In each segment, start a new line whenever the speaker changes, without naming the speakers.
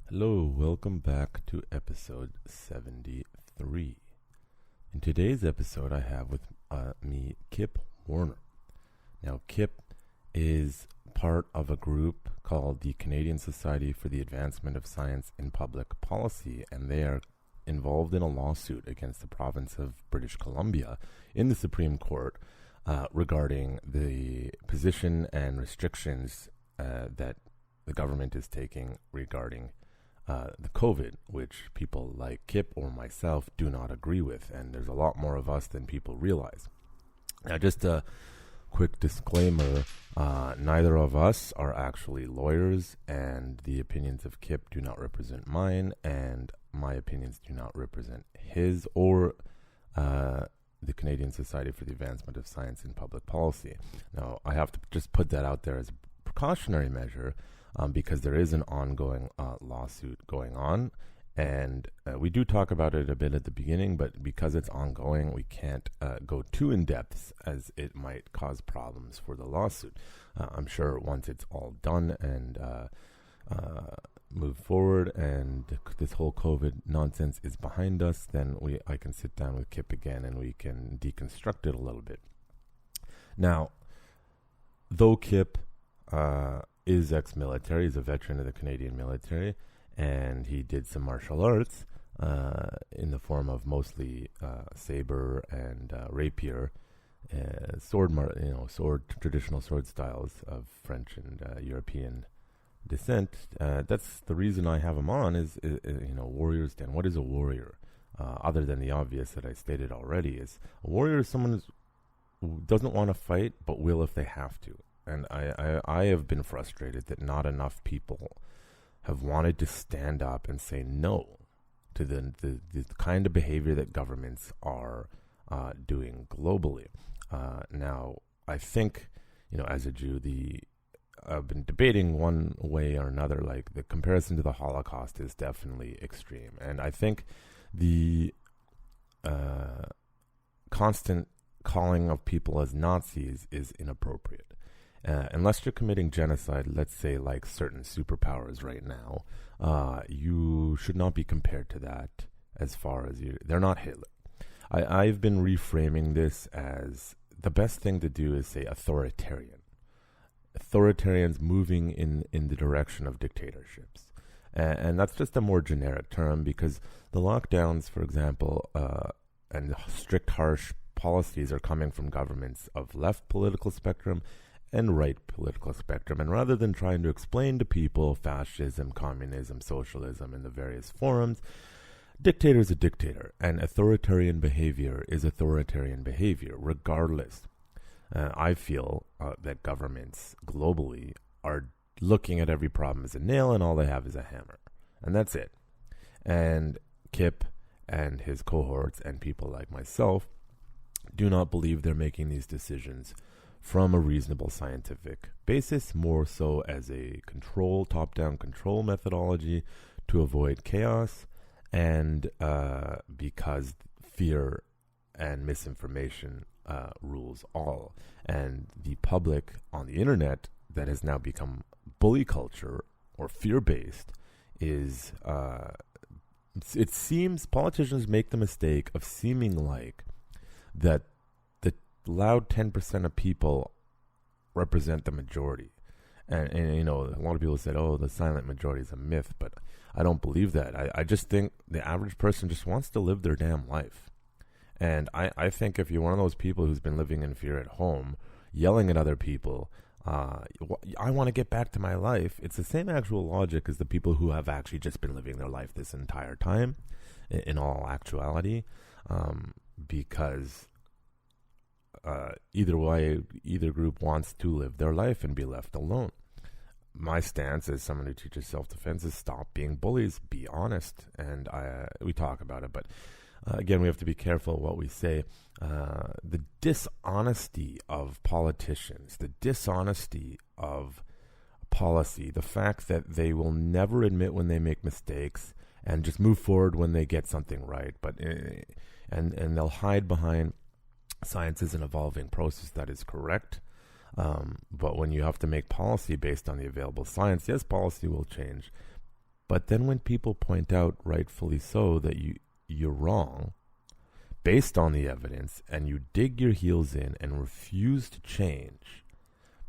Hello, welcome back to episode 73. In today's episode, I have with me Kip Warner. Now, Kip is part of a group called the Canadian Society for the Advancement of Science in Public Policy, and they are involved in a lawsuit against the province of British Columbia in the Supreme Court regarding the position and restrictions that the government is taking regarding the COVID, which people like Kip or myself do not agree with. And there's a lot more of us than people realize. Now, just a quick disclaimer, neither of us are actually lawyers, and the opinions of Kip do not represent mine, and my opinions do not represent his or the Canadian Society for the Advancement of Science in Public Policy. Now, I have to just put that out there as a precautionary measure, because there is an ongoing lawsuit going on, and we do talk about it a bit at the beginning, but because it's ongoing, we can't go too in depth as it might cause problems for the lawsuit. I'm sure once it's all done and move forward and this whole COVID nonsense is behind us, then I can sit down with Kip again and we can deconstruct it a little bit. Now, though Kip is ex-military, he's a veteran of the Canadian military, and he did some martial arts in the form of mostly saber and rapier, traditional sword styles of French and European descent. That's the reason I have him on. Is warriors. Den. What is a warrior? Other than the obvious that I stated already, is a warrior is someone who doesn't want to fight but will if they have to. And I have been frustrated that not enough people have wanted to stand up and say no to the kind of behavior that governments are doing globally. Now, I think, as a Jew, I've been debating one way or another, like the comparison to the Holocaust is definitely extreme. And I think the constant calling of people as Nazis is inappropriate. Unless you're committing genocide, let's say like certain superpowers right now, you should not be compared to that as far as they're not Hitler. I've been reframing this as the best thing to do is say authoritarian. Authoritarians moving in the direction of dictatorships. And that's just a more generic term because the lockdowns, for example, and strict, harsh policies are coming from governments of left political spectrum and right political spectrum. And rather than trying to explain to people fascism, communism, socialism in the various forums, dictator is a dictator, and authoritarian behavior is authoritarian behavior, regardless. I feel that governments globally are looking at every problem as a nail, and all they have is a hammer. And that's it. And Kip and his cohorts and people like myself do not believe they're making these decisions from a reasonable scientific basis, more so as a top-down control methodology to avoid chaos, and because fear and misinformation rules all. And the public on the internet that has now become bully culture or fear-based is, it seems politicians make the mistake of seeming like that loud 10% of people represent the majority. And a lot of people said, oh, the silent majority is a myth, but I don't believe that. I just think the average person just wants to live their damn life. And I think if you're one of those people who's been living in fear at home, yelling at other people, I want to get back to my life, it's the same actual logic as the people who have actually just been living their life this entire time, in all actuality, because either way, either group wants to live their life and be left alone. My stance as someone who teaches self-defense is stop being bullies, be honest, and we talk about it, but again, we have to be careful what we say. The dishonesty of politicians, the dishonesty of policy, the fact that they will never admit when they make mistakes and just move forward when they get something right, but and they'll hide behind science is an evolving process. That is correct. But when you have to make policy based on the available science, yes, policy will change. But then when people point out, rightfully so, that you're wrong, based on the evidence, and you dig your heels in and refuse to change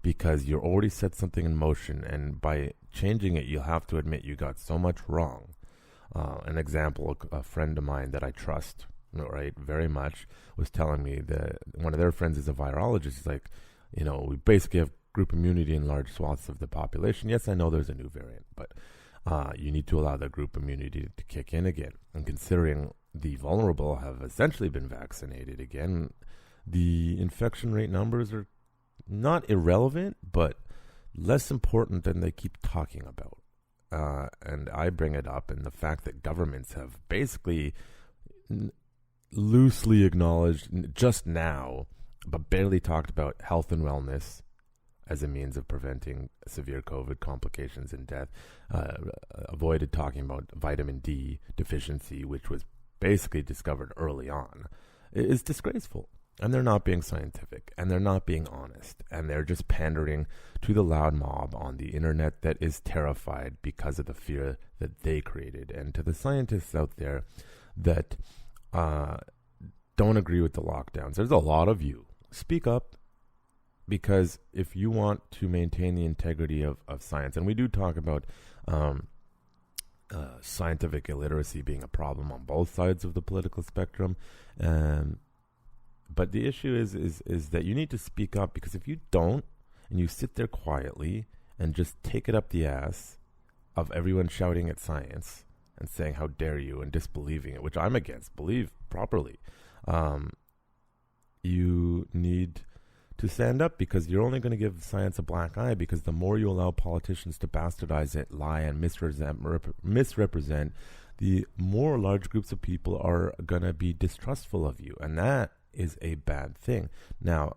because you already set something in motion, and by changing it, you'll have to admit you got so much wrong. An example, a friend of mine that I trust, right, very much, was telling me that one of their friends is a virologist. He's like, we basically have group immunity in large swaths of the population. Yes, I know there's a new variant, but you need to allow the group immunity to kick in again. And considering the vulnerable have essentially been vaccinated again, the infection rate numbers are not irrelevant, but less important than they keep talking about. And I bring it up in the fact that governments have basically loosely acknowledged just now, but barely talked about health and wellness as a means of preventing severe COVID complications and death. Avoided talking about vitamin D deficiency, which was basically discovered early on. It is disgraceful. And they're not being scientific, and they're not being honest, and they're just pandering to the loud mob on the internet that is terrified because of the fear that they created. And to the scientists out there that don't agree with the lockdowns, there's a lot of you. Speak up, because if you want to maintain the integrity of science, and we do talk about scientific illiteracy being a problem on both sides of the political spectrum, but the issue is that you need to speak up, because if you don't, and you sit there quietly and just take it up the ass of everyone shouting at science and saying, how dare you, and disbelieving it, which I'm against, believe properly, you need to stand up, because you're only going to give science a black eye, because the more you allow politicians to bastardize it, lie, and misrepresent, the more large groups of people are going to be distrustful of you. And that is a bad thing. Now,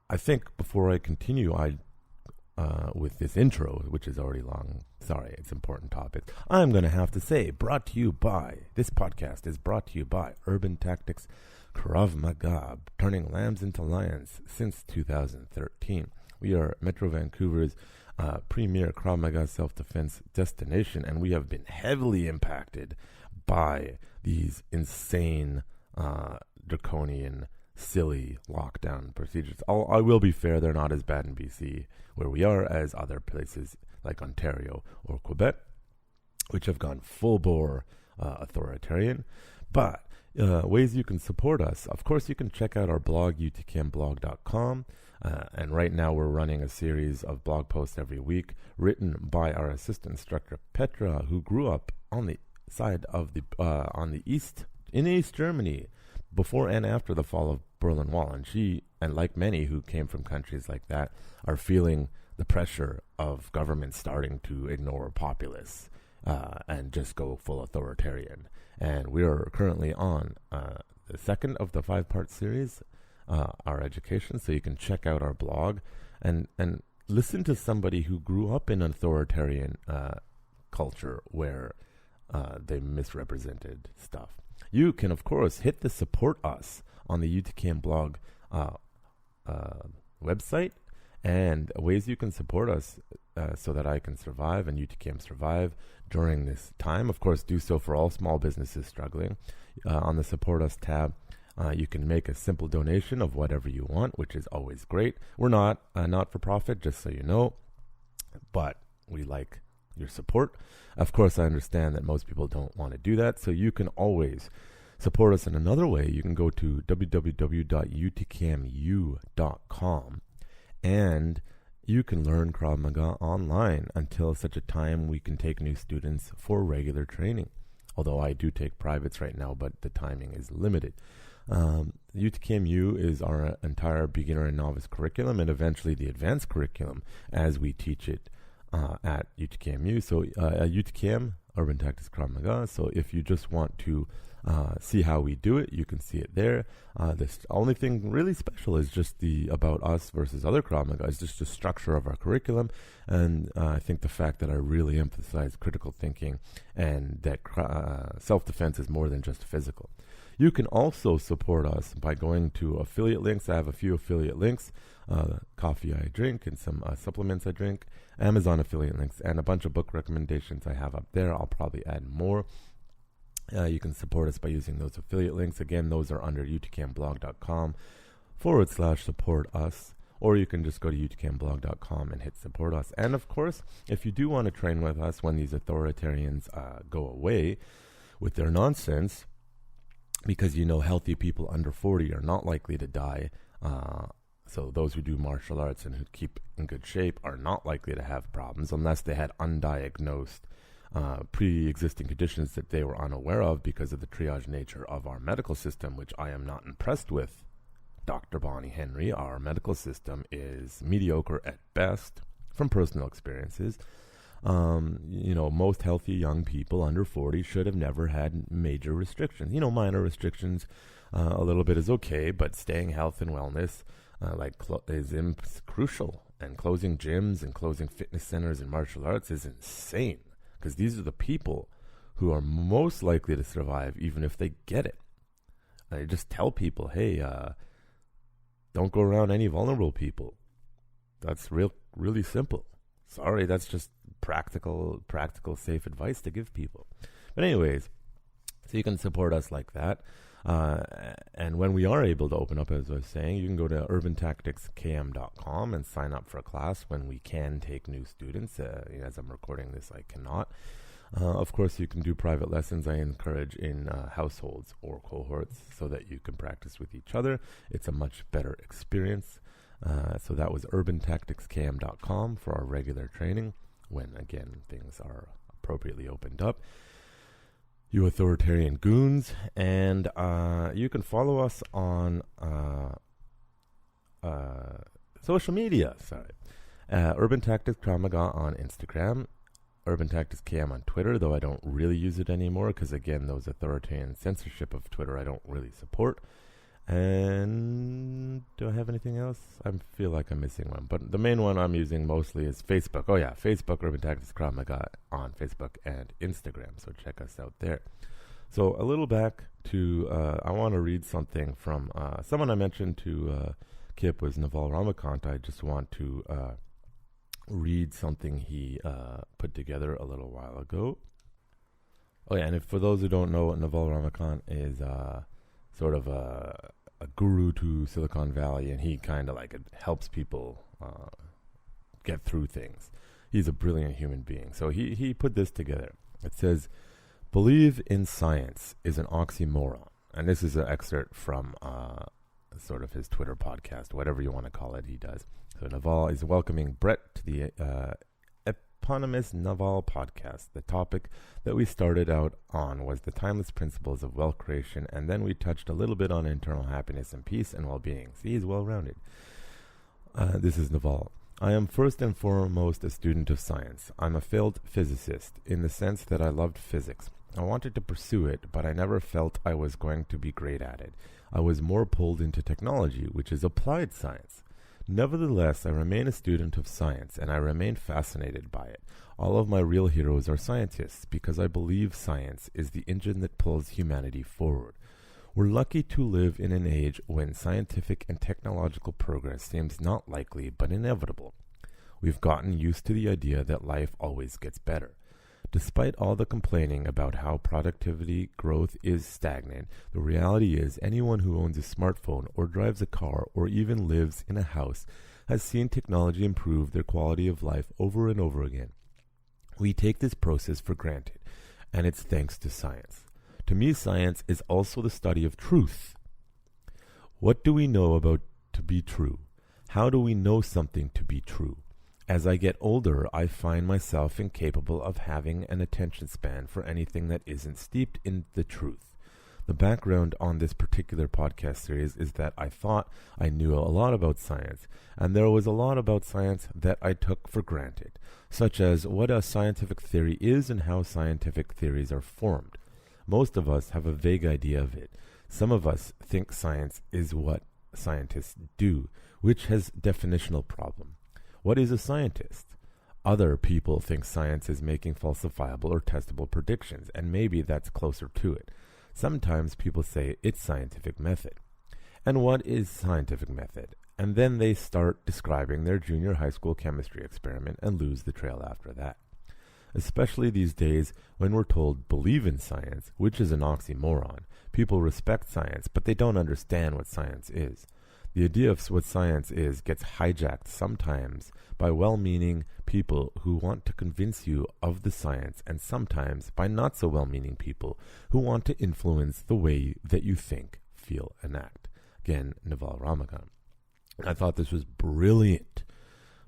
I think before I continue, with this intro, which is already long, sorry, it's important topic, I'm going to have to say, this podcast is brought to you by Urban Tactics Krav Maga, turning lambs into lions since 2013. We are Metro Vancouver's premier Krav Maga self-defense destination, and we have been heavily impacted by these insane, draconian, silly lockdown procedures. I will be fair, they're not as bad in BC, where we are, as other places like Ontario or Quebec, which have gone full-bore authoritarian. But ways you can support us, of course, you can check out our blog, utcamblog.com. And right now we're running a series of blog posts every week written by our assistant instructor, Petra, who grew up on the side of in East Germany, before and after the fall of Berlin Wall. And she, and like many who came from countries like that, are feeling the pressure of government starting to ignore populace and just go full authoritarian. And we are currently on the second of the 5-part series, our education. So you can check out our blog and listen to somebody who grew up in an authoritarian culture where they misrepresented stuff. You can, of course, hit the support us on the UTCAM blog website, and ways you can support us so that I can survive and UTCAM survive during this time. Of course, do so for all small businesses struggling. On the Support Us tab, you can make a simple donation of whatever you want, which is always great. We're not not-for-profit, just so you know, but we like your support. Of course, I understand that most people don't want to do that, so you can always support us in another way. You can go to www.utcamu.com, and you can learn Krav Maga online until such a time we can take new students for regular training. Although I do take privates right now, but the timing is limited. UTCAMU is our entire beginner and novice curriculum, and eventually the advanced curriculum as we teach it at UTCAMU. So UTCAM, Urban Tactics Krav Maga. So if you just want to see how we do it, you can see it there. The only thing really special is just the about us versus other Krav Maga, is just the structure of our curriculum. And I think the fact that I really emphasize critical thinking and that self-defense is more than just physical. You can also support us by going to affiliate links. I have a few affiliate links, coffee I drink and some supplements I drink, Amazon affiliate links, and a bunch of book recommendations I have up there. I'll probably add more. You can support us by using those affiliate links. Again, those are under utcamblog.com/support us, or you can just go to utcamblog.com and hit support us. And of course, if you do want to train with us when these authoritarians go away with their nonsense, because healthy people under 40 are not likely to die. So those who do martial arts and who keep in good shape are not likely to have problems unless they had undiagnosed pre-existing conditions that they were unaware of because of the triage nature of our medical system, which I am not impressed with. Dr. Bonnie Henry, our medical system is mediocre at best from personal experiences. Most healthy young people under 40 should have never had major restrictions. Minor restrictions, a little bit is okay, but staying health and wellness is crucial. And closing gyms and closing fitness centers and martial arts is insane, because these are the people who are most likely to survive, even if they get it. I just tell people, hey, don't go around any vulnerable people. That's really simple. Sorry, that's just practical, safe advice to give people. But anyways, so you can support us like that. And when we are able to open up, as I was saying, you can go to urbantacticskm.com and sign up for a class when we can take new students. As I'm recording this, I cannot. Of course, you can do private lessons. I encourage in households or cohorts so that you can practice with each other. It's a much better experience. So that was urbantacticskm.com for our regular training when, again, things are appropriately opened up. You authoritarian goons. And you can follow us on social media. Urban Tactics Kramaga on Instagram. Urban Tactics KM on Twitter, though I don't really use it anymore because, again, those authoritarian censorship of Twitter I don't really support. And do I have anything else? I feel like I'm missing one. But the main one I'm using mostly is Facebook. Oh, yeah, Facebook, Urban Tactics Kramaga on Facebook and Instagram. So check us out there. So a little back to, I want to read something from someone I mentioned to Kip was Naval Ramikant. I just want to read something he put together a little while ago. Oh, yeah, and for those who don't know, Naval Ramikant is sort of a guru to Silicon Valley, and he kind of helps people get through things. He's a brilliant human being. So he put this together. It says, "Believe in science is an oxymoron." And this is an excerpt from sort of his Twitter podcast, whatever you want to call it, he does. So Naval is welcoming Brett to the eponymous Naval podcast. The topic that we started out on was the timeless principles of wealth creation, and then we touched a little bit on internal happiness and peace and well-being. See, he's well-rounded. This is Naval. "I am first and foremost a student of science. I'm a failed physicist in the sense that I loved physics. I wanted to pursue it, but I never felt I was going to be great at it. I was more pulled into technology, which is applied science. Nevertheless, I remain a student of science, and I remain fascinated by it. All of my real heroes are scientists, because I believe science is the engine that pulls humanity forward. We're lucky to live in an age when scientific and technological progress seems not likely but inevitable. We've gotten used to the idea that life always gets better. Despite all the complaining about how productivity growth is stagnant, the reality is anyone who owns a smartphone or drives a car or even lives in a house has seen technology improve their quality of life over and over again. We take this process for granted, and it's thanks to science. To me, science is also the study of truth. What do we know about to be true? How do we know something to be true? As I get older, I find myself incapable of having an attention span for anything that isn't steeped in the truth. The background on this particular podcast series is that I thought I knew a lot about science, and there was a lot about science that I took for granted, such as what a scientific theory is and how scientific theories are formed. Most of us have a vague idea of it. Some of us think science is what scientists do, which has definitional problem. What is a scientist? Other people think science is making falsifiable or testable predictions, and maybe that's closer to it. Sometimes people say it's scientific method. And what is scientific method? And then they start describing their junior high school chemistry experiment and lose the trail after that. Especially these days when we're told believe in science, which is an oxymoron. People respect science, but they don't understand what science is. The idea of what science is gets hijacked sometimes by well-meaning people who want to convince you of the science, and sometimes by not so well-meaning people who want to influence the way that you think, feel, and act. Again, Naval Ramikant. I thought this was brilliant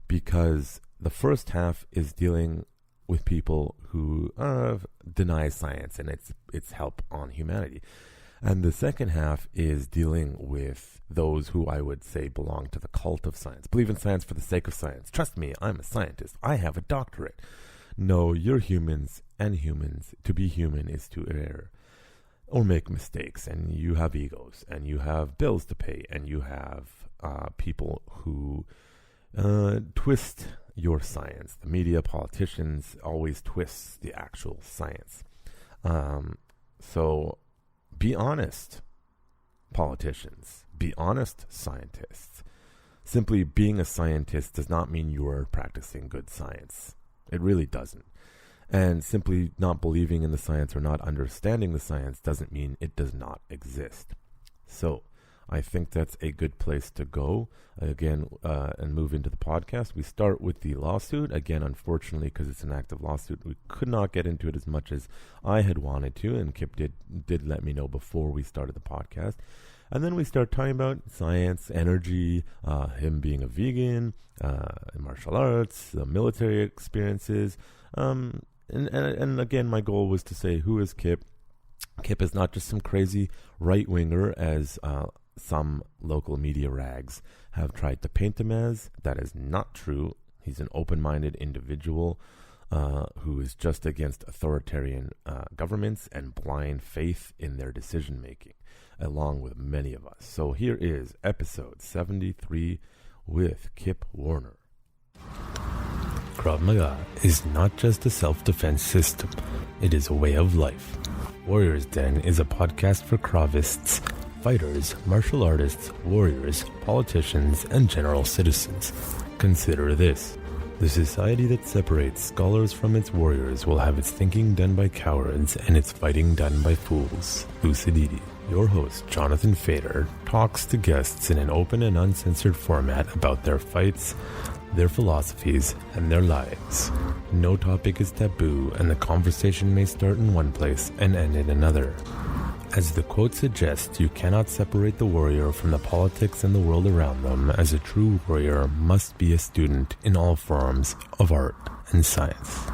because the first half is dealing with people who deny science and its help on humanity. And the second half is dealing with those who I would say belong to the cult of science. Believe in science for the sake of science. Trust me, I'm a scientist. I have a doctorate. No, you're humans, and humans. To be human is to err or make mistakes, and you have egos, and you have bills to pay, and you have people who twist your science. The media, politicians always twist the actual science. So be honest, politicians. Be honest, scientists. Simply being a scientist does not mean you are practicing good science. It really doesn't. And simply not believing in the science or not understanding the science doesn't mean it does not exist. So I think that's a good place to go again and move into the podcast. We start with the lawsuit. Again, unfortunately, because it's an active lawsuit, we could not get into it as much as I had wanted to, and Kip did let me know before we started the podcast. And then we start talking about science, energy, him being a vegan, martial arts, the military experiences. And again, my goal was to say, who is Kip? Kip is not just some crazy right-winger as some local media rags have tried to paint him as. That is not true. He's an open-minded individual who is just against authoritarian governments and blind faith in their decision-making, along with many of us. So here is episode 73 with Kip Warner. Krav Maga is not just a self-defense system. It is a way of life. Warrior's Den is a podcast for Kravists, fighters, martial artists, warriors, politicians, and general citizens. Consider this. The society that separates scholars from its warriors will have its thinking done by cowards and its fighting done by fools. Lucidity. Your host, Jonathan Fader, talks to guests in an open and uncensored format about their fights, their philosophies, and their lives. No topic is taboo, and the conversation may start in one place and end in another. As the quote suggests, you cannot separate the warrior from the politics and the world around them, as a true warrior must be a student in all forms of art and science.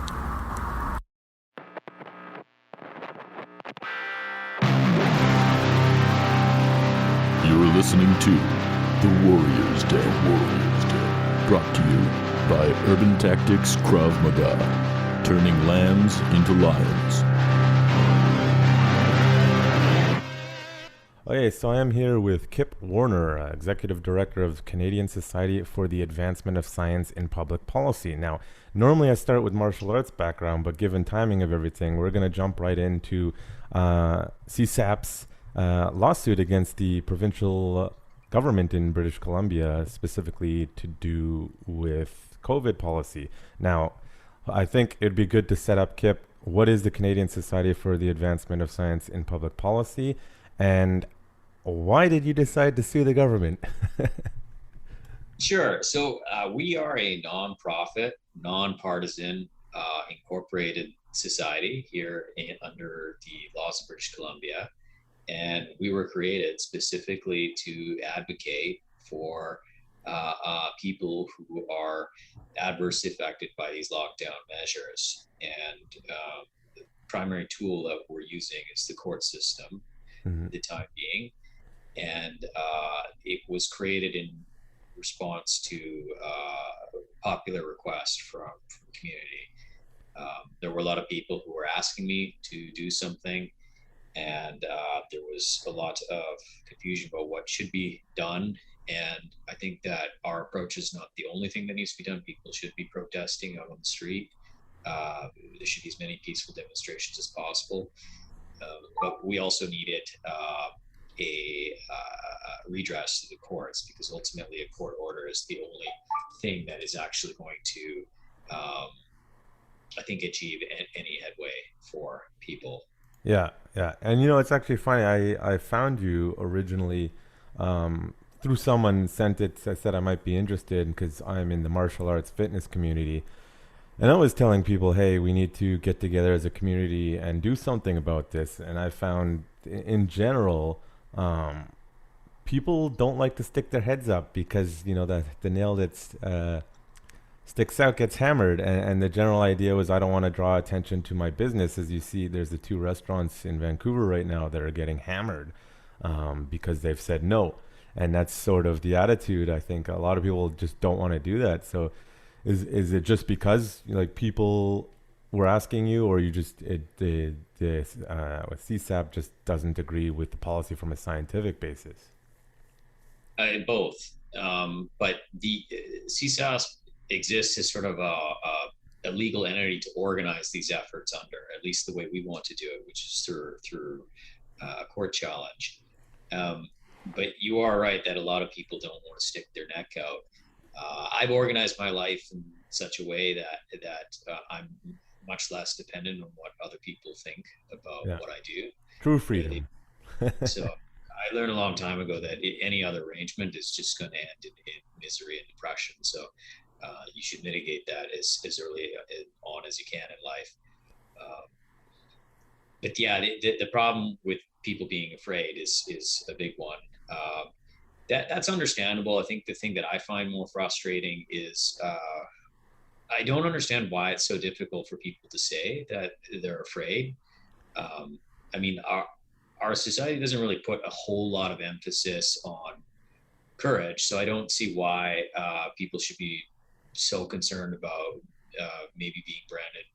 You're listening to The Warrior's Den. Brought to you by Urban Tactics Krav Maga, turning lambs into lions.
Okay, so I am here with Kip Warner, Executive Director of Canadian Society for the Advancement of Science in Public Policy. Now, normally I start with martial arts background, but given timing of everything, we're going to jump right into CSAP's lawsuit against the provincial government in British Columbia, specifically to do with COVID policy. Now, I think it'd be good to set up, Kip, what is the Canadian Society for the Advancement of Science in Public Policy, and why did you decide to sue the government?
Sure. So we are a nonprofit, nonpartisan, incorporated society here under the laws of British Columbia. And we were created specifically to advocate for people who are adversely affected by these lockdown measures. And the primary tool that we're using is the court system at the time being. And it was created in response to a popular request from the community. There were a lot of people who were asking me to do something, and there was a lot of confusion about what should be done. And I think that our approach is not the only thing that needs to be done. People should be protesting out on the street. There should be as many peaceful demonstrations as possible. but we also needed a redress to the courts, because ultimately a court order is the only thing that is actually going to, I think, achieve any headway for people.
Yeah, yeah. And it's actually funny. I found you originally through someone sent it. I said I might be interested because I'm in the martial arts fitness community. And I was telling people, hey, we need to get together as a community and do something about this. And I found in general, people don't like to stick their heads up because, the nail that's sticks out gets hammered. And the general idea was I don't want to draw attention to my business. As you see, there's the two restaurants in Vancouver right now that are getting hammered because they've said no. And that's sort of the attitude. I think a lot of people just don't want to do that. So is it just because people were asking you, or you just the CSAP just doesn't agree with the policy from a scientific basis?
Both. But the CSAS exists as sort of a legal entity to organize these efforts under, at least the way we want to do it, which is through a court challenge. But you are right that a lot of people don't want to stick their neck out. I've organized my life in such a way that I'm much less dependent on what other people think about
Yeah,
what I do.
true freedom.
So I learned a long time ago that any other arrangement is just going to end in misery and depression. So you should mitigate that as early on as you can in life. Um, but yeah, the problem with people being afraid is a big one. That's understandable. I think the thing that I find more frustrating is I don't understand why it's so difficult for people to say that they're afraid. Um, I mean, our society doesn't really put a whole lot of emphasis on courage, so I don't see why people should be so concerned about maybe being branded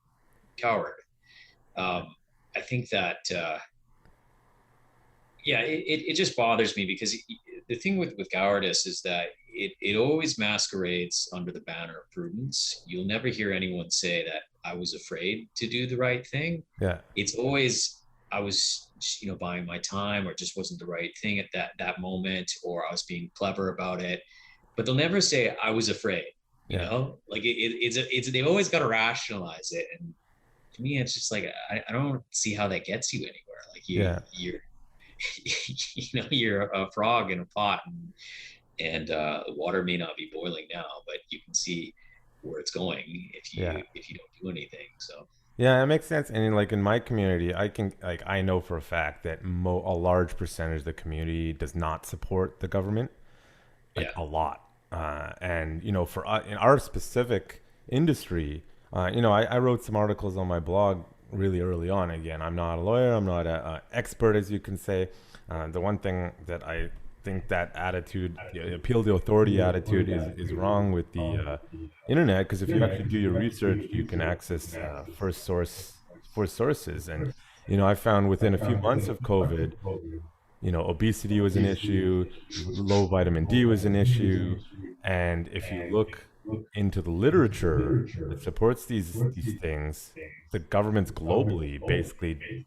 coward. I think that yeah, it just bothers me because the thing with cowardice is that it always masquerades under the banner of prudence. You'll never hear anyone say that I was afraid to do the right thing.
Yeah,
It's always I was buying my time, or it just wasn't the right thing at that moment, or I was being clever about it. But they'll never say I was afraid.
yeah,
Like it's they always got to rationalize it, and to me it's just like I don't see how that gets you anywhere. Like
yeah.
you're you're a frog in a pot, and the water may not be boiling now, but you can see where it's going
Yeah.
if you don't do anything. So
Yeah, it makes sense. And in my community, I know for a fact that a large percentage of the community does not support the government, like
yeah,
a lot. And for in our specific industry, I wrote some articles on my blog really early on. Again, I'm not a lawyer. I'm not a expert, as you can say. The one thing that I think that attitude, the appeal to authority attitude, is wrong with the internet, because if you actually do your research, you can access first sources. And I found within a few months of COVID, obesity was an issue, low vitamin D was an issue, and if you look into the literature that supports these things, the governments globally basically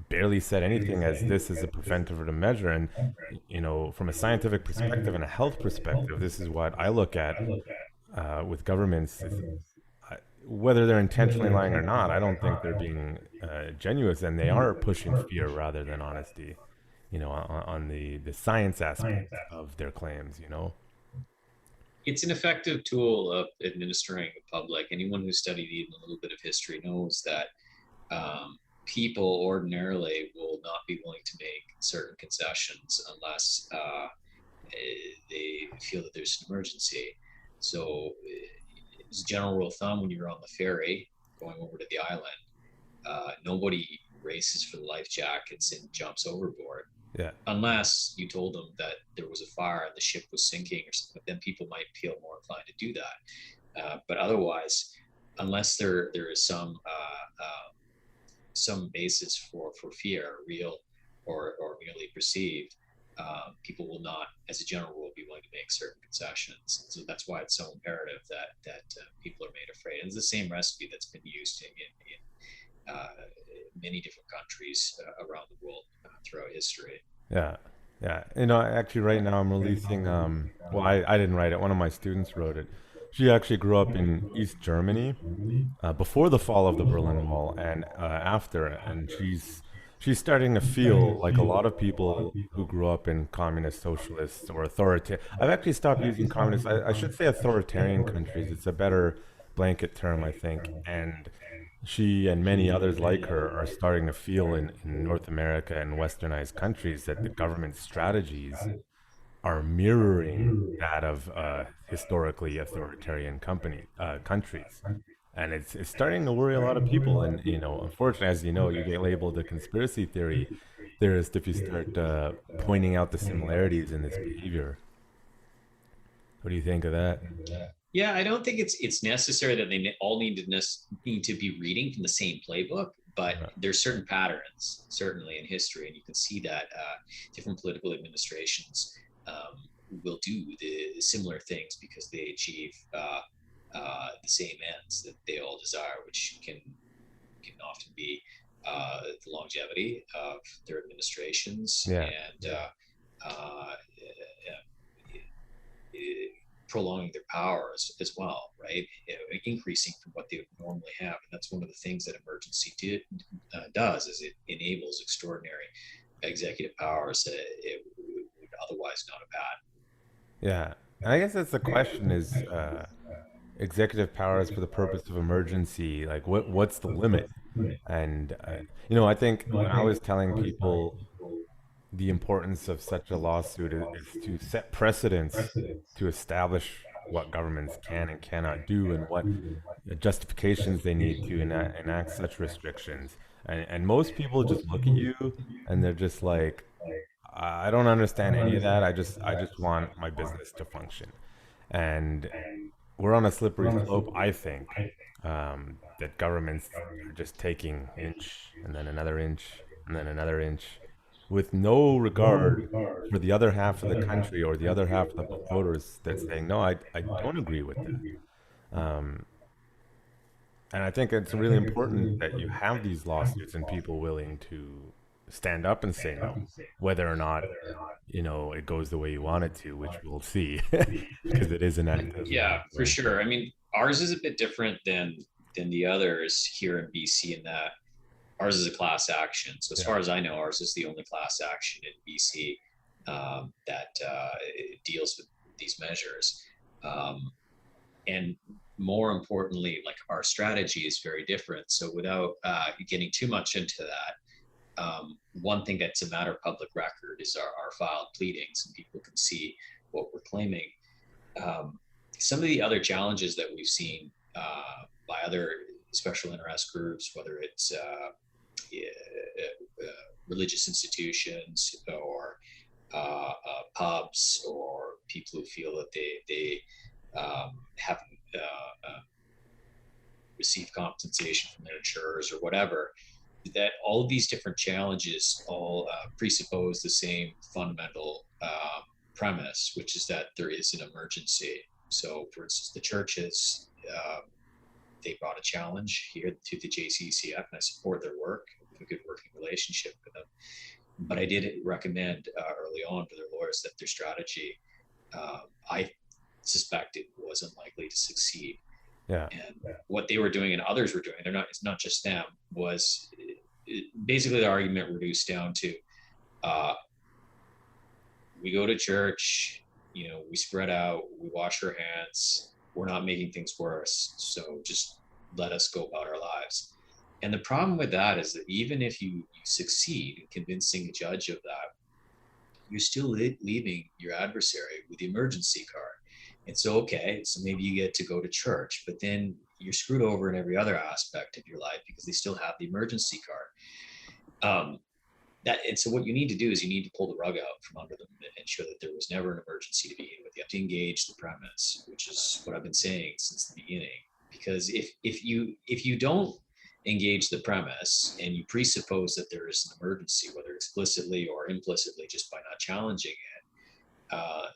barely said anything as this is a preventative measure. And from a scientific perspective and a health perspective, this is what I look at with governments. Whether they're intentionally lying or not, I don't think they're being genuine, and they are pushing fear rather than honesty. On the science aspect of their claims.
it's an effective tool of administering the public. Anyone who studied even a little bit of history knows that people ordinarily will not be willing to make certain concessions unless they feel that there's an emergency. So, as a general rule of thumb, when you're on the ferry going over to the island, nobody races for the life jackets and jumps overboard.
Yeah,
Unless you told them that there was a fire and the ship was sinking or something, then people might feel more inclined to do that. But otherwise, unless there is some basis for fear, real or merely perceived, people will not, as a general rule, be willing to make certain concessions. So that's why it's so imperative that people are made afraid. And it's the same recipe that's been used in many different countries around the world throughout history.
Yeah. Yeah. Actually right now I'm releasing well I didn't write it. One of my students wrote it. She actually grew up in East Germany before the fall of the Berlin Wall and after, and she's starting to feel like a lot of people who grew up in communist, socialist, or authoritarian. I've actually stopped using communist. I should say authoritarian countries. It's a better blanket term, I think. And she and many others like her are starting to feel in North America and westernized countries that the government strategies are mirroring that of historically authoritarian countries, and it's starting to worry a lot of people. And unfortunately, as you know, you get labeled a conspiracy theorist if you start pointing out the similarities in this behavior. What do you think of that?
Yeah, I don't think it's necessary that they all need to be reading from the same playbook, but
Yeah.
there's certain patterns certainly in history, and you can see that different political administrations will do the similar things because they achieve the same ends that they all desire, which can often be the longevity of their administrations
Yeah.
and uh, prolonging their power as well, right? Increasing from what they would normally have. And that's one of the things that emergency does is it enables extraordinary executive powers that it would otherwise not have had.
Yeah, and I guess that's the question: is executive powers for the purpose of emergency? Like, what's the limit? And I think when I was telling people the importance of such a lawsuit is to set precedents to establish what governments can and cannot do and what justifications they need to enact such restrictions. And most people just look at you and they're just like, I don't understand any of that. I just want my business to function. And we're on a slippery slope, I think, that governments are just taking inch and then another inch and then another inch with no regard for the other half of the country or the other half of the voters that's saying, no, I don't agree with that. Um, and I think it's really important that you have these lawsuits and people willing to stand up and say no, whether or not, it goes the way you want it to, which we'll see, because it is an act of
Yeah, for
will.
sure. I mean, ours is a bit different than the others here in BC in that ours is a class action. So as
Yeah.
far as I know, ours is the only class action in BC that deals with these measures. Um, and more importantly, like our strategy is very different. So without getting too much into that, one thing that's a matter of public record is our filed pleadings, and people can see what we're claiming. Um, some of the other challenges that we've seen by other special interest groups, whether it's religious institutions or pubs or people who feel that they haven't received compensation from their insurers or whatever, that all of these different challenges all presuppose the same fundamental premise, which is that there is an emergency. So, for instance, the churches, they brought a challenge here to the JCCF, and I support their work. I have a good working relationship with them. But I did recommend early on to their lawyers that their strategy, I suspected, was unlikely to succeed.
Yeah.
And what they were doing and others were doing, it's not just them, was basically the argument reduced down to we go to church, we spread out, we wash our hands, we're not making things worse, so just let us go about our lives. And the problem with that is that even if you succeed in convincing a judge of that, you're still leaving your adversary with the emergency card. And so, okay, so maybe you get to go to church, but then you're screwed over in every other aspect of your life because they still have the emergency card. And so what you need to do is you need to pull the rug out from under them and ensure that there was never an emergency to begin with. You have to engage the premise, which is what I've been saying since the beginning. Because if you don't engage the premise and you presuppose that there is an emergency, whether explicitly or implicitly, just by not challenging it,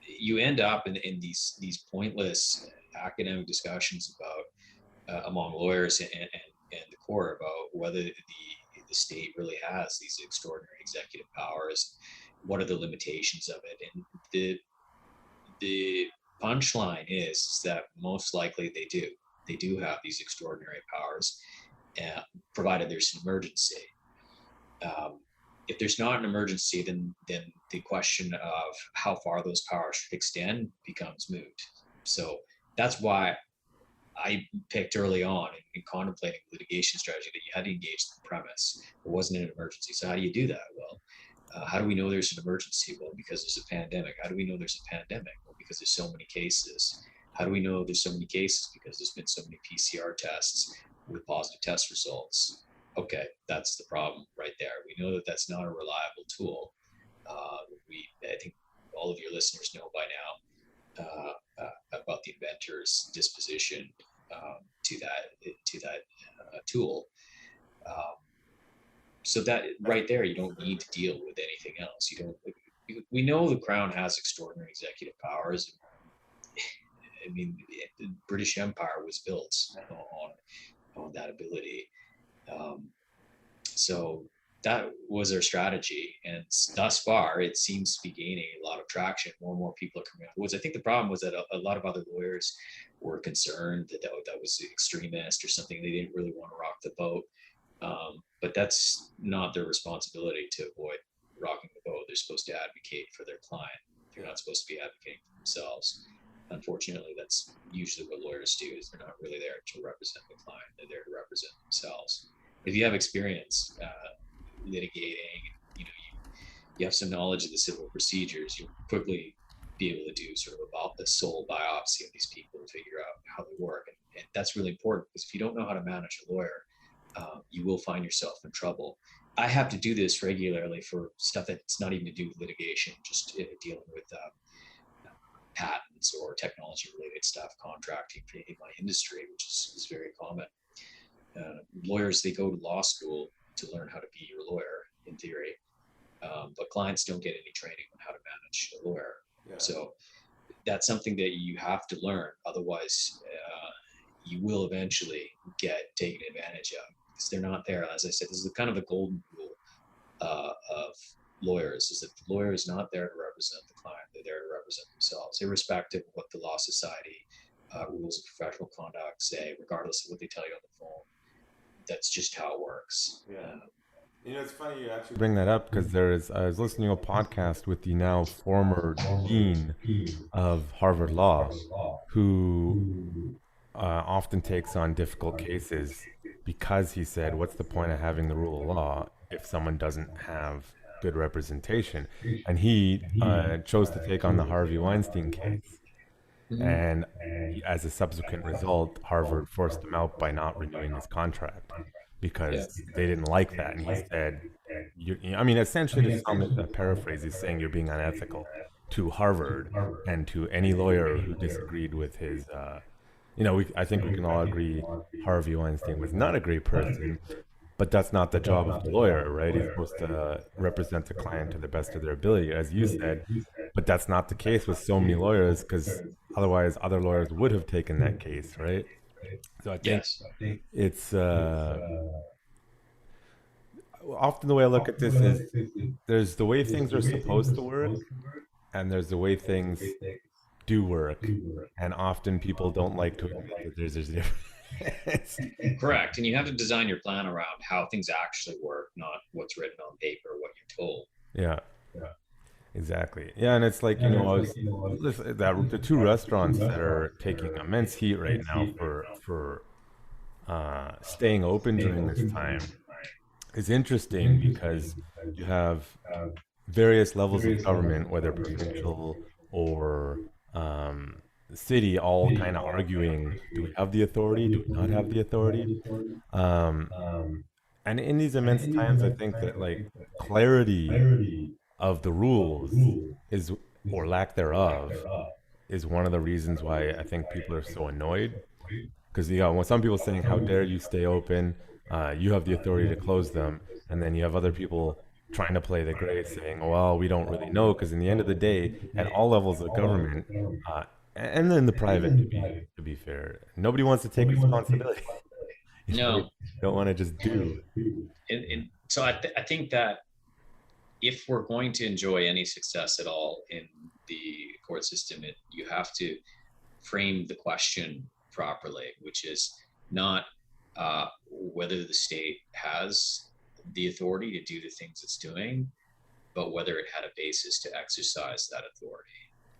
you end up in these pointless academic discussions about among lawyers and the court about whether the state really has these extraordinary executive powers. What are the limitations of it? And the punchline is that most likely they do. They do have these extraordinary powers, provided there's an emergency. If there's not an emergency, then the question of how far those powers should extend becomes moot. So that's why I picked early on in contemplating litigation strategy that you had to engage the premise. It wasn't an emergency. So how do you do that? Well, how do we know there's an emergency? Well, because there's a pandemic. How do we know there's a pandemic? Well, because there's so many cases. How do we know there's so many cases? Because there's been so many PCR tests with positive test results. Okay, that's the problem right there. We know that that's not a reliable tool. I think all of your listeners know by now about the inventor's disposition to that tool. So that right there, you don't need to deal with anything else. You don't. We know the Crown has extraordinary executive powers. I mean, the British Empire was built on that ability. So that was our strategy, and thus far, it seems to be gaining a lot of traction. More and more people are coming out. I think the problem was that a lot of other lawyers were concerned that was extremist or something. They didn't really want to rock the boat. But that's not their responsibility to avoid rocking the boat. They're supposed to advocate for their client. They're not supposed to be advocating for themselves. Unfortunately, that's usually what lawyers do. Is they're not really there to represent the client. They're there to represent themselves. If you have experience litigating, you have some knowledge of the civil procedures, you'll quickly be able to do sort of a soul biopsy of these people and figure out how they work. And that's really important, because if you don't know how to manage a lawyer, you will find yourself in trouble. I have to do this regularly for stuff that's not even to do with litigation, just dealing with patents or technology related stuff, contracting in my industry, which is very common. Lawyers, they go to law school to learn how to be your lawyer in theory, but clients don't get any training on how to manage a lawyer. Yeah. So that's something that you have to learn. Otherwise, you will eventually get taken advantage of, because they're not there. As I said, this is kind of a golden rule of lawyers, is that the lawyer is not there to represent the client. They're there to represent themselves, irrespective of what the law society rules of professional conduct say, regardless of what they tell you on the phone. That's just how it works.
Yeah. It's funny you actually bring that up, because I was listening to a podcast with the now former dean of Harvard Law, who often takes on difficult cases, because he said, what's the point of having the rule of law if someone doesn't have good representation? And he chose to take on the Harvey Weinstein case. And as a subsequent result, Harvard forced him out by not renewing his contract, because they didn't like that. And he said, essentially, to paraphrase, he's saying you're being unethical to Harvard and to any lawyer who disagreed with his, I think we can all agree Harvey Weinstein was not a great person, but that's not the job of the lawyer, right? He's supposed to represent the client to the best of their ability, as you said. But that's not the case with so many lawyers, because otherwise other lawyers would have taken that case, right? So I think it's often the way I look at this is there's the way things are supposed to work, and there's the way things do work, and often people don't like to admit that there's a difference.
Correct, and you have to design your plan around how things actually work, not what's written on paper, what you're told.
Yeah. Exactly. Yeah, and it's like, the two restaurants that are taking immense heat right now for staying open during this time is interesting, because you have various levels of government, whether provincial or city, all kind of arguing, do we have the authority? Do we not have the authority? And in these immense times, I think that clarity of the rules is, or lack thereof, is one of the reasons why I think people are so annoyed. Because when some people saying, how dare you stay open, you have the authority to close them, and then you have other people trying to play the gray, saying, well, we don't really know, because in the end of the day, at all levels of government, and then the private, to be fair, nobody wants to take responsibility.
No,
don't want to just do.
And so I think that if we're going to enjoy any success at all in the court system, you have to frame the question properly, which is not whether the state has the authority to do the things it's doing, but whether it had a basis to exercise that authority.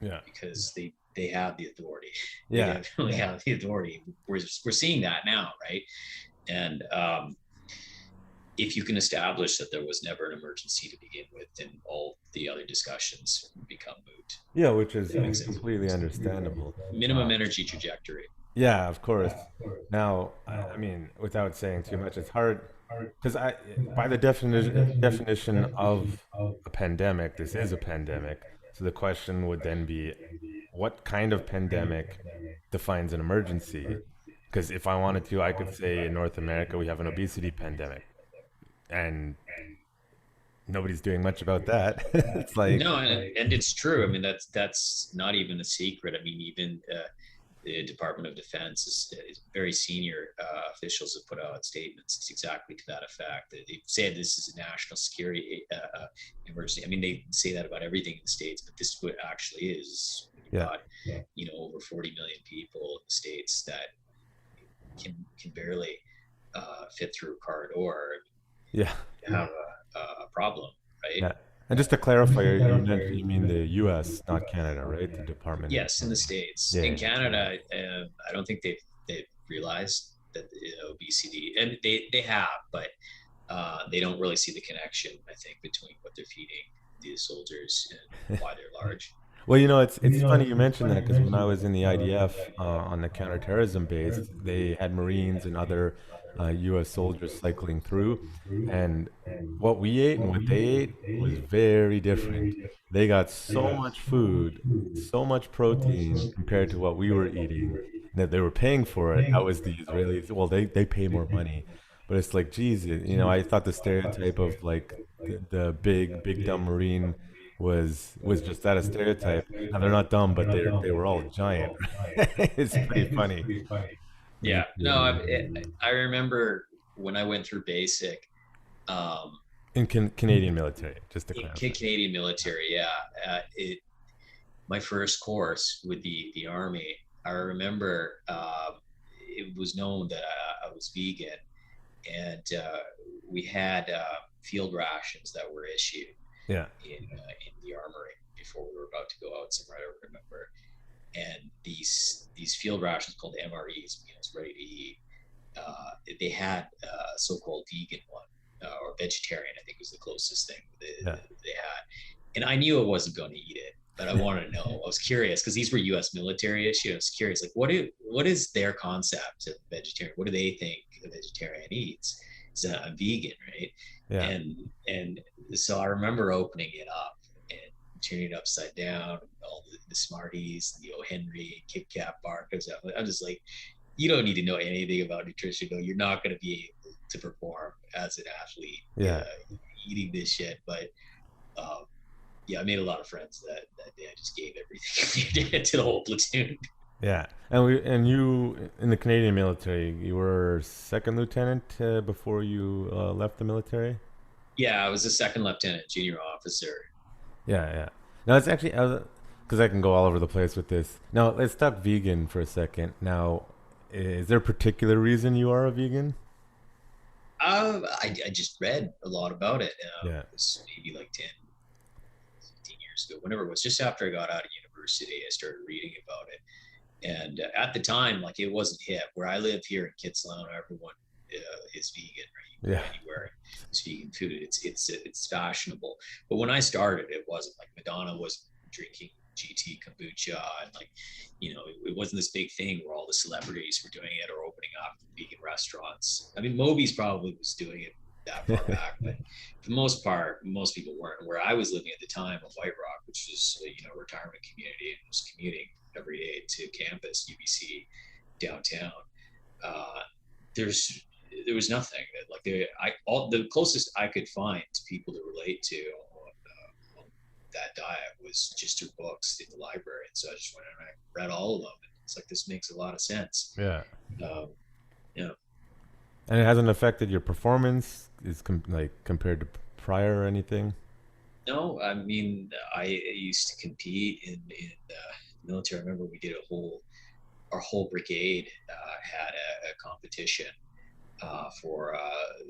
Yeah.
Because they have the authority.
Yeah.
They definitely have the authority. We're seeing that now, right? And if you can establish that there was never an emergency to begin with, then all the other discussions become moot.
Yeah, which is completely understandable.
Minimum energy trajectory.
Yeah, of course. Now, I mean, without saying too much, it's hard because by the definition of a pandemic, this is a pandemic. So the question would then be, what kind of pandemic defines an emergency? Because if I wanted to, I could say in North America we have an obesity pandemic, and nobody's doing much about that. It's like
no, and it's true. I mean, that's not even a secret. I mean, even the Department of Defense is very senior officials have put out statements exactly to that effect. They say this is a national security emergency. I mean, they say that about everything in the States, but this what actually is. You've got, over 40 million people in the States that can barely fit through a car door.
Yeah.
Have a problem, right?
Yeah. And just to clarify, you mean the U.S., not Canada, right? The Department.
Yes, in the States.
Yeah.
In Canada, I don't think they've realized that obesity, and they have, but they don't really see the connection, I think, between what they're feeding the soldiers and why they're large.
Well, it's funny you mentioned that because when I was in the IDF on the counterterrorism base, they had Marines and other U.S. soldiers cycling through, and what we ate and what they ate was very different. They got so much food, so much protein compared to what we were eating that they were paying for it. That was the Israelis. Well, they pay more money, but it's like, geez, I thought the stereotype of like the big dumb Marine was just that, a stereotype. Now they're not dumb, but they were all giant. It's pretty funny.
Yeah, no, I remember when I went through basic.
In Canadian military, just to clarify.
Canadian military, yeah. My first course with the Army, I remember it was known that I was vegan, and we had field rations that were issued.
Yeah.
In the armory before we were about to go out somewhere, I don't remember. And these field rations called MREs, meals ready to eat, they had a so-called vegan one, or vegetarian, I think was the closest thing they had. And I knew I wasn't going to eat it, but I wanted to know. I was curious because these were U.S. military issues. I was curious, like, what is their concept of vegetarian? What do they think a vegetarian eats? So I'm vegan, right?
Yeah.
And so I remember opening it up and turning it upside down, all the Smarties, the O. Henry, Kit Kat bar comes out. I'm just like, you don't need to know anything about nutrition. No, you're not going to be able to perform as an athlete eating this shit. But I made a lot of friends that day. I just gave everything to the whole platoon.
Yeah, and you in the Canadian military, you were second lieutenant before you left the military.
Yeah, I was a second lieutenant, junior officer.
Yeah. Now it's actually because I can go all over the place with this. Now let's talk vegan for a second. Now, is there a particular reason you are a vegan?
I just read a lot about it.
It
was maybe like 10, 15 years ago. Whenever it was, just after I got out of university, I started reading about it. And at the time, like, it wasn't hip. Where I live here in Kitsilano, everyone is vegan, right? You go anywhere, it's vegan food. It's fashionable. But when I started, it wasn't. Like, Madonna was drinking GT kombucha, and it wasn't this big thing where all the celebrities were doing it or opening up vegan restaurants. I mean, Moby's probably was doing it that far back, but for the most part, most people weren't. Where I was living at the time in White Rock, which was a retirement community, and was commuting every day to campus, UBC, downtown. There was nothing that the closest I could find to people to relate to that diet was just through books in the library. And so I just went and I read all of them. And it's like, this makes a lot of sense.
Yeah.
Yeah.
And it hasn't affected your performance, like compared to prior or anything.
No, I mean, I used to compete in military. I remember we did our whole brigade had a competition for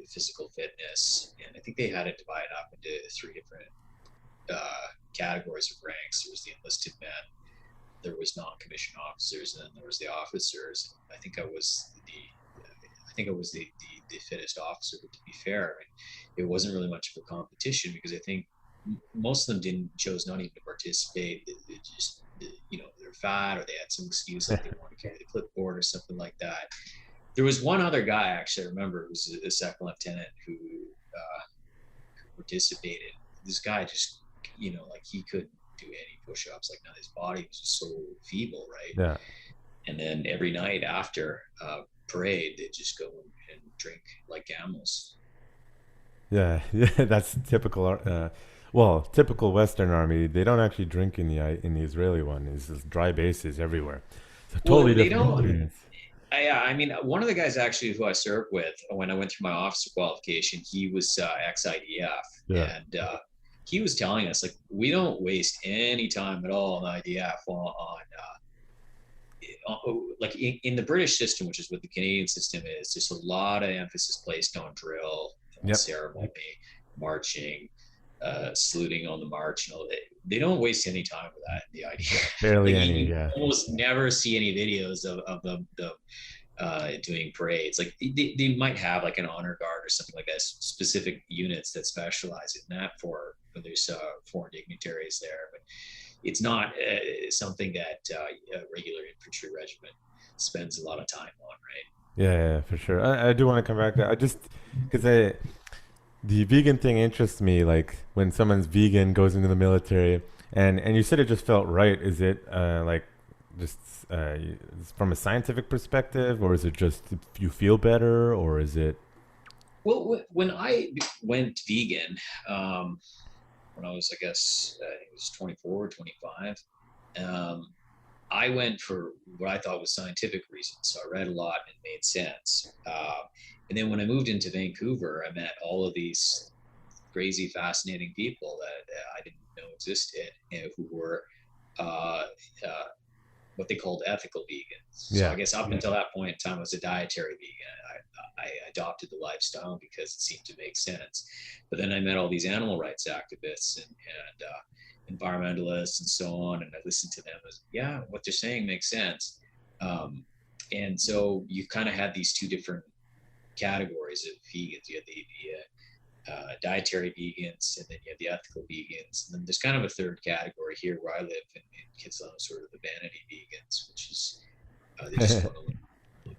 physical fitness, and I think they had it divided up into three different categories of ranks. There was the enlisted men, there was non-commissioned officers, and then there was the officers. I think I was the fittest officer. But to be fair, it wasn't really much of a competition because I think most of them chose not even to participate. It just, they're fat or they had some excuse like they want to carry the clipboard or something like that. There was one other guy actually I remember, it was a second lieutenant who participated. This guy just, like he couldn't do any push-ups. Like now his body was just so feeble, right?
Yeah.
And then every night after parade, they just go and drink like camels.
Yeah, yeah, that's typical. Typical Western Army. They don't actually drink in the Israeli one. It's just dry bases everywhere. It's a totally different experience.
I mean, one of the guys actually who I served with when I went through my officer qualification, he was ex-IDF,
Yeah.
and he was telling us like we don't waste any time at all in IDF on like in the British system, which is what the Canadian system is. There's a lot of emphasis placed on drill,
Yep.
ceremony, marching, saluting on the march. They don't waste any time with that. The idea,
Barely
like,
any.
you
Yeah.
almost never see any videos of them doing parades. Like they might have like an honor guard or something like that, specific units that specialize in that for when there's foreign dignitaries there, but it's not something that a regular infantry regiment spends a lot of time on, right?
Yeah, for sure. I do want to come back to. I just because the vegan thing interests me. Like when someone's vegan goes into the military, and you said it just felt right. Is it like just from a scientific perspective, or is it just you feel better, or is it?
Well, when I went vegan, when I was, I guess, it was 24, 25, I went for what I thought was scientific reasons. So I read a lot and it made sense. And then when I moved into Vancouver, I met all of these crazy, fascinating people that I didn't know existed, who were what they called ethical vegans. So I guess up until that point in time, I was a dietary vegan. I adopted the lifestyle because it seemed to make sense. But then I met all these animal rights activists and environmentalists and so on, and I listened to them as, what they're saying makes sense. And so you kind of had these two different categories of vegans. You had the dietary vegans, and then you have the ethical vegans, and then there's kind of a third category here where I live in Kitzland, sort of the vanity vegans, which is they just want to look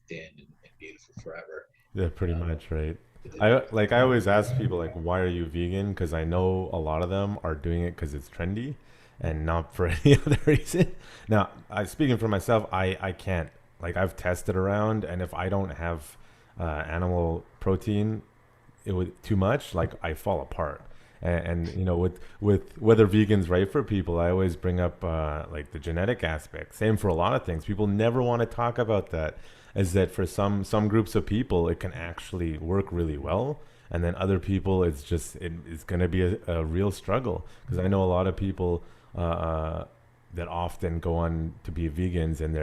thin and beautiful forever.
Yeah, pretty much, right. I always ask people like, why are you vegan? Because I know a lot of them are doing it because it's trendy, and not for any other reason. Now, speaking for myself, I can't. Like I've tested around, and if I don't have animal protein, it would too much. Like I fall apart. And with whether vegan's right for people, I always bring up like the genetic aspect. Same for a lot of things. People never want to talk about that. Is that for some groups of people it can actually work really well, and then other people it's going to be a real struggle, because I know a lot of people that often go on to be vegans and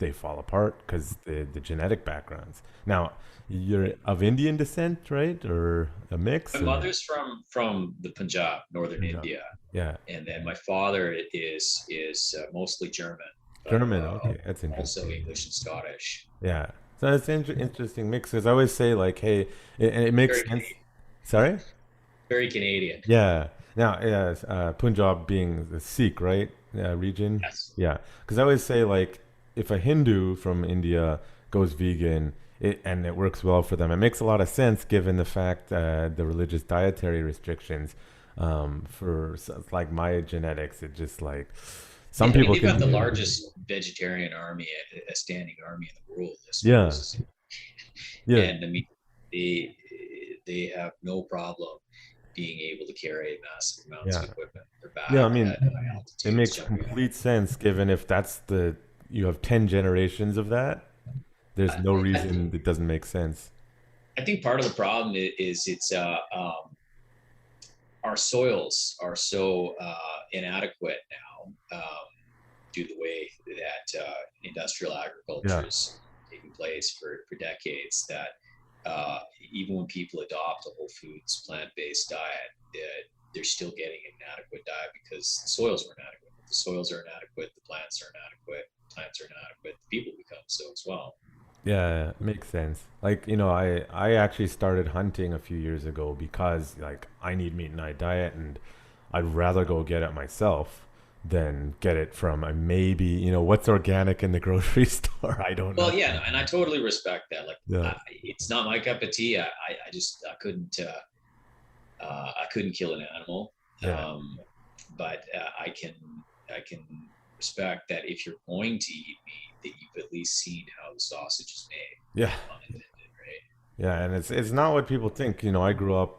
they fall apart because the genetic backgrounds. Now you're of Indian descent, right, or a mix?
My mother's from the Punjab, northern India.
Yeah.
And then my father is mostly German.
German, okay, that's interesting.
Also English and Scottish.
Yeah, so it's an interesting mix, because I always say like, hey, it makes sense.
Canadian.
Sorry?
Very Canadian.
Yeah. Now, Punjab being the Sikh, right, region?
Yes.
Yeah, because I always say like, if a Hindu from India goes vegan, and it works well for them, it makes a lot of sense given the fact the religious dietary restrictions. For like my genetics, it just like. Some people
they've got the largest vegetarian army, a standing army in the world.
Yeah.
And I mean, they have no problem being able to carry massive amounts of equipment.
Yeah, I mean, it makes complete sense given if you have 10 generations of that, There's no
I think
reason it doesn't make sense.
I think part of the problem is it's our soils are so inadequate now, due to the way that industrial agriculture
Yeah.
is taking place for decades, that even when people adopt a whole foods plant-based diet, they're still getting an inadequate diet because the soils are inadequate. If the soils are inadequate, the plants are inadequate, plants are inadequate, the people become so as well.
Yeah, makes sense. Like, I actually started hunting a few years ago because like I need meat in my diet and I'd rather go get it myself than get it from a maybe, what's organic in the grocery store. I don't know.
Well, yeah, and I totally respect that. Like,
Yeah.
it's not my cup of tea. I just I couldn't kill an animal,
Yeah.
but I can respect that if you're going to eat meat, that you've at least seen how the sausage is made,
Yeah.
no pun intended, right?
Yeah, and it's not what people think. I grew up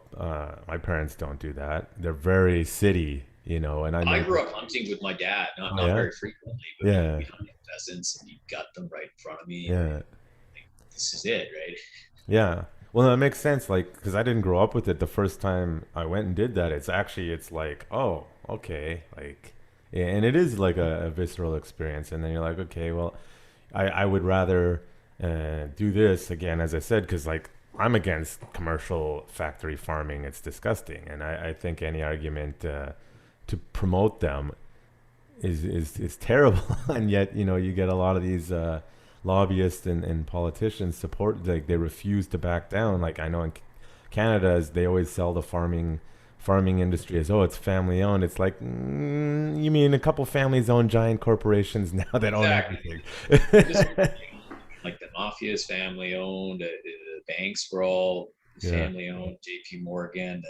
my parents don't do that. They're very city, and I
I
know.
grew up hunting with my dad,
Oh
not
yeah?
very frequently, but we
Yeah.
hunted pheasants and you got them right in front of me, and
Yeah.
like, this is it, right?
Yeah. Well, that makes sense. Like, because I didn't grow up with it. The first time I went and did that, it's like, oh, okay, like, yeah, and it is like a visceral experience. And then you're like, okay, well, I would rather do this again, as I said, because like I'm against commercial factory farming. It's disgusting, and I think any argument to promote them is terrible. And yet you get a lot of these lobbyists and politicians support, like they refuse to back down. Like I know in Canada, as they always sell the farming industry as, oh, it's family owned. It's like, you mean a couple families own giant corporations now that own
Exactly.
everything.
Just like the mafia is family owned, the banks were all
Yeah.
family owned. J.P. Morgan,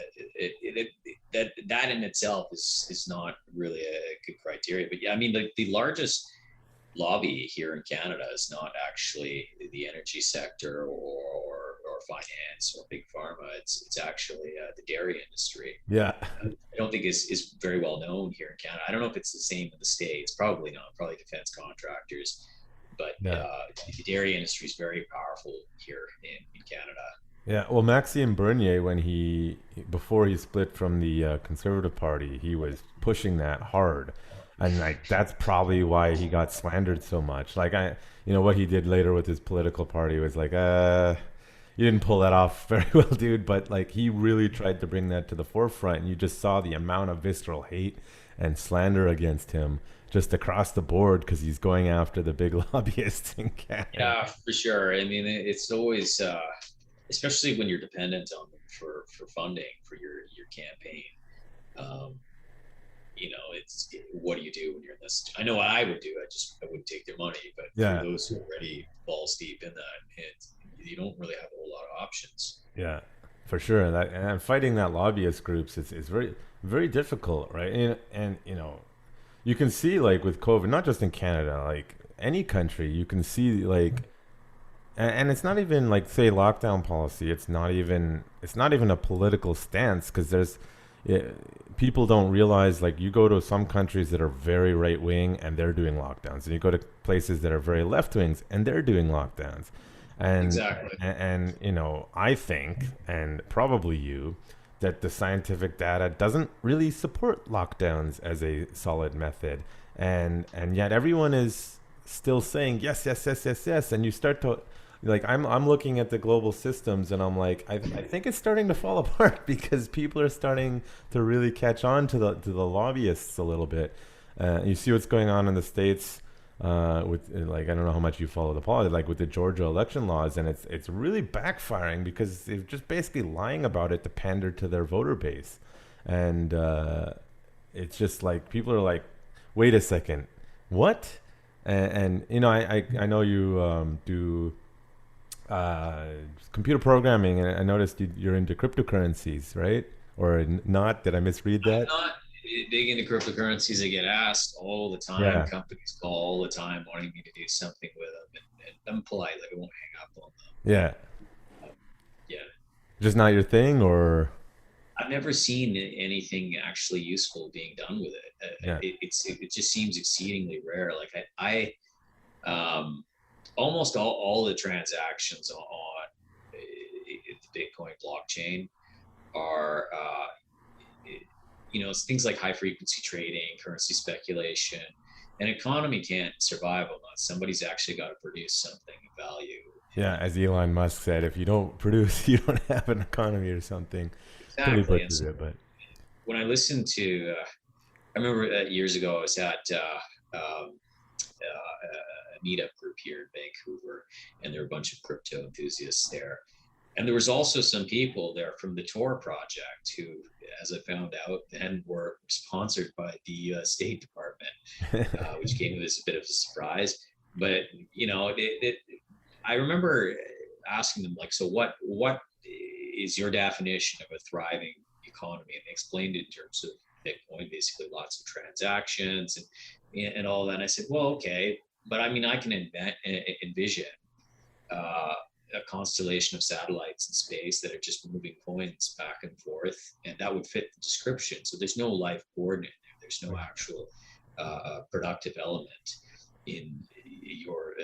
that in itself is not really a good criteria. But yeah, I mean, the largest lobby here in Canada is not actually the energy sector or finance or big pharma. It's actually the dairy industry.
Yeah.
I don't think is very well known here in Canada. I don't know if it's the same in the States. Probably not. Probably defense contractors. But
Yeah.
the dairy industry is very powerful here in Canada.
Yeah, well, Maxime Bernier, when before he split from the Conservative Party, he was pushing that hard, and like that's probably why he got slandered so much. Like what he did later with his political party was like, you didn't pull that off very well, dude. But like he really tried to bring that to the forefront, and you just saw the amount of visceral hate and slander against him just across the board because he's going after the big lobbyists in Canada.
Yeah, for sure. I mean, it's always, especially when you're dependent on them for funding for your campaign. Um, it's what do you do when you're in this? I know what I would do. I wouldn't take their money, but for
Yeah.
those who are already balls deep in that, you don't really have a whole lot of options.
Yeah, for sure. And fighting that lobbyist groups is very very difficult, right? And you can see like with COVID, not just in Canada, like any country, you can see like, and it's not even like say lockdown policy. It's not even a political stance because people don't realize like you go to some countries that are very right wing and they're doing lockdowns, and you go to places that are very left wings and they're doing lockdowns. And
Exactly.
I think, and probably you, that the scientific data doesn't really support lockdowns as a solid method, and yet everyone is still saying yes, yes, yes, yes, yes, and you start to like I'm looking at the global systems and I'm like I think it's starting to fall apart because people are starting to really catch on to the lobbyists a little bit. You see what's going on in the States with like I don't know how much you follow the politics, like with the Georgia election laws, and it's really backfiring because they're just basically lying about it to pander to their voter base, and it's just like people are like, wait a second, what? And I know you do uh, computer programming, and I noticed you're into cryptocurrencies, right? Or not? Did I misread
I'm
that?
not big into cryptocurrencies. I get asked all the time.
Yeah,
Companies call all the time wanting me to do something with them, and I'm polite. Like I won't hang up on
yeah.
them. Yeah,
Just not your thing, or
I've never seen anything actually useful being done with it.
yeah,
It just seems exceedingly rare. Like I almost all the transactions on the Bitcoin blockchain are, it's things like high frequency trading, currency speculation. An economy can't survive unless somebody's actually got to produce something of value.
Yeah, as Elon Musk said, if you don't produce, you don't have an economy or something. Till he
Exactly. And
butchers
so
it, but
when I listened to, I remember years ago I was at a meetup group here in Vancouver, and there were a bunch of crypto enthusiasts there. And there was also some people there from the Tor project who, as I found out, then were sponsored by the U.S. State Department, which came as a bit of a surprise. But I remember asking them, like, so what is your definition of a thriving economy? And they explained it in terms of Bitcoin, basically lots of transactions and all that. And I said, well, okay, but I mean, I can envision a constellation of satellites in space that are just moving coins back and forth, and that would fit the description. So there's no life coordinate there. There's no actual productive element in your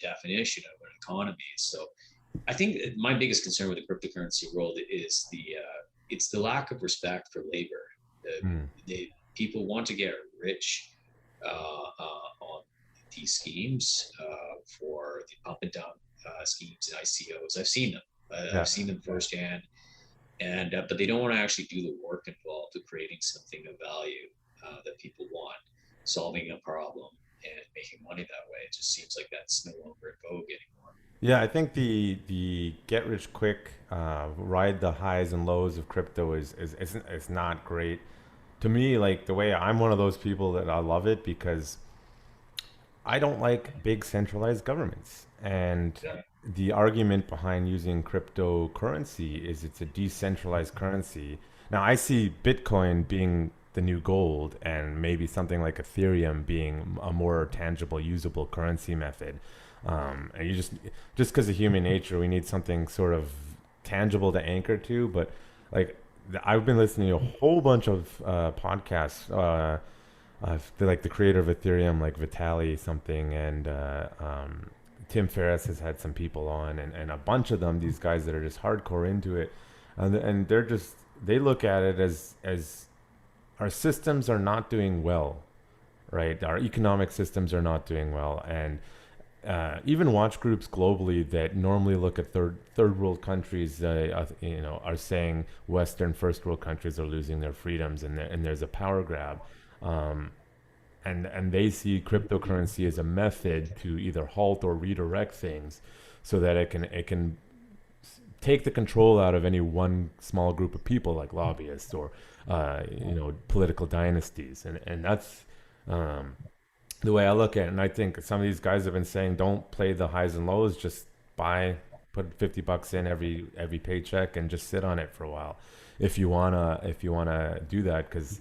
definition of an economy. So I think my biggest concern with the cryptocurrency world is it's the lack of respect for labor. People want to get rich on these schemes for the pump and dump schemes and ICOs. I've seen them. I've seen them firsthand, and but they don't want to actually do the work involved of creating something of value that people want, solving a problem and making money that way. It just seems like that's no longer in vogue anymore.
yeah, I think the get rich quick, ride the highs and lows of crypto is not great. To me, like the way I'm one of those people that I love it because I don't like big centralized governments. And
Yeah.
the argument behind using cryptocurrency is it's a decentralized currency. Now, I see Bitcoin being the new gold and maybe something like Ethereum being a more tangible, usable currency method. And you just because of human nature, we need something sort of tangible to anchor to. But like, I've been listening to a whole bunch of podcasts. Like the creator of Ethereum, like Vitalik something, and Tim Ferriss has had some people on, and a bunch of them, these guys that are just hardcore into it, and they look at it as our systems are not doing well, right? Our economic systems are not doing well, and even watch groups globally that normally look at third world countries, are saying Western first world countries are losing their freedoms, and there's a power grab. And they see cryptocurrency as a method to either halt or redirect things so that it can take the control out of any one small group of people like lobbyists or political dynasties, and that's the way I look at it. And I think some of these guys have been saying don't play the highs and lows, just put $50 in every paycheck and just sit on it for a while if you wanna do that, because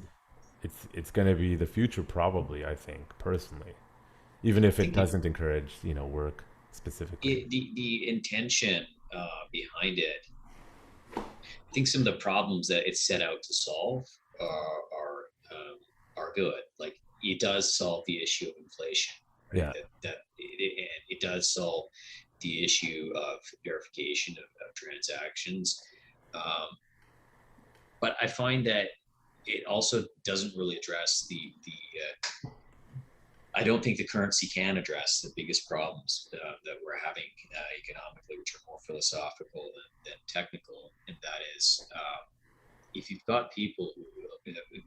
it's going to be the future, probably. I think personally, even if it doesn't encourage work specifically.
The intention behind it, I think some of the problems that it's set out to solve are good. Like it does solve the issue of inflation. Right?
Yeah.
That it does solve the issue of verification of transactions. But I find that it also doesn't really address I don't think the currency can address the biggest problems that we're having economically, which are more philosophical than technical. And that is, if you've got people who,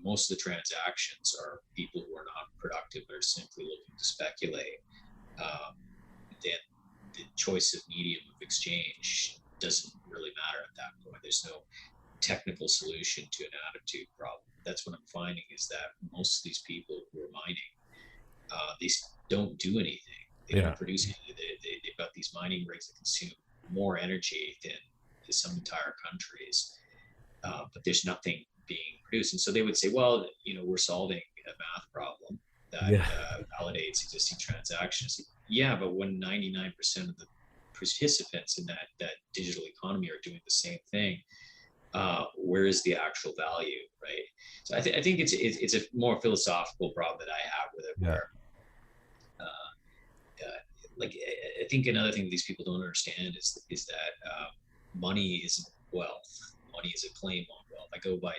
most of the transactions are people who are not productive, but are simply looking to speculate, then the choice of medium of exchange doesn't really matter at that point. There's no technical solution to an attitude problem. That's what I'm finding is that most of these people who are mining, they don't do anything. They don't produce anything. They've got these mining rigs that consume more energy than some entire countries, but there's nothing being produced. And so they would say, well, we're solving a math problem that validates existing transactions. Yeah, but when 99% of the participants in that digital economy are doing the same thing, where is the actual value, right? So I think it's a more philosophical problem that I have with it, where like I think another thing that these people don't understand is that money isn't wealth. Money is a claim on wealth. I go by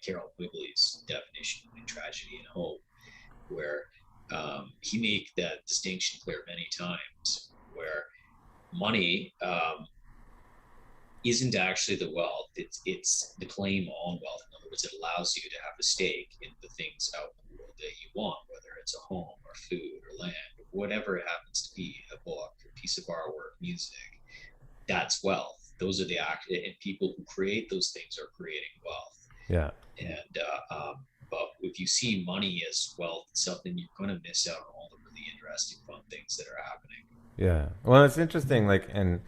Carol Quigley's definition in Tragedy and Hope, where he made that distinction clear many times, where money isn't actually the wealth. It's the claim on wealth. In other words, it allows you to have a stake in the things out in the world that you want, whether it's a home or food or land, or whatever it happens to be, a book, a piece of artwork, music. That's wealth. Those are the act, and people who create those things are creating wealth.
Yeah.
And but if you see money as wealth, it's something you're going to miss out on all the really interesting, fun things that are happening.
Yeah. Well, it's interesting. Like, and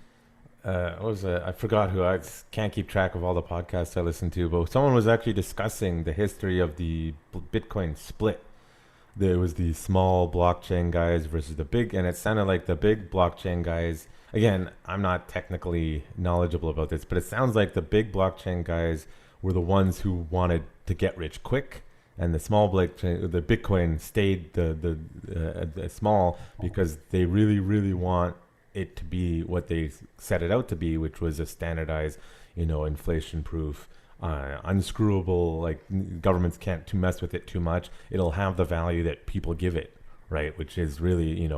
what was it? I forgot who. I can't keep track of all the podcasts I listen to, but someone was actually discussing the history of the Bitcoin split. There was the small blockchain guys versus the big, and it sounded like the big blockchain guys. Again, I'm not technically knowledgeable about this, but it sounds like the big blockchain guys were the ones who wanted to get rich quick, and the small blockchain, the Bitcoin, stayed the small because they really want it to be what they set it out to be, which was a standardized, inflation-proof, unscrewable. Like, governments can't mess with it too much. It'll have the value that people give it, right? Which is really,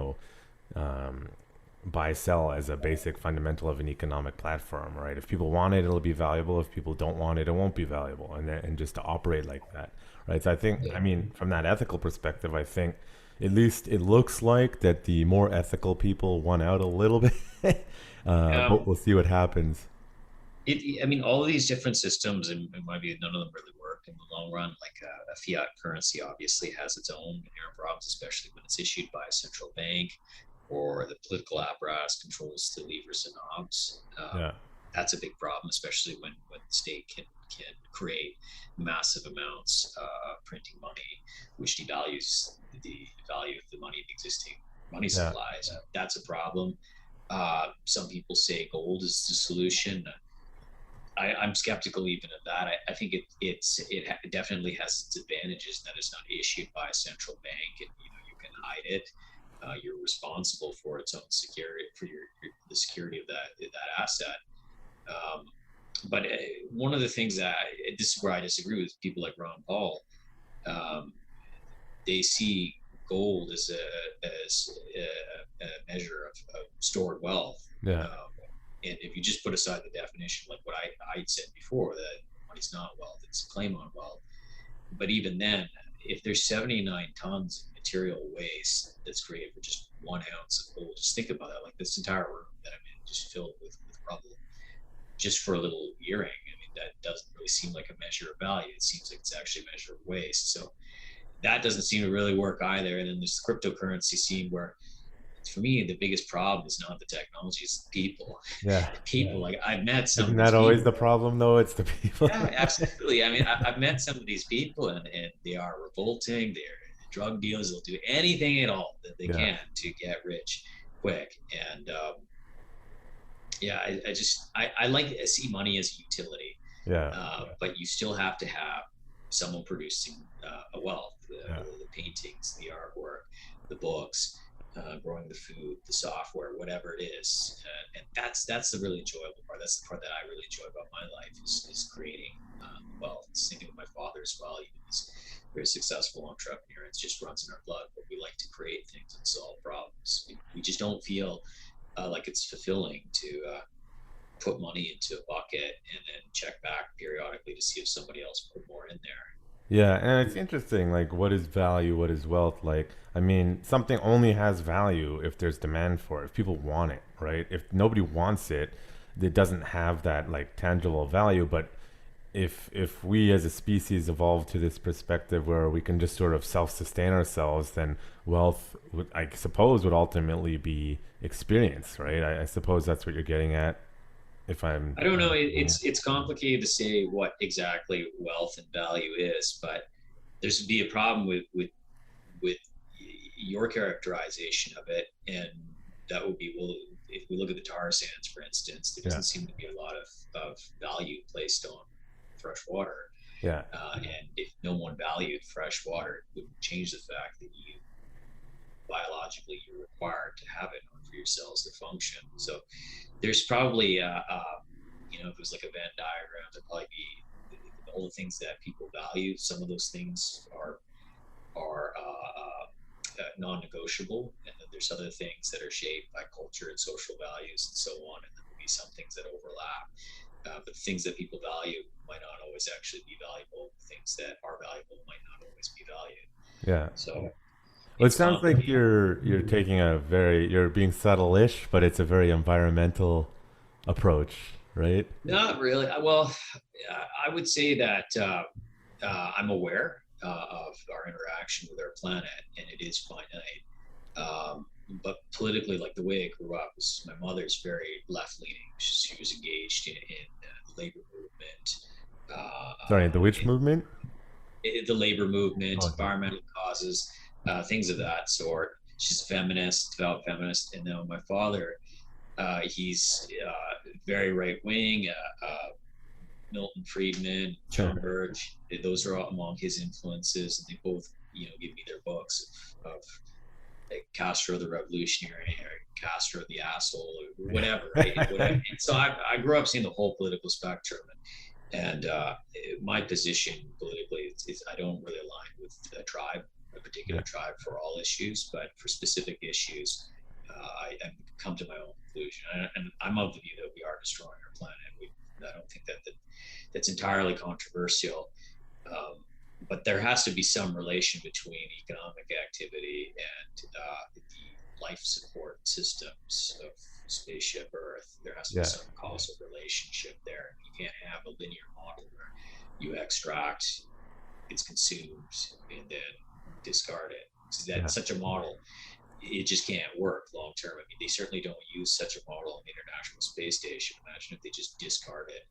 buy sell as a basic fundamental of an economic platform, right? If people want it, it'll be valuable. If people don't want it, it won't be valuable. And just to operate like that, right? So I think, from that ethical perspective, I think at least it looks like that the more ethical people won out a little bit. But we'll see what happens.
All of these different systems, in my view, none of them really work in the long run. Like a fiat currency obviously has its own inherent problems, especially when it's issued by a central bank, or the political apparatus controls the levers and knobs. That's a big problem, especially when the state can create massive amounts of printing money, which devalues the value of the money of existing money supplies. That's a problem. Some people say gold is the solution. I'm skeptical even of that. I think it definitely has its advantages that it's not issued by a central bank, and you can hide it. You're responsible for its own security, for the security of that asset. But one of the things this is where I disagree with people like Ron Paul. They see gold as a measure of stored wealth. And if you just put aside the definition, like what I said before, that money's not wealth, it's a claim on wealth. But even then, if there's 79 tons of material waste that's created for just 1 ounce of gold, just think about that. Like, this entire room that I'm in, just filled with rubble, just for a little earring. That doesn't really seem like a measure of value. It seems like it's actually a measure of waste. So that doesn't seem to really work either. And then there's the cryptocurrency scene, where, for me, the biggest problem is not the technology, it's the people.
Yeah.
The people, like, I've met some.
Isn't that always the problem, though? It's the people.
Yeah, absolutely. I've met some of these people, and they are revolting. They're drug dealers. They'll do anything at all that they can to get rich quick. And I see money as a utility. But you still have to have someone producing a wealth, the paintings, the artwork, the books, growing the food, the software, whatever it is. And that's the really enjoyable part. That's the part that I really enjoy about my life, is creating wealth. Same thing with my father as well. He's a very successful entrepreneur. It just runs in our blood, but we like to create things and solve problems. We just don't feel like it's fulfilling to put money into a bucket and then check back periodically to see if somebody else put more in there.
Yeah, and it's interesting, like, what is value, what is wealth? Like, something only has value if there's demand for it, if people want it, right? If nobody wants it, it doesn't have that, like, tangible value. But if we as a species evolve to this perspective where we can just sort of self-sustain ourselves, then wealth, I suppose, would ultimately be experience, right? I suppose that's what you're getting at. I don't
know. It's complicated to say what exactly wealth and value is, but there's be a problem with your characterization of it, and that would be, well, if we look at the tar sands, for instance, there doesn't seem to be a lot of value placed on fresh water. And if no one valued fresh water, it wouldn't change the fact that biologically you're required required to have it in order for your cells to function. So there's probably, if it was like a Venn diagram, there'd probably be all the things that people value. Some of those things are non-negotiable, and then there's other things that are shaped by culture and social values and so on, and there will be some things that overlap. But things that people value might not always actually be valuable. Things that are valuable might not always be valued.
Yeah.
So
well, it sounds like you're taking you're being subtle-ish, but it's a very environmental approach, right?
Not really. Well, I would say that I'm aware of our interaction with our planet, and it is finite. But politically, like the way I grew up, was my mother's very left-leaning. She was engaged in the labor movement.
Sorry, the which movement?
The labor movement, environmental causes, things of that sort. She's a feminist, devout feminist. And then my father, he's very right-wing. Milton Friedman, John Birch, those are all among his influences, and they both, give me their books of like Castro the Revolutionary or Castro the asshole or whatever. Right? And so I grew up seeing the whole political spectrum, and my position politically is I don't really align with a particular tribe for all issues, but for specific issues, I come to my own conclusion, and I'm of the view that we are destroying our planet. I don't think that's entirely controversial, but there has to be some relation between economic activity and the life support systems of spaceship Earth. There has to be some causal relationship there. You can't have a linear model where you extract, it's consumed, and then discard it. So that's such a model. It just can't work long term. I mean, they certainly don't use such a model on the International Space Station. Imagine if they just discarded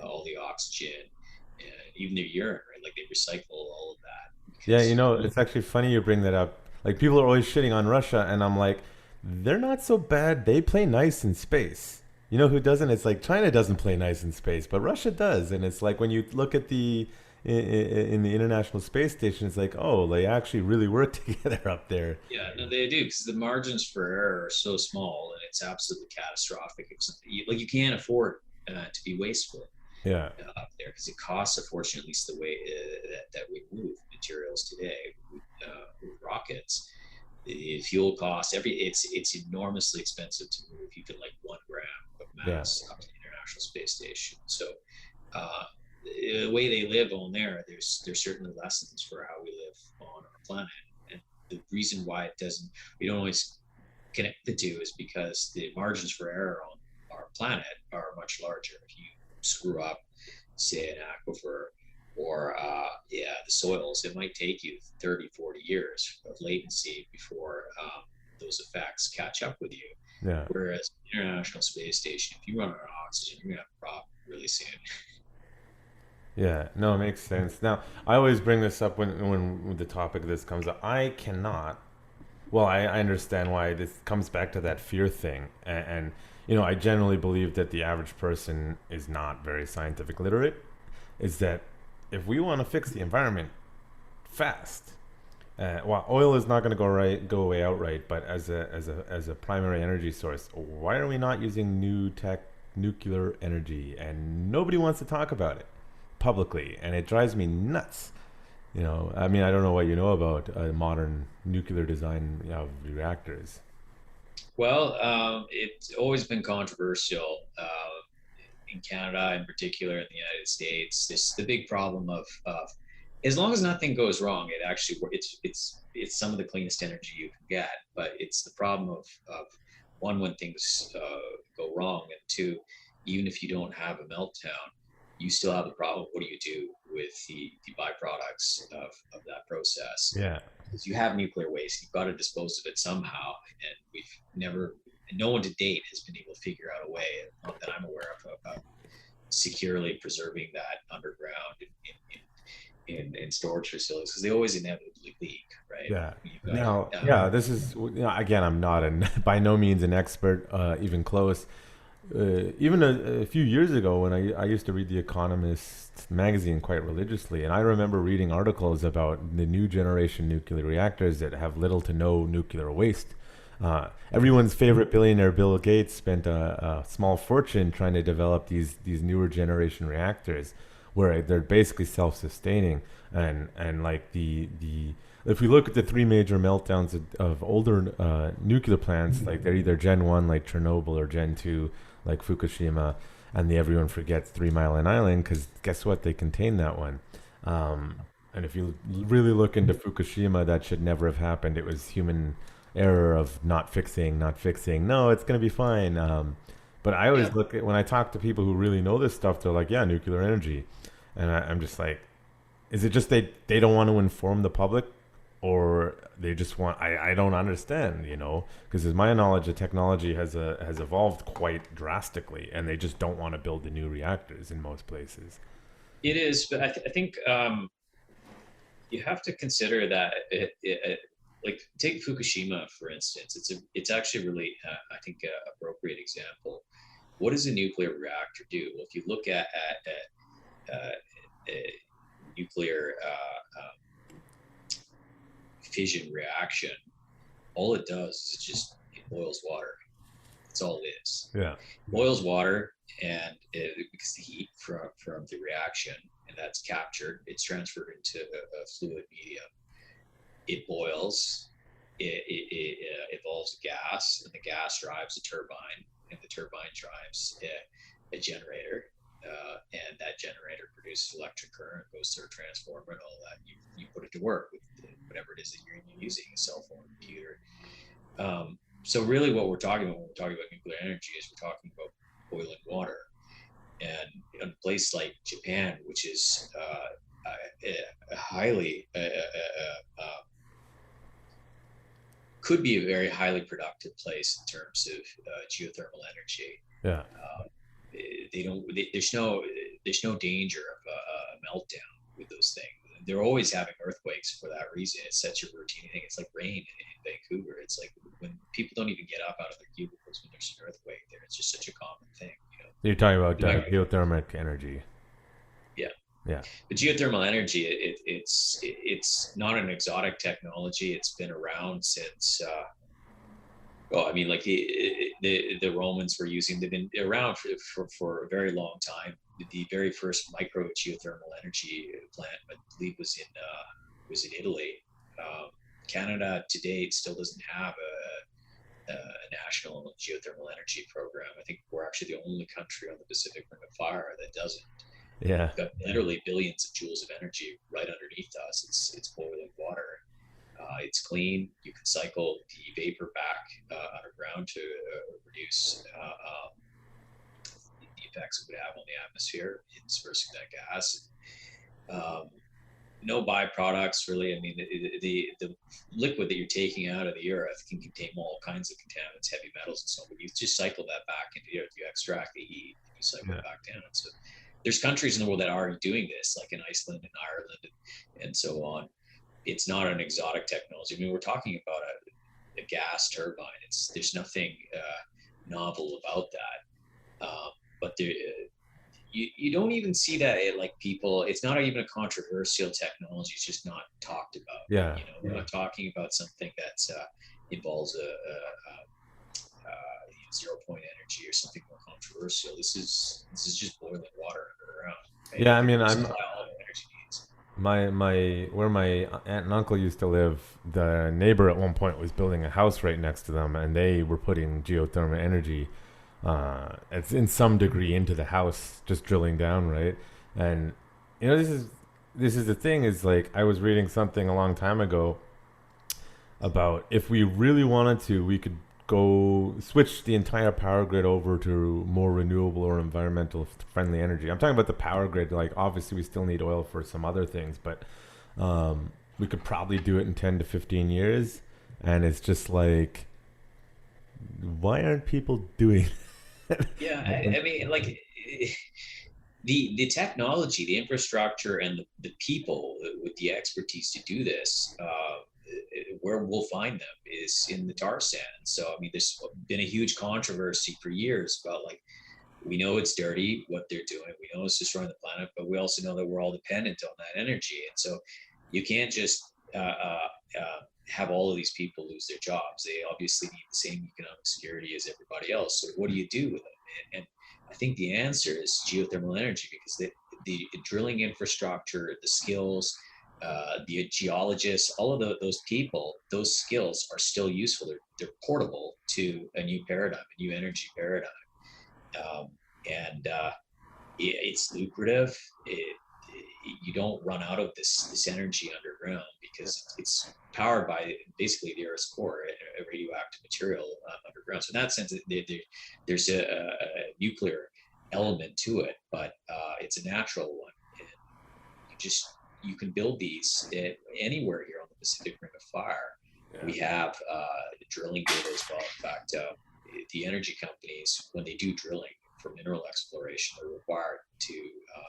all the oxygen and even their urine, right? Like they recycle all of that.
Yeah, it's actually funny you bring that up. Like people are always shitting on Russia, and I'm like, they're not so bad. They play nice in space. You know who doesn't? It's like China doesn't play nice in space, but Russia does. And it's like when you look at in the International Space Station, it's like, oh, they actually really work together up there.
Yeah, no, they do, because the margins for error are so small, and it's absolutely catastrophic. Like you can't afford to be wasteful. Up there, because it costs a fortune, at least the way that we move materials today with rockets. The fuel costs it's enormously expensive to move even like 1 gram of mass up to the International Space Station. So the way they live on there's certainly lessons for how we live on our planet, and the reason why we don't always connect the two is because the margins for error on our planet are much larger. If you screw up, say, an aquifer or the soils, it might take you 30, 40 years of latency before those effects catch up with you. Whereas the International Space Station, if you run out of oxygen, you're going to have a problem really soon.
Yeah, no, it makes sense. Now, I always bring this up when the topic of this comes up. I understand why this comes back to that fear thing. And I generally believe that the average person is not very scientific literate. Is that if we want to fix the environment fast, oil is not going to go away outright, but as a primary energy source, why are we not using nuclear energy? And nobody wants to talk about it publicly, and it drives me nuts. I mean, I don't know what you know about modern nuclear design of reactors.
Well, it's always been controversial in Canada, in particular in the United States. This the big problem of as long as nothing goes wrong, it actually it's some of the cleanest energy you can get. But it's the problem of one, when things go wrong, and two, even if you don't have a meltdown, you still have the problem. What do you do with the byproducts of that process?
Yeah.
Because you have nuclear waste, you've got to dispose of it somehow, and no one to date has been able to figure out a way, not that I'm aware of securely preserving that underground in storage facilities, because they always inevitably leak, right?
Yeah. This is again, I'm not by no means an expert, even close. Even a few years ago, when I used to read The Economist magazine quite religiously, and I remember reading articles about the new generation nuclear reactors that have little to no nuclear waste. Everyone's favorite billionaire, Bill Gates, spent a small fortune trying to develop these newer generation reactors, where they're basically self-sustaining, and like the if we look at the three major meltdowns of older nuclear plants, like they're either Gen 1 like Chernobyl or Gen 2 like Fukushima, and everyone forgets 3 Mile Island, because guess what? They contain that one. And if you really look into Fukushima, that should never have happened. It was human error of not fixing. No, it's going to be fine. But I always look at, when I talk to people who really know this stuff, they're like, yeah, nuclear energy. And I'm just like, is it just they don't want to inform the public, or they just want, I don't understand, because as my knowledge, the technology has evolved quite drastically, and they just don't want to build the new reactors in most places.
It is, but I think you have to consider that like take Fukushima for instance. It's actually really I think a appropriate example. What does a nuclear reactor do? Well, if you look at nuclear fission reaction, all it does is it boils water. That's all it is.
Yeah.
It boils water, and because the heat from the reaction, and that's captured, it's transferred into a fluid medium. It boils, it evolves gas, and the gas drives a turbine, and the turbine drives a generator, and that generator produces electric current, goes through a transformer, and all that. You put it to work with whatever it is that you're using, a cell phone, computer. So really what we're talking about when we're talking about nuclear energy is we're talking about boiling water. And in a place like Japan, which is a highly, could be a very highly productive place in terms of geothermal energy.
Yeah.
There's no danger of a meltdown with those things. They're always having earthquakes for that reason. It's such a routine thing. It's like rain in Vancouver. It's like when people don't even get up out of their cubicles when there's an earthquake there. It's just such a common thing.
You're talking about geothermal energy.
Yeah.
Yeah.
The geothermal energy, it's not an exotic technology. It's been around since, like the Romans were using. They've been around for a very long time. The very first micro geothermal energy plant, I believe, was in Italy. Canada to date still doesn't have a national geothermal energy program. I think we're actually the only country on the Pacific Ring of Fire that doesn't.
Yeah.
We've got literally billions of joules of energy right underneath us. It's boiling water. It's clean. You can cycle the vapor back underground to reduce the effects it would have on the atmosphere in dispersing that gas. No byproducts, really. I mean, the liquid that you're taking out of the earth can contain all kinds of contaminants, heavy metals, and so on. But you just cycle that back into the earth. You extract the heat, and you cycle it back down. So there's countries in the world that are doing this, like in Iceland and Ireland and so on. It's not an exotic technology. I mean, we're talking about a gas turbine. There's nothing novel about that. But you don't even see that people. It's not even a controversial technology. It's just not talked about.
Yeah.
We're not talking about something that involves a 0-point energy or something more controversial. This is just boiling water underground. Right?
Yeah, I mean,
all energy needs.
Where my aunt and uncle used to live, the neighbor at one point was building a house right next to them, and they were putting geothermal energy it's in some degree into the house, just drilling down, right? And this is the thing, is like, I was reading something a long time ago about, if we really wanted to, we could go switch the entire power grid over to more renewable or environmental friendly energy. I'm talking about the power grid. Like, obviously we still need oil for some other things, but we could probably do it in 10 to 15 years. And it's just like, why aren't people doing
Yeah, I mean, like, the technology, the infrastructure, and the people with the expertise to do this, where we'll find them is in the tar sands. So, I mean, there's been a huge controversy for years about, like, we know it's dirty, what they're doing. We know it's destroying the planet, but we also know that we're all dependent on that energy. And so you can't just have all of these people lose their jobs. They obviously need the same economic security as everybody else. So what do you do with them? And I think the answer is geothermal energy, because the drilling infrastructure, the skills, the geologists, all of those people, those skills are still useful. They're portable to a new paradigm, a new energy paradigm. And it's lucrative. You don't run out of this energy underground, because it's powered by basically the Earth's core, a radioactive material underground. So in that sense, there's a nuclear element to it, but it's a natural one. And you can build these anywhere here on the Pacific Ring of Fire. Yeah. We have drilling data as well. In fact, the energy companies, when they do drilling for mineral exploration, are required to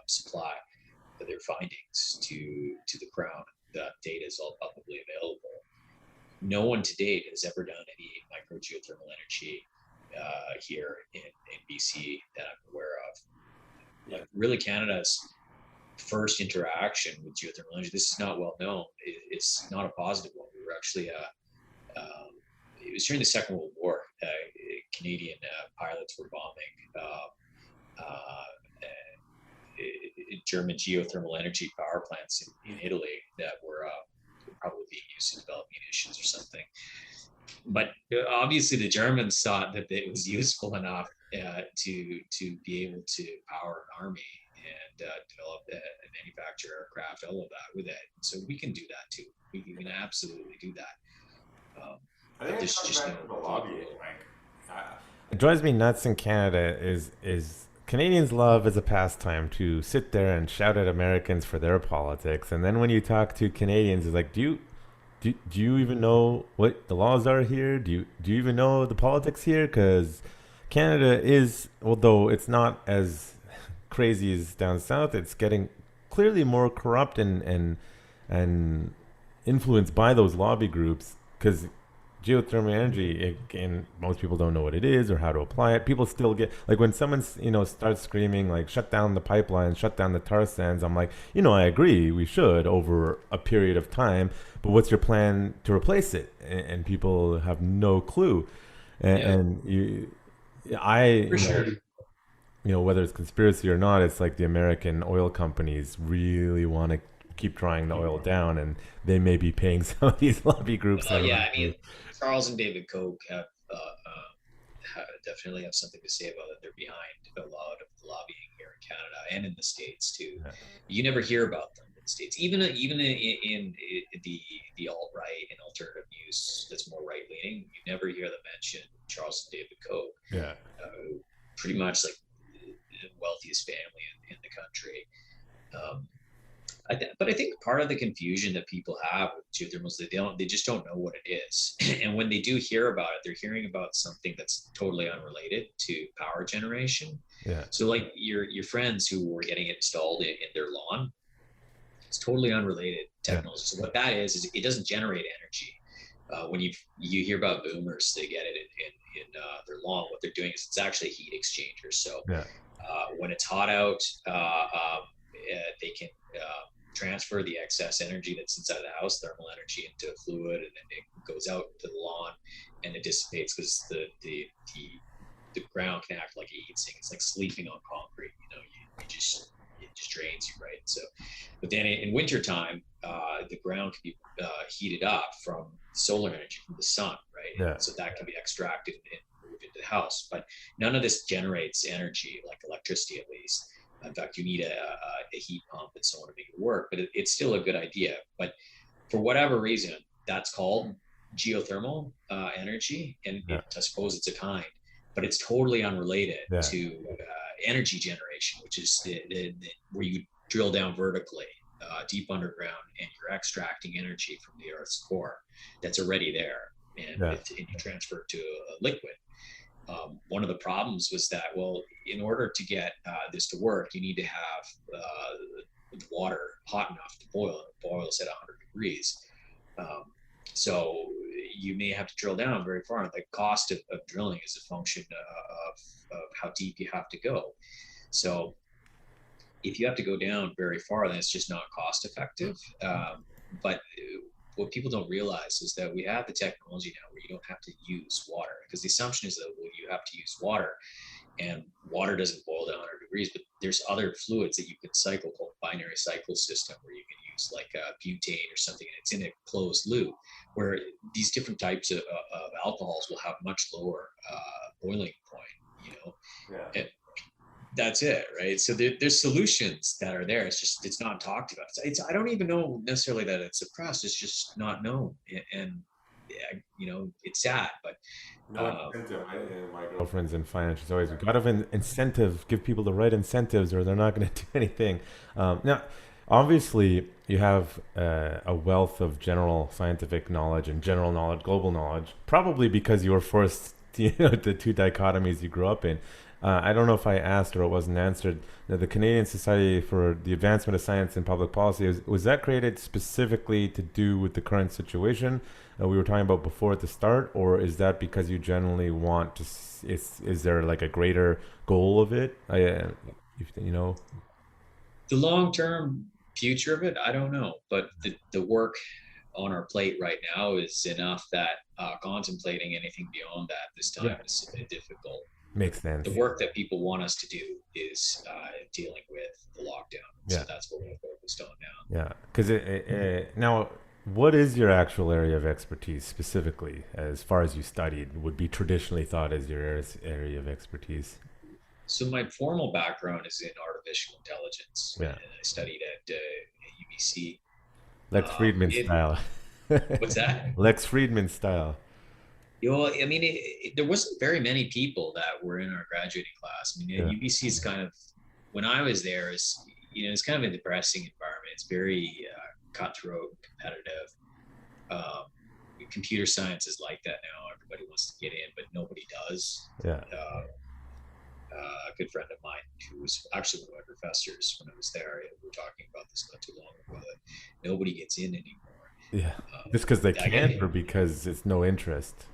supply their findings to the Crown. That data is all publicly available. No one to date has ever done any micro geothermal energy here in BC that I'm aware of. Yeah. Really, Canada's first interaction with geothermal energy, this is not well known. It's not a positive one. We were actually, it was during the Second World War. Canadian pilots were bombing German geothermal energy power plants in Italy that were probably being used to develop munitions or something. But obviously the Germans thought that it was useful enough to be able to power an army and develop and manufacture aircraft, all of that with it. So we can do that too. We can absolutely do that.
I think there's just no lobbying. It drives me nuts in Canada is Canadians love as a pastime to sit there and shout at Americans for their politics, and then when you talk to Canadians, it's like, do you even know what the laws are here? Do you even know the politics here? Because Canada is, although it's not as crazy as down south, it's getting clearly more corrupt and influenced by those lobby groups, because geothermal energy, again, most people don't know what it is or how to apply it. People still get, like, when someone starts screaming like shut down the pipeline, shut down the tar sands, I'm like, I agree we should over a period of time, but what's your plan to replace it? And people have no clue. And whether it's conspiracy or not, it's like the American oil companies really want to keep drying the oil down, and they may be paying some of these lobby groups.
Charles and David Koch definitely have something to say about it. They're behind a lot of the lobbying here in Canada and in the States too. Yeah. You never hear about them in the States, even in the alt-right and alternative news that's more right-leaning. You never hear them mention Charles and David Koch. Yeah, pretty much like the wealthiest family in the country. But I think part of the confusion that people have with geothermal is they just don't know what it is. And when they do hear about it, they're hearing about something that's totally unrelated to power generation. Yeah. So like your friends who were getting it installed in their lawn, it's totally unrelated technology. Yeah. So what that is it doesn't generate energy. When you hear about boomers, they get it in their lawn. What they're doing is it's actually a heat exchanger. So when it's hot out, they can transfer the excess energy that's inside the house, thermal energy, into fluid, and then it goes out to the lawn and it dissipates, because the ground can act like a heat sink. It's like sleeping on concrete. It just drains you, right? So, but then in wintertime, the ground can be heated up from solar energy from the sun, right? Yeah. So that can be extracted and moved into the house. But none of this generates energy, like electricity at least. In fact, you need a heat pump and so on to make it work, but it's still a good idea. But for whatever reason, that's called geothermal energy, and I suppose it's a kind, but it's totally unrelated to energy generation, which is where you drill down vertically, deep underground, and you're extracting energy from the Earth's core that's already there, and you transfer it to a liquid. One of the problems was that, well, in order to get this to work, you need to have the water hot enough to boil. It boils at 100 degrees. So you may have to drill down very far. The cost of drilling is a function of how deep you have to go. So if you have to go down very far, then it's just not cost effective. But what people don't realize is that we have the technology now where you don't have to use water, because the assumption is that, well, you have to use water, and water doesn't boil to 100 degrees, but there's other fluids that you can cycle called binary cycle system, where you can use like butane or something, and it's in a closed loop, where these different types of alcohols will have much lower boiling point, you know.
Yeah.
And that's it, right? So there's solutions that are there. It's just, it's not talked about. I don't even know necessarily that it's suppressed. It's just not known, and you know, it's sad, but
No incentive. My girlfriend's in finance. She's always, we got to have an incentive, give people the right incentives, or they're not going to do anything. Now, obviously, you have a wealth of general scientific knowledge and general knowledge, global knowledge, probably because you were forced, you know, the two dichotomies you grew up in. I don't know if I asked or it wasn't answered. The Canadian Society for the Advancement of Science and Public Policy, was that created specifically to do with the current situation we were talking about before at the start, or is that because you generally want to? Is there like a greater goal of it? You know,
the long-term future of it, I don't know. But the work on our plate right now is enough that contemplating anything beyond that this time is a bit difficult.
Makes sense.
The work that people want us to do is dealing with the lockdown. So that's what we're focused on now.
Yeah, because now, what is your actual area of expertise specifically, as far as you studied, would be traditionally thought as your area of expertise?
So my formal background is in artificial intelligence.
Yeah.
And I studied at UBC.
Lex Friedman style.
What's that?
Lex Friedman style.
You know, I mean, there wasn't very many people that were in our graduating class. I mean, UBC is kind of, when I was there, is, you know, it's kind of a depressing environment. It's very cutthroat, competitive. Computer science is like that now. Everybody wants to get in, but nobody does.
Yeah.
A good friend of mine, who was actually one of my professors when I was there, we were talking about this not too long ago, that nobody gets in anymore.
Yeah. Just because they can't, or because it's no interest?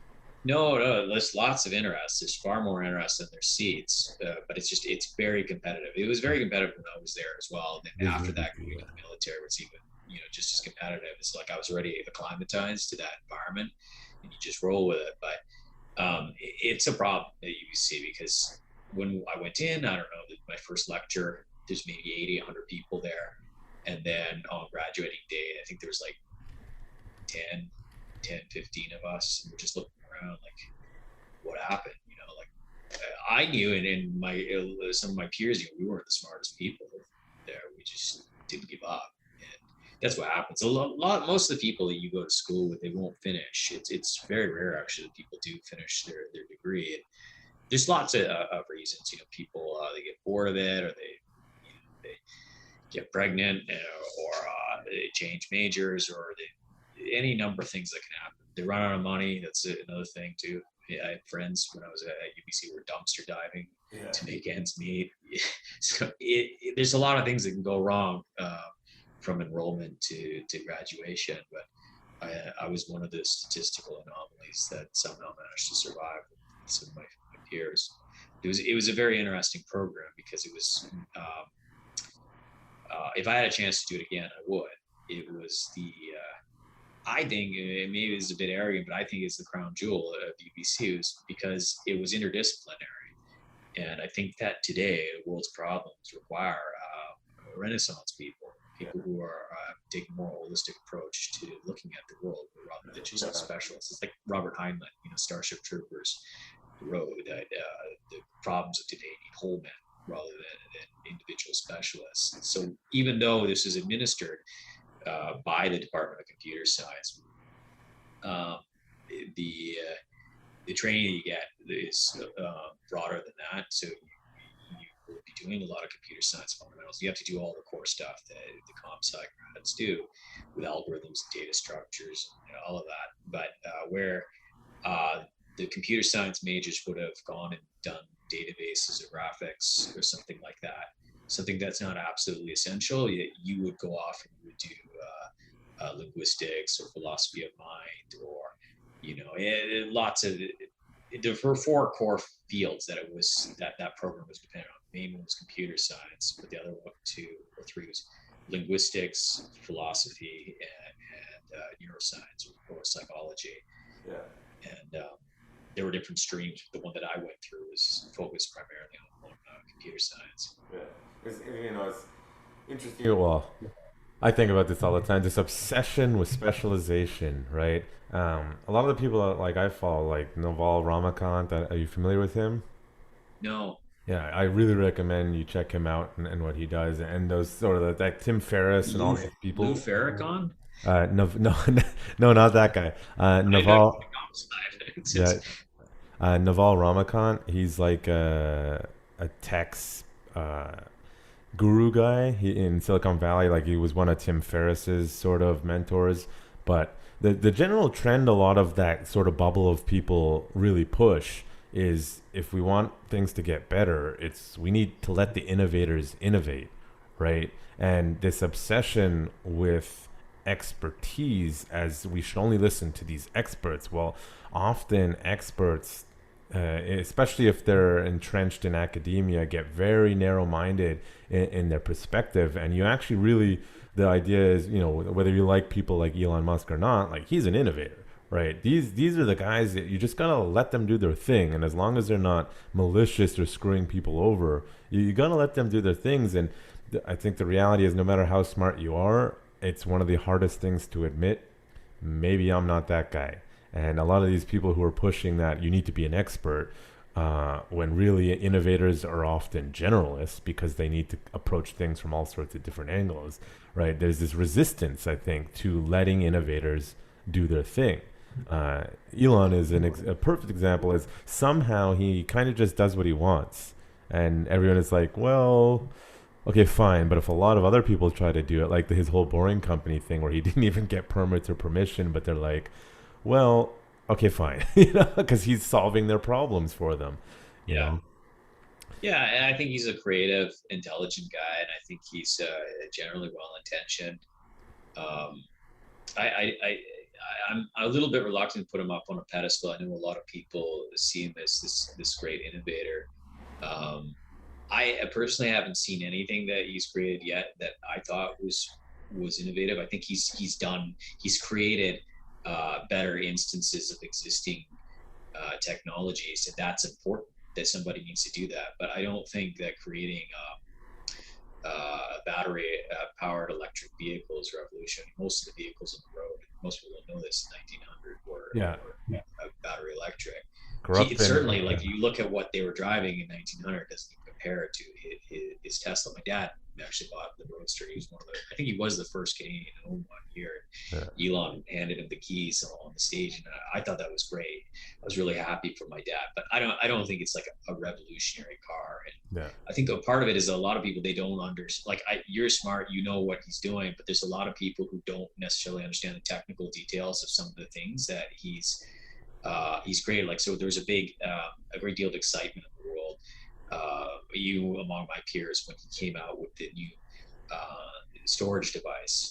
No, there's lots of interest. There's far more interest than there's seats, but it's very competitive. It was very competitive when I was there as well. And then after that, going to the military was even, you know, just as competitive. It's like I was already acclimatized to that environment, and you just roll with it. But it's a problem at UBC, because when I went in, I don't know, my first lecture, there's maybe 80, 100 people there. And then on graduating day, I think there was like 10, 15 of us. And we're just looking around like, what happened? You know, like I knew, and in my, some of my peers, you know, we weren't the smartest people there. We just didn't give up. And that's what happens. Most of the people that you go to school with, they won't finish. It's very rare actually that people do finish their degree. And there's lots of reasons, you know, people, they get bored of it, or they get pregnant, or they change majors, or any number of things that can happen. They run out of money. That's another thing too. Yeah, I had friends when I was at UBC who were dumpster diving to make ends meet. So there's a lot of things that can go wrong from enrollment to graduation. But I was one of the statistical anomalies that somehow managed to survive with some of my peers. It was a very interesting program, because it was, if I had a chance to do it again, I would. It was I think, maybe it's a bit arrogant, but I think it's the crown jewel of UBC, because it was interdisciplinary. And I think that today, the world's problems require Renaissance people who are taking a more holistic approach to looking at the world, rather than just specialists. It's like Robert Heinlein, you know, Starship Troopers wrote that the problems of today need whole men rather than individual specialists. So even though this is administered by the Department of Computer Science, the training you get is broader than that. So you will be doing a lot of computer science fundamentals. You have to do all the core stuff that the comp sci grads do, with algorithms, data structures, and all of that. But where the computer science majors would have gone and done databases or graphics or something like that, something that's not absolutely essential, you would go off and you would do linguistics or philosophy of mind, or, you know, lots of, there were 4 core fields that that program was dependent on. The main one was computer science, but the other 2 or 3 was linguistics, philosophy, and neuroscience or psychology.
Yeah.
And there were different streams. The one that I went through was focused primarily on computer science.
Yeah. It's interesting. Well, I think about this all the time. This obsession with specialization, right? A lot of the people that, like I follow, like Naval Ramikant. Are you familiar with him?
No.
Yeah, I really recommend you check him out and what he does, and those sort of like Tim Ferriss and all
Lou,
these
Lou
people.
Farrakhan?
No, no, no, not that guy.
I know.
Naval, yeah, Naval Ramakant. He's like a text uh, guru guy in Silicon Valley. Like he was one of Tim Ferriss's sort of mentors. But the general trend, a lot of that sort of bubble of people really push is if we want things to get better, it's we need to let the innovators innovate, right? And this obsession with expertise as we should only listen to these experts. Well, often experts, especially if they're entrenched in academia, get very narrow-minded in their perspective. And you actually really, the idea is, whether you like people like Elon Musk or not, like he's an innovator, right? These are the guys that you just gotta let them do their thing, and as long as they're not malicious or screwing people over, you gotta let them do their things. And I think the reality is, no matter how smart you are, it's one of the hardest things to admit. Maybe I'm not that guy. And a lot of these people who are pushing that you need to be an expert, when really innovators are often generalists because they need to approach things from all sorts of different angles, right? There's this resistance, I think, to letting innovators do their thing. Elon is a perfect example. Is somehow he kind of just does what he wants, and everyone is like, well, okay, fine. But if a lot of other people try to do it, like his whole Boring Company thing, where he didn't even get permits or permission, but they're like, well, okay, fine, because he's solving their problems for them. You
Yeah.
know?
Yeah, and I think he's a creative, intelligent guy, and I think he's generally well-intentioned. Um, I'm a little bit reluctant to put him up on a pedestal. I know a lot of people see him as this great innovator. Um, I personally haven't seen anything that he's created yet that I thought was innovative. I think he's created better instances of existing technologies, and that's important. That somebody needs to do that. But I don't think that creating battery powered electric vehicles revolution. Most of the vehicles on the road, most people don't know this, in 1900
Yeah.
were battery electric. It's
Corruption.
certainly, like, you look at what they were driving in 1900, doesn't even compare to his Tesla. My dad actually bought the Roadster. He was I think he was the first Canadian to own one here.
Yeah.
Elon handed him the keys on the stage, and I thought that was great. I was really happy for my dad, but I don't think it's like a revolutionary car. And
Yeah.
I think a part of it is a lot of people, they don't understand. Like, you're smart, you know what he's doing, but there's a lot of people who don't necessarily understand the technical details of some of the things that he's created. Like, so there's a great deal of excitement in the world, among my peers, when he came out with the new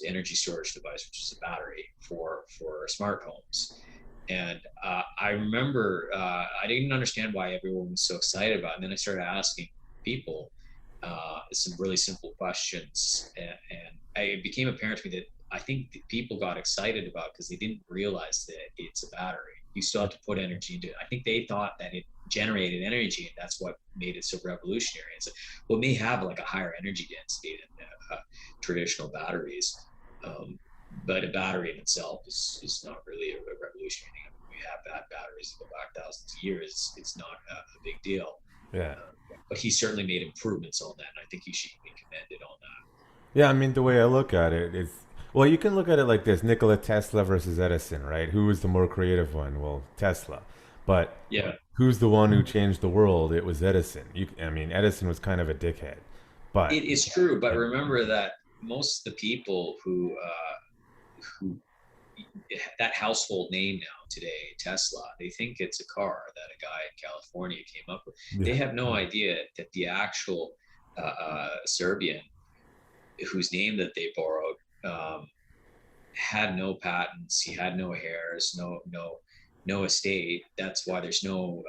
energy storage device, which is a battery for smart homes. And I remember I didn't understand why everyone was so excited about it. And then I started asking people some really simple questions, and it became apparent to me that I think that people got excited about because they didn't realize that it's a battery. You still have to put energy into it. I think they thought that it generated energy, and that's what made it so revolutionary. And so, well, it may have like a higher energy density than traditional batteries, but a battery in itself is not really a revolutionary thing. I mean, we have bad batteries that go back thousands of years. It's not a big deal.
Yeah.
But he certainly made improvements on that, and I think he should be commended on that.
Yeah, I mean, the way I look at it is, well, you can look at it like this: Nikola Tesla versus Edison, right? Who was the more creative one? Well, Tesla. But
Yeah,
who's the one who changed the world? It was Edison. I mean, Edison was kind of a dickhead, but
it is true. But remember that most of the people who that household name now today, Tesla, they think it's a car that a guy in California came up with. They have no idea that the actual Serbian, whose name that they borrowed, had no patents. He had no heirs, no estate. That's why there's no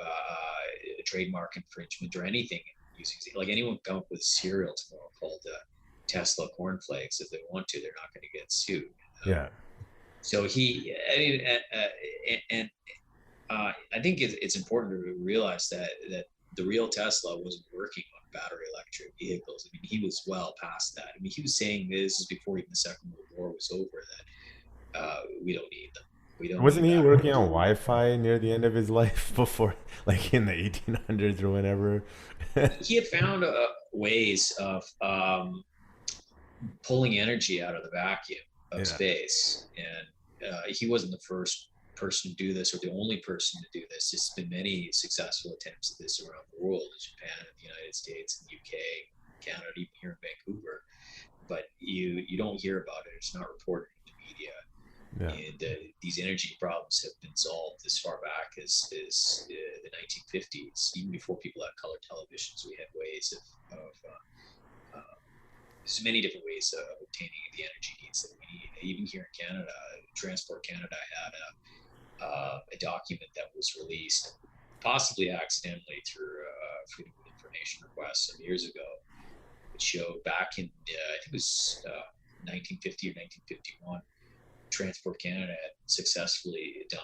trademark infringement or anything using. Like, anyone can come up with a cereal tomorrow called Tesla cornflakes if they want to. They're not going to get sued.
yeah.
So I mean, and I think it's important to realize that the real Tesla wasn't working on battery electric vehicles. I mean, he was well past that. I mean, he was saying this is before even the Second World War was over, that we don't need them. We don't
Wasn't
need
he
battery
working on
electric.
Wi-Fi near the end of his life before, like in the 1800s or whenever?
He had found ways of pulling energy out of the vacuum of
Yeah.
space. And he wasn't the first person to do this or the only person to do this. There's been many successful attempts at this around the world, in Japan, the United States, and the UK, Canada, even here in Vancouver. But you don't hear about it. It's not reported in the media.
Yeah.
And these energy problems have been solved as far back as the 1950s. Even before people had color televisions, we had ways of there's many different ways of obtaining the energy needs that we need. Even here in Canada, Transport Canada had a document that was released, possibly accidentally through Freedom of Information request some years ago, which showed back in, I think it was 1950 or 1951, Transport Canada had successfully done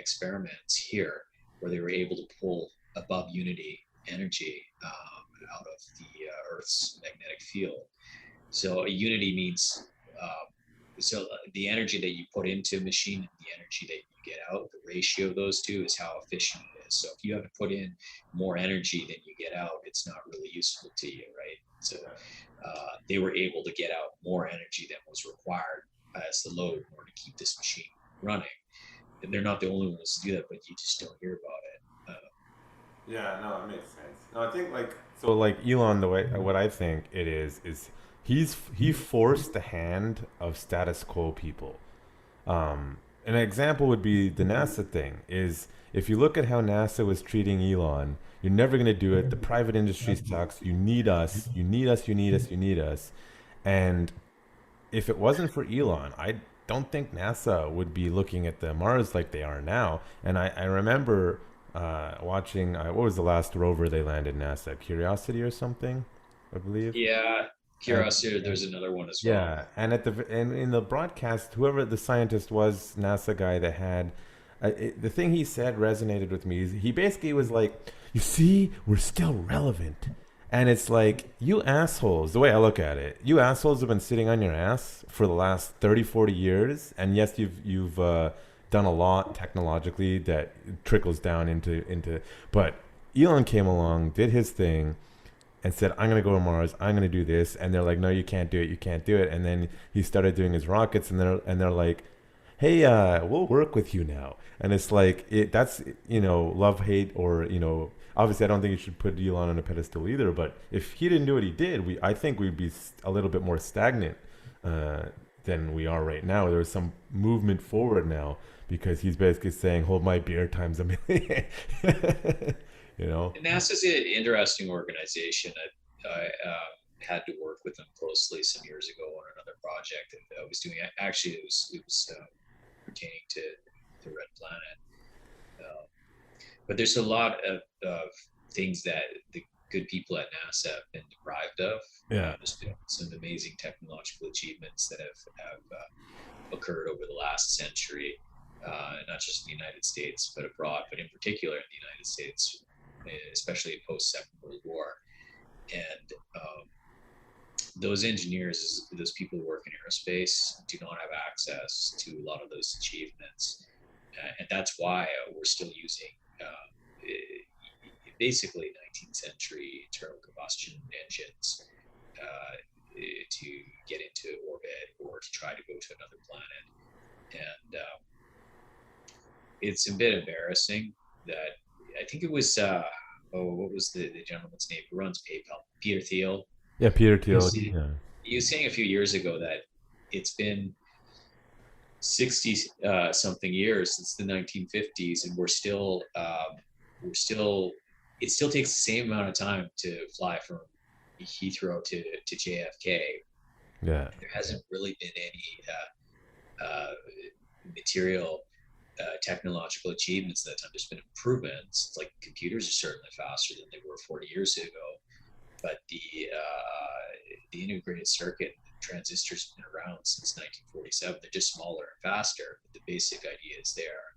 experiments here where they were able to pull above unity energy out of the Earth's magnetic field. So a unity means the energy that you put into a machine and the energy that you get out, the ratio of those two is how efficient it is. So if you have to put in more energy than you get out, it's not really useful to you, right? So they were able to get out more energy than was required as the load in order to keep this machine running. And they're not the only ones to do that, but you just don't hear about it.
Yeah, no, it makes sense. No, I think like so like Elon, the way what I think it is he forced the hand of status quo people. An example would be the NASA thing. Is if you look at how NASA was treating Elon, you're never going to do it. The private industry sucks. You need us. You need us. You need us. You need us. And if it wasn't for Elon, I don't think NASA would be looking at the Mars like they are now. And I remember watching, what was the last rover they landed, NASA? Curiosity or something, I believe.
Yeah,
And
Curiosity, there's another one as well.
yeah, and and in the broadcast, whoever the scientist was, NASA guy that had the thing he said resonated with me. He basically was like, "You see, we're still relevant," and it's like, you assholes. The way I look at it, you assholes have been sitting on your ass for the last 30, 40 years, and yes, you've done a lot technologically that trickles down into. But Elon came along, did his thing and said, I'm going to go to Mars. I'm going to do this. And they're like, no, you can't do it. You can't do it. And then he started doing his rockets and they're like, hey, we'll work with you now. And it's like, that's, love, hate, or, obviously I don't think you should put Elon on a pedestal either. But if he didn't do what he did, I think we'd be a little bit more stagnant than we are right now. There's some movement forward now because he's basically saying, hold my beer times a million.
NASA's an interesting organization. I had to work with them closely some years ago on another project that I was doing. Actually, it was pertaining to the Red Planet. But there's a lot of things that the good people at NASA have been deprived of.
Yeah.
There's been some amazing technological achievements that have occurred over the last century, not just in the United States, but abroad, but in particular in the United States, especially post Second World War. And those engineers, those people who work in aerospace, do not have access to a lot of those achievements. And that's why we're still using basically 19th century internal combustion engines to get into orbit or to try to go to another planet. And it's a bit embarrassing that I think it was, what was the gentleman's name who runs PayPal? Peter Thiel.
Yeah, Peter
He
Thiel.
was, he was saying a few years ago that it's been 60 something years since the 1950s, and it still takes the same amount of time to fly from Heathrow to JFK.
Yeah.
There hasn't really been any material technological achievements that time. There's been improvements. It's like computers are certainly faster than they were 40 years ago, but the integrated circuit transistors have been around since 1947. They're just smaller and faster, but the basic idea is there.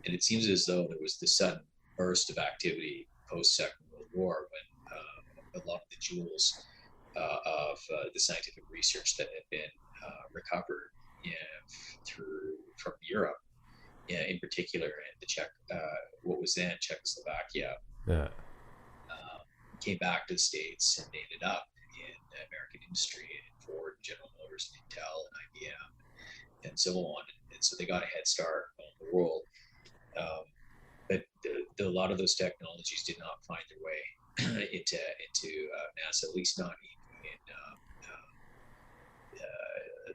And it seems as though there was this sudden burst of activity post Second World War when a lot of the jewels of the scientific research that had been recovered from Europe, in particular, and the what was then Czechoslovakia,
Yeah.
came back to the States and ended up in American industry, and Ford, General Motors, and Intel, and IBM, and so on. And so they got a head start on the world. But a lot of those technologies did not find their way into NASA, at least not in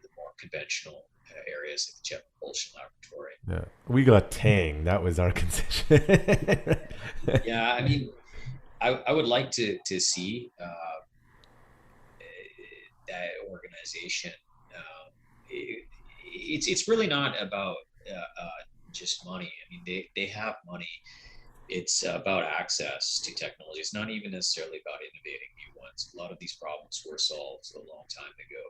the more conventional areas of the Jet Propulsion Laboratory.
Yeah. We got Tang. That was our concession.
Yeah, I mean, I would like to see that organization. It's really not about just money. I mean, they have money. It's about access to technology. It's not even necessarily about innovating new ones. A lot of these problems were solved a long time ago.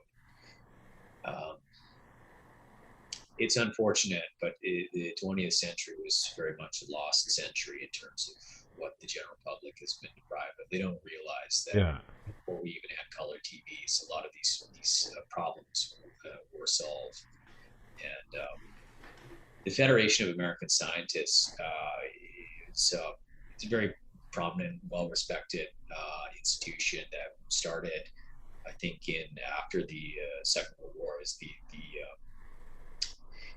It's unfortunate, but the 20th century was very much a lost century in terms of what the general public has been deprived of. They don't realize that before we even had color TVs, a lot of these problems were solved. And the Federation of American Scientists, it's a very prominent, well-respected institution that started, I think, after the Second World War.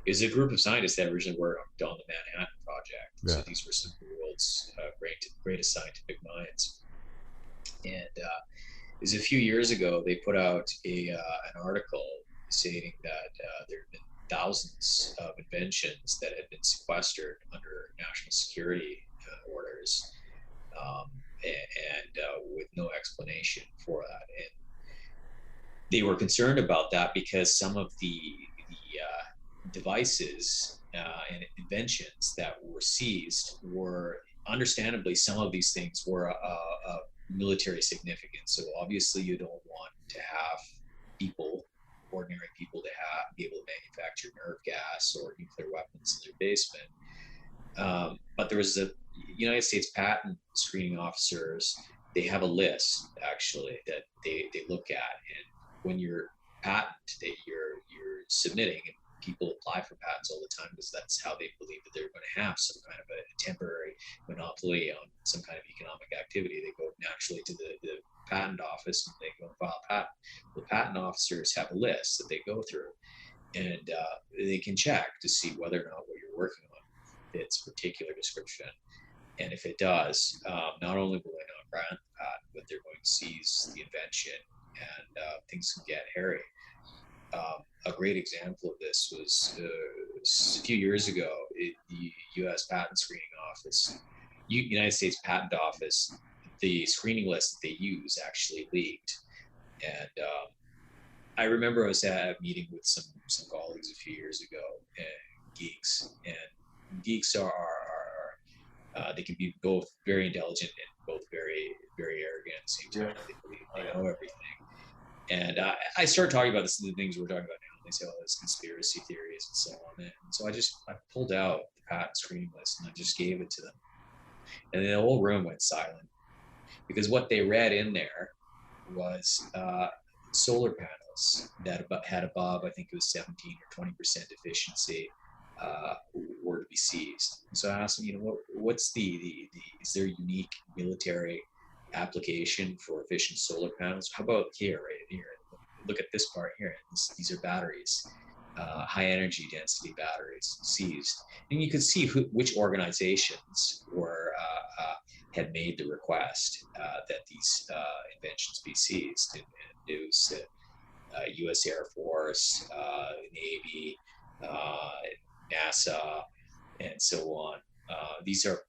Is a group of scientists that originally worked on the Manhattan Project. Yeah. So these were some of the world's greatest scientific minds. And it was a few years ago, they put out an article stating that there have been thousands of inventions that had been sequestered under national security orders, and with no explanation for that. And they were concerned about that because some of the devices and inventions that were seized were, understandably, some of these things were of military significance. So obviously you don't want to have ordinary people be able to manufacture nerve gas or nuclear weapons in their basement. But there was the United States patent screening officers. They have a list, actually, that they look at. And when your patent that you're submitting, and people apply for patents all the time because that's how they believe that they're going to have some kind of a temporary monopoly on some kind of economic activity. They go naturally to the patent office and they go and file a patent. The patent officers have a list that they go through, and they can check to see whether or not what you're working on fits particular description. And if it does, not only will they not grant the patent, but they're going to seize the invention, and things can get hairy. A great example of this was a few years ago, the U.S. Patent Screening Office, United States Patent Office, the screening list that they use actually leaked. And I remember I was at a meeting with some colleagues a few years ago, and geeks are they can be both very intelligent and both very, very arrogant at the same time. They believe they know everything. And I started talking about the things we're talking about now. They say, there's conspiracy theories and so on. And so I pulled out the patent screening list and I just gave it to them. And the whole room went silent because what they read in there was solar panels that had above, I think it was 17 or 20% efficiency, were to be seized. And so I asked them, what's is there a unique military application for efficient solar panels? How about here, right here? Look at this part here. These are batteries, high energy density batteries seized. And you could see which organizations had made the request that these inventions be seized. And it was U.S. Air Force, Navy, NASA, and so on. These are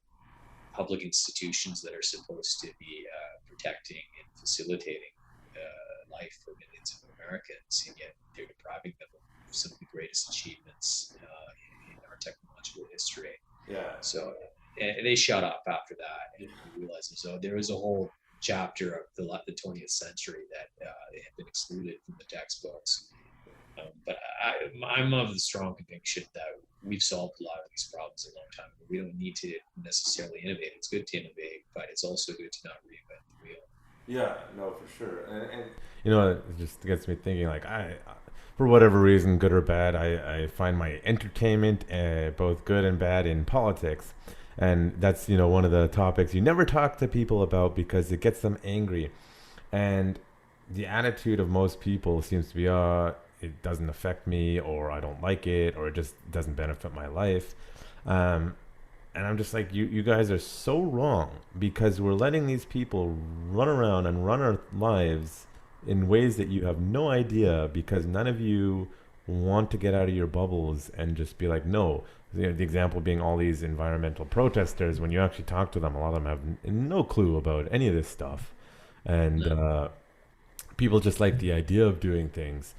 public institutions that are supposed to be protecting and facilitating life for millions of Americans, and yet they're depriving them of some of the greatest achievements in our technological history.
Yeah.
So and they shut up after that, and we realized there was a whole chapter of the 20th century that have been excluded from the textbooks. But I'm of the strong conviction that we've solved a lot of these problems a long time ago. We don't need to necessarily innovate. It's good to innovate, but it's also good to not reinvent the wheel.
Yeah, no, for sure. And it just gets me thinking. Like, for whatever reason, good or bad, I find my entertainment, both good and bad, in politics, and that's one of the topics you never talk to people about because it gets them angry, and the attitude of most people seems to be, it doesn't affect me, or I don't like it, or it just doesn't benefit my life. And I'm just like, you guys are so wrong, because we're letting these people run around and run our lives in ways that you have no idea, because none of you want to get out of your bubbles and just be like, no. The example being all these environmental protesters, when you actually talk to them, a lot of them have no clue about any of this stuff. And people just like the idea of doing things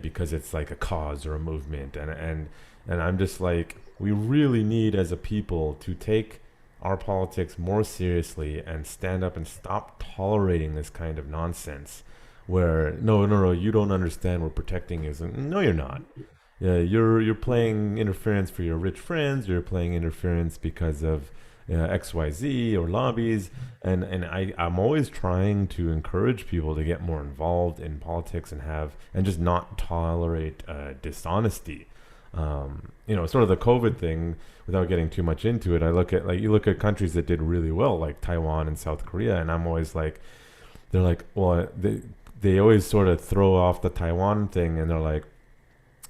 because it's like a cause or a movement. And I'm just like, we really need as a people to take our politics more seriously and stand up and stop tolerating this kind of nonsense where no, you don't understand, we're protecting you. No, you're not. Yeah, you're playing interference for your rich friends, you're playing interference because of XYZ or lobbies, and I'm always trying to encourage people to get more involved in politics and just not tolerate dishonesty. Sort of the COVID thing, without getting too much into it, you look at countries that did really well, like Taiwan and South Korea, and I'm always like, they're like, well, they always sort of throw off the Taiwan thing, and they're like,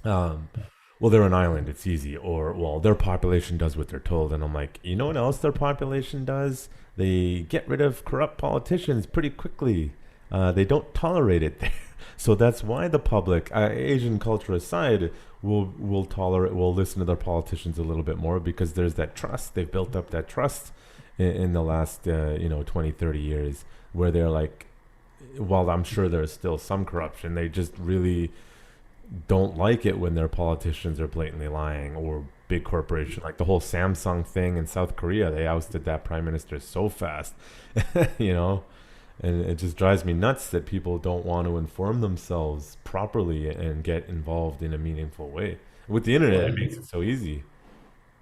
well, they're an island, it's easy, or, well, their population does what they're told. And I'm like, you know what else their population does? They get rid of corrupt politicians pretty quickly. They don't tolerate it there. So that's why the public, Asian culture aside, will listen to their politicians a little bit more, because there's that trust. They've built up that trust in the last 20, 30 years, where they're like, while I'm sure there's still some corruption, they just really don't like it when their politicians are blatantly lying, or big corporation, like the whole Samsung thing in South Korea. They ousted that prime minister so fast, and it just drives me nuts that people don't want to inform themselves properly and get involved in a meaningful way. With the internet, it makes it so easy.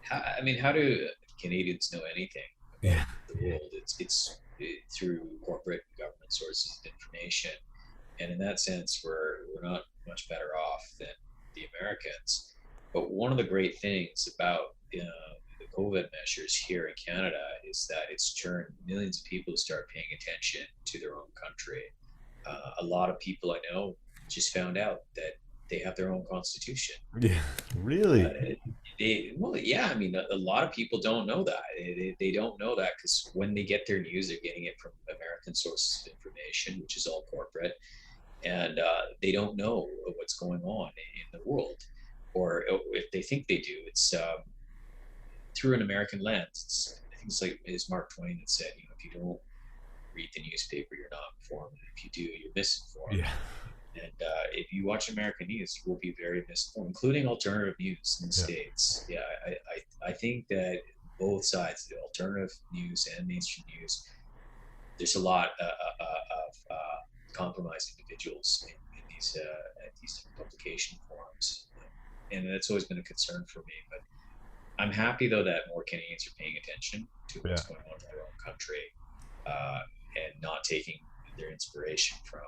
How do Canadians know anything about the world? It's through corporate and government sources of information. And in that sense, we're not much better off than the Americans. But one of the great things about the COVID measures here in Canada is that it's turned millions of people to start paying attention to their own country. A lot of people I know just found out that they have their own constitution.
Yeah, really?
A lot of people don't know that. They don't know that because when they get their news, they're getting it from American sources of information, which is all corporate. And they don't know what's going on in the world, or if they think they do, it's through an American lens. I think it's Mark Twain that said, if you don't read the newspaper, you're not informed. And if you do, you're misinformed.
Yeah.
And if you watch American news, you will be very misinformed, including alternative news in the States. Yeah, I think that both sides, the alternative news and mainstream news, there's a lot of compromised individuals in these publication forums, and that's always been a concern for me. But I'm happy though that more Canadians are paying attention to what's going on in their own country, and not taking their inspiration from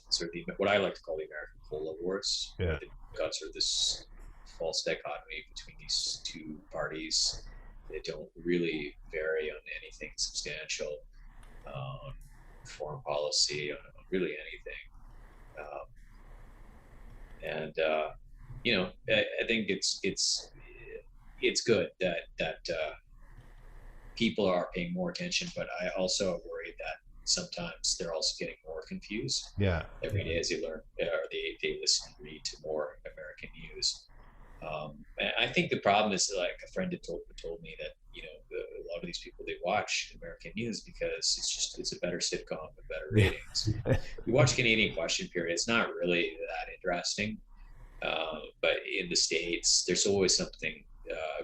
sort of what I like to call the American Cola Wars.
Yeah,
they've got sort of this false dichotomy between these two parties that don't really vary on anything substantial, on foreign policy, on really anything. I think it's good that people are paying more attention, but I also worry that sometimes they're also getting more confused.
Yeah.
Every day as they learn, or they listen and read to more American news. I think the problem is, like a friend had told me that a lot of these people, they watch American news because it's a better sitcom with better ratings. You watch Canadian Question Period, it's not really that interesting. But in the States, there's always something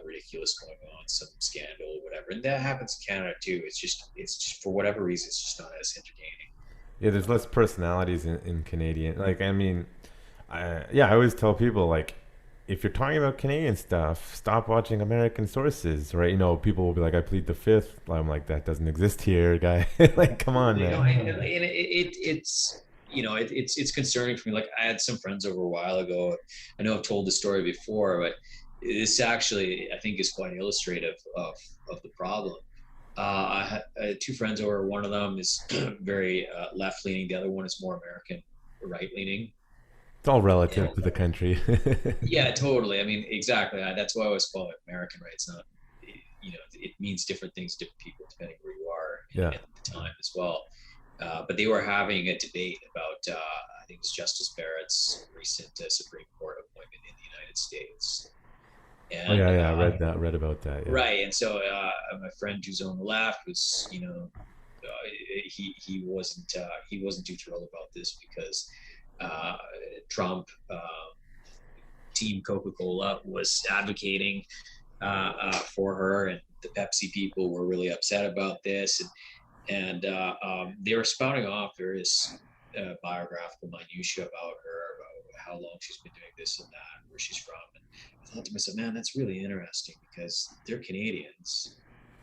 ridiculous going on, some scandal or whatever, and that happens in Canada too. It's just for whatever reason, it's just not as entertaining.
Yeah, there's less personalities in Canadian. Like, I mean, yeah, I always tell people, like, if you're talking about Canadian stuff, stop watching American sources, right? You know, people will be like, I plead the fifth. I'm like, that doesn't exist here, guy. Like, come on,
You
man.
know, and it's it's concerning for me. Like, I had some friends over a while ago. I know I've told the story before, but this actually, I think, is quite illustrative of the problem. I had two friends over. One of them is very left leaning. The other one is more American, right leaning.
It's all
And
relative to the country.
yeah, totally. I mean, exactly. That's why I always call it American, right? It's not, it means different things to different people depending where you are
Yeah.
at the time as well. But they were having a debate about, I think it's Justice Barrett's recent Supreme Court appointment in the United States.
Oh
And
yeah, yeah. I read that. Read about that. Yeah.
right, and so my friend who's on the left was, he wasn't too thrilled about this because Trump, Team Coca-Cola was advocating for her, and the Pepsi people were really upset about this, and they were spouting off various biographical minutiae about her, about how long she's been doing this and that, where she's from. And I thought to myself, man, that's really interesting because they're Canadians.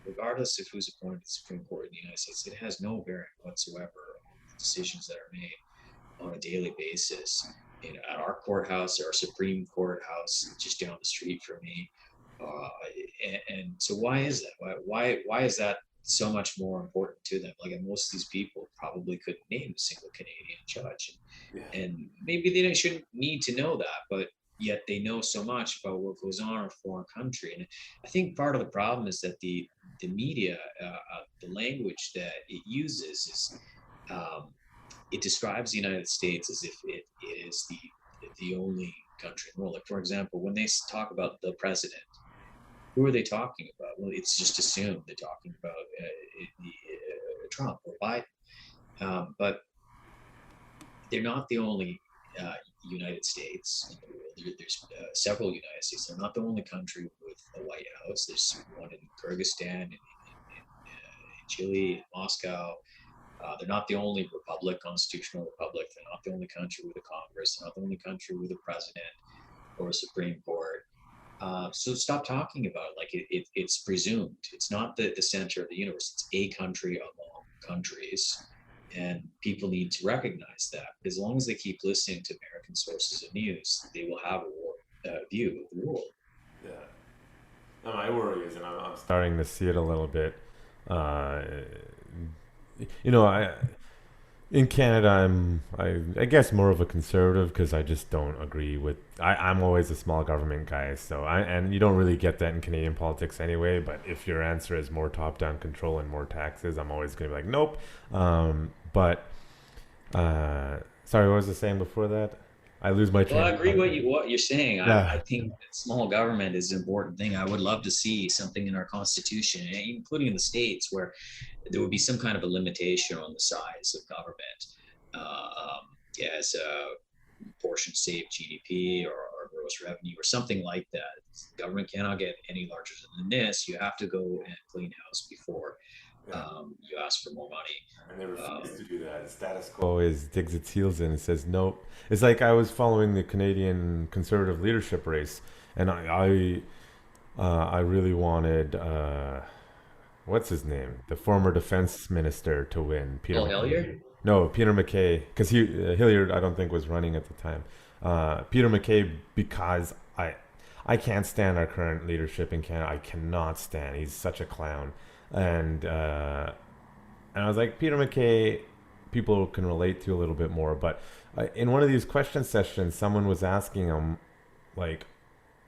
Regardless of who's appointed to the Supreme Court in the United States, it has no bearing whatsoever on the decisions that are made on a daily basis. At our courthouse, our Supreme Courthouse, just down the street from me. And so why is that? Why is that so much more important to them? Like, most of these people probably couldn't name a single Canadian judge, and maybe they shouldn't need to know that, but yet they know so much about what goes on in a foreign country. And I think part of the problem is that the media, the language that it uses is, it describes the United States as if it is the only country in the world. Like, for example, when they talk about the president, who are they talking about? Well, it's just assumed they're talking about Trump or Biden, but they're not the only United States in the world. There's several United States. They're not the only country with a White House. There's one in Kyrgyzstan, in Chile, in Moscow. They're not the only republic, constitutional republic. They're not the only country with a Congress. They're not the only country with a president or a Supreme Court. So stop talking about it like it's presumed. It's not the center of the universe. It's a country among countries. And people need to recognize that. As long as they keep listening to American sources of news, they will have a view of the world.
Yeah. No, my worry is, and I'm starting to see it a little bit. In Canada, I guess more of a conservative because I just don't agree with. I'm always a small government guy, and you don't really get that in Canadian politics anyway. But if your answer is more top-down control and more taxes, I'm always going to be like, nope. Sorry, what was I saying before that? I lose my train.
Well, I agree with what you're saying.
Yeah.
I think that small government is an important thing. I would love to see something in our constitution, including in the states, where there would be some kind of a limitation on the size of government, as a portion, say, of GDP or gross revenue or something like that. Government cannot get any larger than this. You have to go and clean house before you ask for more money.
And they refuse to do that. The status quo digs its heels in and says nope. It's like I was following the Canadian Conservative leadership race, and I really wanted what's his name, the former defense minister, to win.
Paul Hilliard?
No, Peter MacKay, because Hilliard I don't think was running at the time. Peter MacKay, because I can't stand our current leadership in Canada. I cannot stand. He's such a clown. And I was like, Peter MacKay, people can relate to a little bit more. But in one of these question sessions, someone was asking him, like,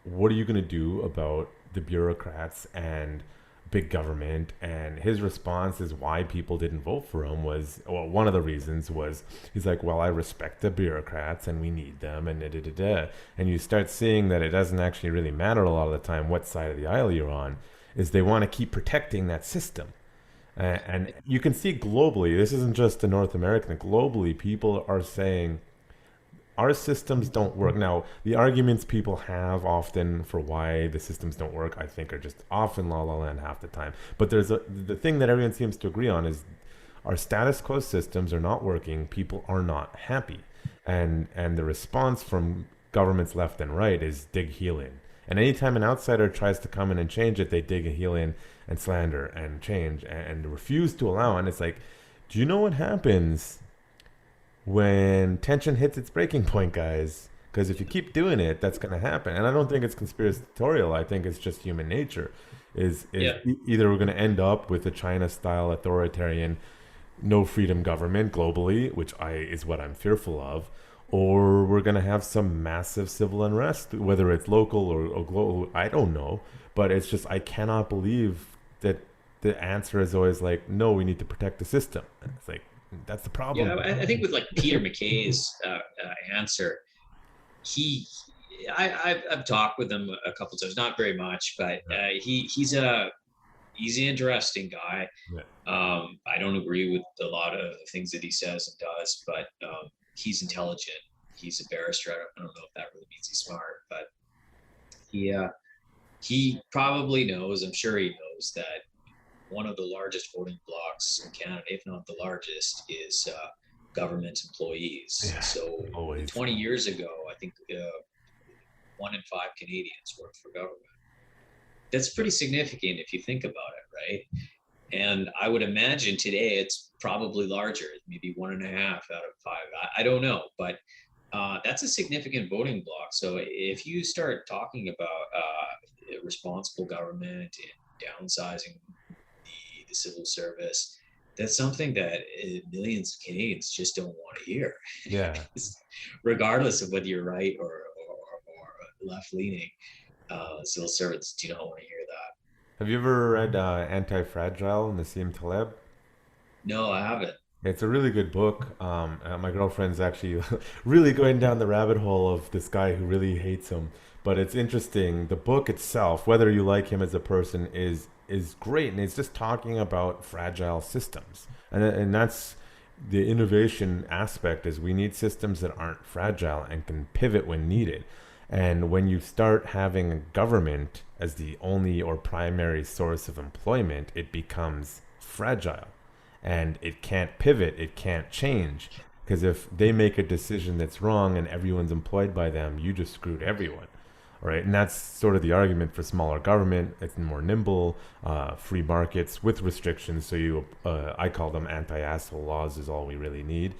what are you going to do about the bureaucrats and big government? And his response is why people didn't vote for him was, well, one of the reasons was, he's like, well, I respect the bureaucrats and we need them and da-da-da-da. And you start seeing that it doesn't actually really matter a lot of the time what side of the aisle you're on. Is they want to keep protecting that system. And you can see globally, this isn't just a North American, globally people are saying our systems don't work. Now, the arguments people have often for why the systems don't work, I think, are just often la la land half the time. But the thing that everyone seems to agree on is our status quo systems are not working. People are not happy, and the response from governments left and right is dig heel in. And anytime an outsider tries to come in and change it, they dig a heel in and slander and change and refuse to allow. And it's like, do you know what happens when tension hits its breaking point, guys? Because if you keep doing it, that's going to happen. And I don't think it's conspiratorial. I think it's just human nature. Either we're going to end up with a China-style authoritarian, no freedom government globally, which is what I'm fearful of, or we're going to have some massive civil unrest, whether it's local or global. I don't know. But it's just, I cannot believe that the answer is always like, no, we need to protect the system. It's like, that's the problem.
Yeah, I think with like Peter McKay's answer, I've talked with him a couple times, not very much, but he's an interesting guy.
Yeah.
I don't agree with a lot of the things that he says and does, but he's intelligent. He's a barrister. I don't know if that really means he's smart, but he probably knows, I'm sure he knows, that one of the largest voting blocs in Canada, if not the largest, is government employees. Yeah, so always. 20 years ago, I think 1 in 5 Canadians worked for government. That's pretty significant if you think about it, right? And I would imagine today it's probably larger, maybe 1.5 out of 5. I don't know, but that's a significant voting bloc. So if you start talking about responsible government and downsizing the civil service, that's something that millions of Canadians just don't want to hear.
Yeah.
Regardless of whether you're right or left-leaning, civil servants do not want to hear that.
Have you ever read Anti-Fragile, Nassim Taleb?
No, I haven't.
It's a really good book. My girlfriend's actually really going down the rabbit hole of this guy who really hates him. But it's interesting. The book itself, whether you like him as a person, is great. And it's just talking about fragile systems. And that's the innovation aspect, is we need systems that aren't fragile and can pivot when needed. And when you start having a government as the only or primary source of employment, it becomes fragile. And it can't pivot, it can't change. Because if they make a decision that's wrong and everyone's employed by them, you just screwed everyone. Right? And that's sort of the argument for smaller government. It's more nimble, free markets with restrictions. So I call them anti-asshole laws is all we really need.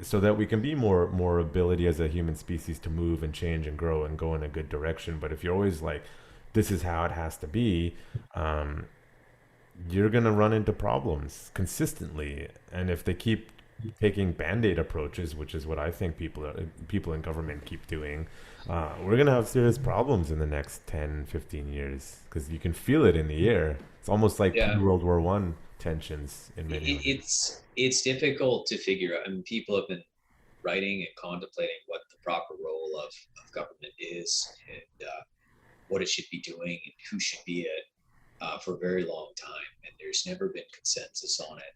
So that we can be more ability as a human species to move and change and grow and go in a good direction. But if you're always like, this is how it has to be, you're going to run into problems consistently. And if they keep taking Band-Aid approaches, which is what I think people in government keep doing, we're going to have serious problems in the next 10, 15 years, because you can feel it in the air. It's almost like World War I tensions in many ways.
It's difficult to figure out. I mean, people have been writing and contemplating what the proper role of government is and what it should be doing and who should be it for a very long time. And there's never been consensus on it.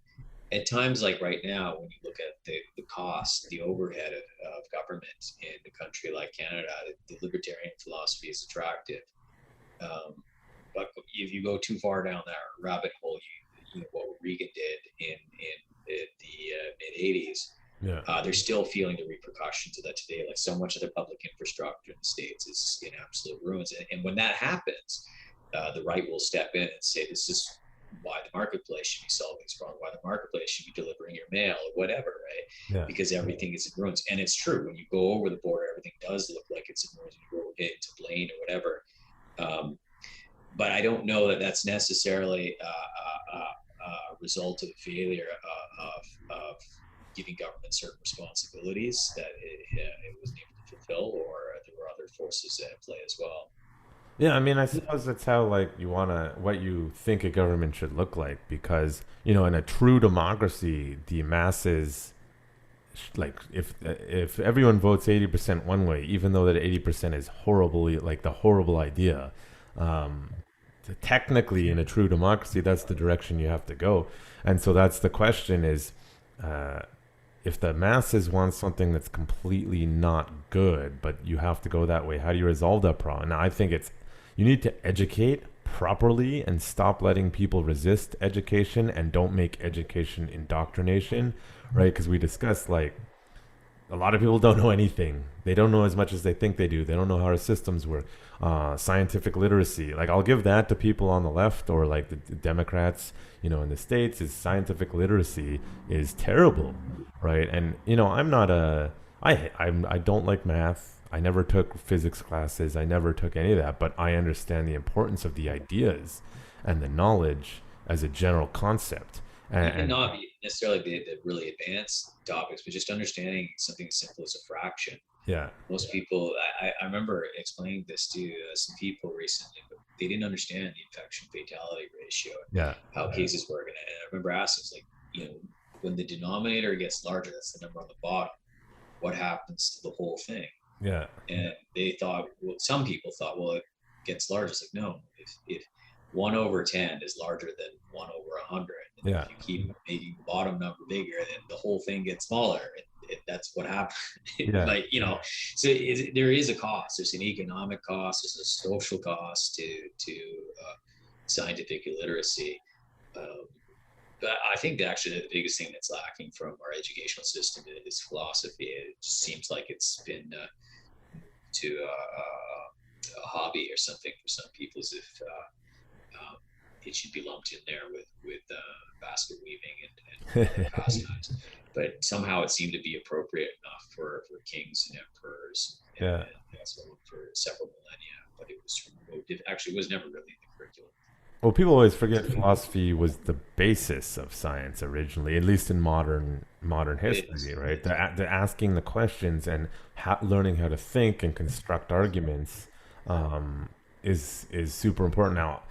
At times like right now, when you look at the cost, the overhead of government in a country like Canada, the libertarian philosophy is attractive. But if you go too far down that rabbit hole, you know what Reagan did in the mid-'80s, they're still feeling the repercussions of that today. Like so much of the public infrastructure in the States is in absolute ruins. And when that happens, the right will step in and say, this is why the marketplace should be solving this problem, why the marketplace should be delivering your mail or whatever, right? Yeah. Because everything is in ruins. And it's true, when you go over the border, everything does look like it's in ruins. When you go into Blaine or whatever. But I don't know that that's necessarily a result of the failure of giving government certain responsibilities that it wasn't able to fulfill, or there were other forces at play as well.
Yeah, I mean, I suppose that's how, like, what you think a government should look like, because, you know, in a true democracy, the masses, like, if everyone votes 80% one way, even though that 80% is horribly, like, the horrible idea, technically in a true democracy, that's the direction you have to go. And so that's the question is, if the masses want something that's completely not good, but you have to go that way, how do you resolve that problem? Now, I think you need to educate properly and stop letting people resist education, and don't make education indoctrination, right? Because we discussed, like, a lot of people don't know anything. They don't know as much as they think they do. They don't know how our systems work. Scientific literacy, like, I'll give that to people on the left, or like the Democrats, in the States, is scientific literacy is terrible, right? And I'm not I don't like math. I never took physics classes. I never took any of that, but I understand the importance of the ideas and the knowledge as a general concept.
And not necessarily the really advanced topics, but just understanding something as simple as a fraction.
Yeah.
Most people, I remember explaining this to some people recently, but they didn't understand the infection fatality ratio, how cases work. And I remember asking, like, when the denominator gets larger, that's the number on the bottom, what happens to the whole thing?
Yeah.
And they thought, some people thought, well, it gets larger. It's like, no, if 1 over 10 is larger than 1 over 100. And if you keep making the bottom number bigger, then the whole thing gets smaller. That's what happens. Like, so there is a cost. There's an economic cost. There's a social cost to scientific illiteracy. But I think that actually the biggest thing that's lacking from our educational system is philosophy. It just seems like it's been to a hobby or something for some people, as if it should be lumped in there with basket weaving and pastimes. But somehow it seemed to be appropriate enough for kings and emperors, and also for several millennia. But it was removed. It actually was never really in the curriculum.
Well, people always forget philosophy was the basis of science originally, at least in modern history, right? The asking the questions and learning how to think and construct arguments is super important. Now,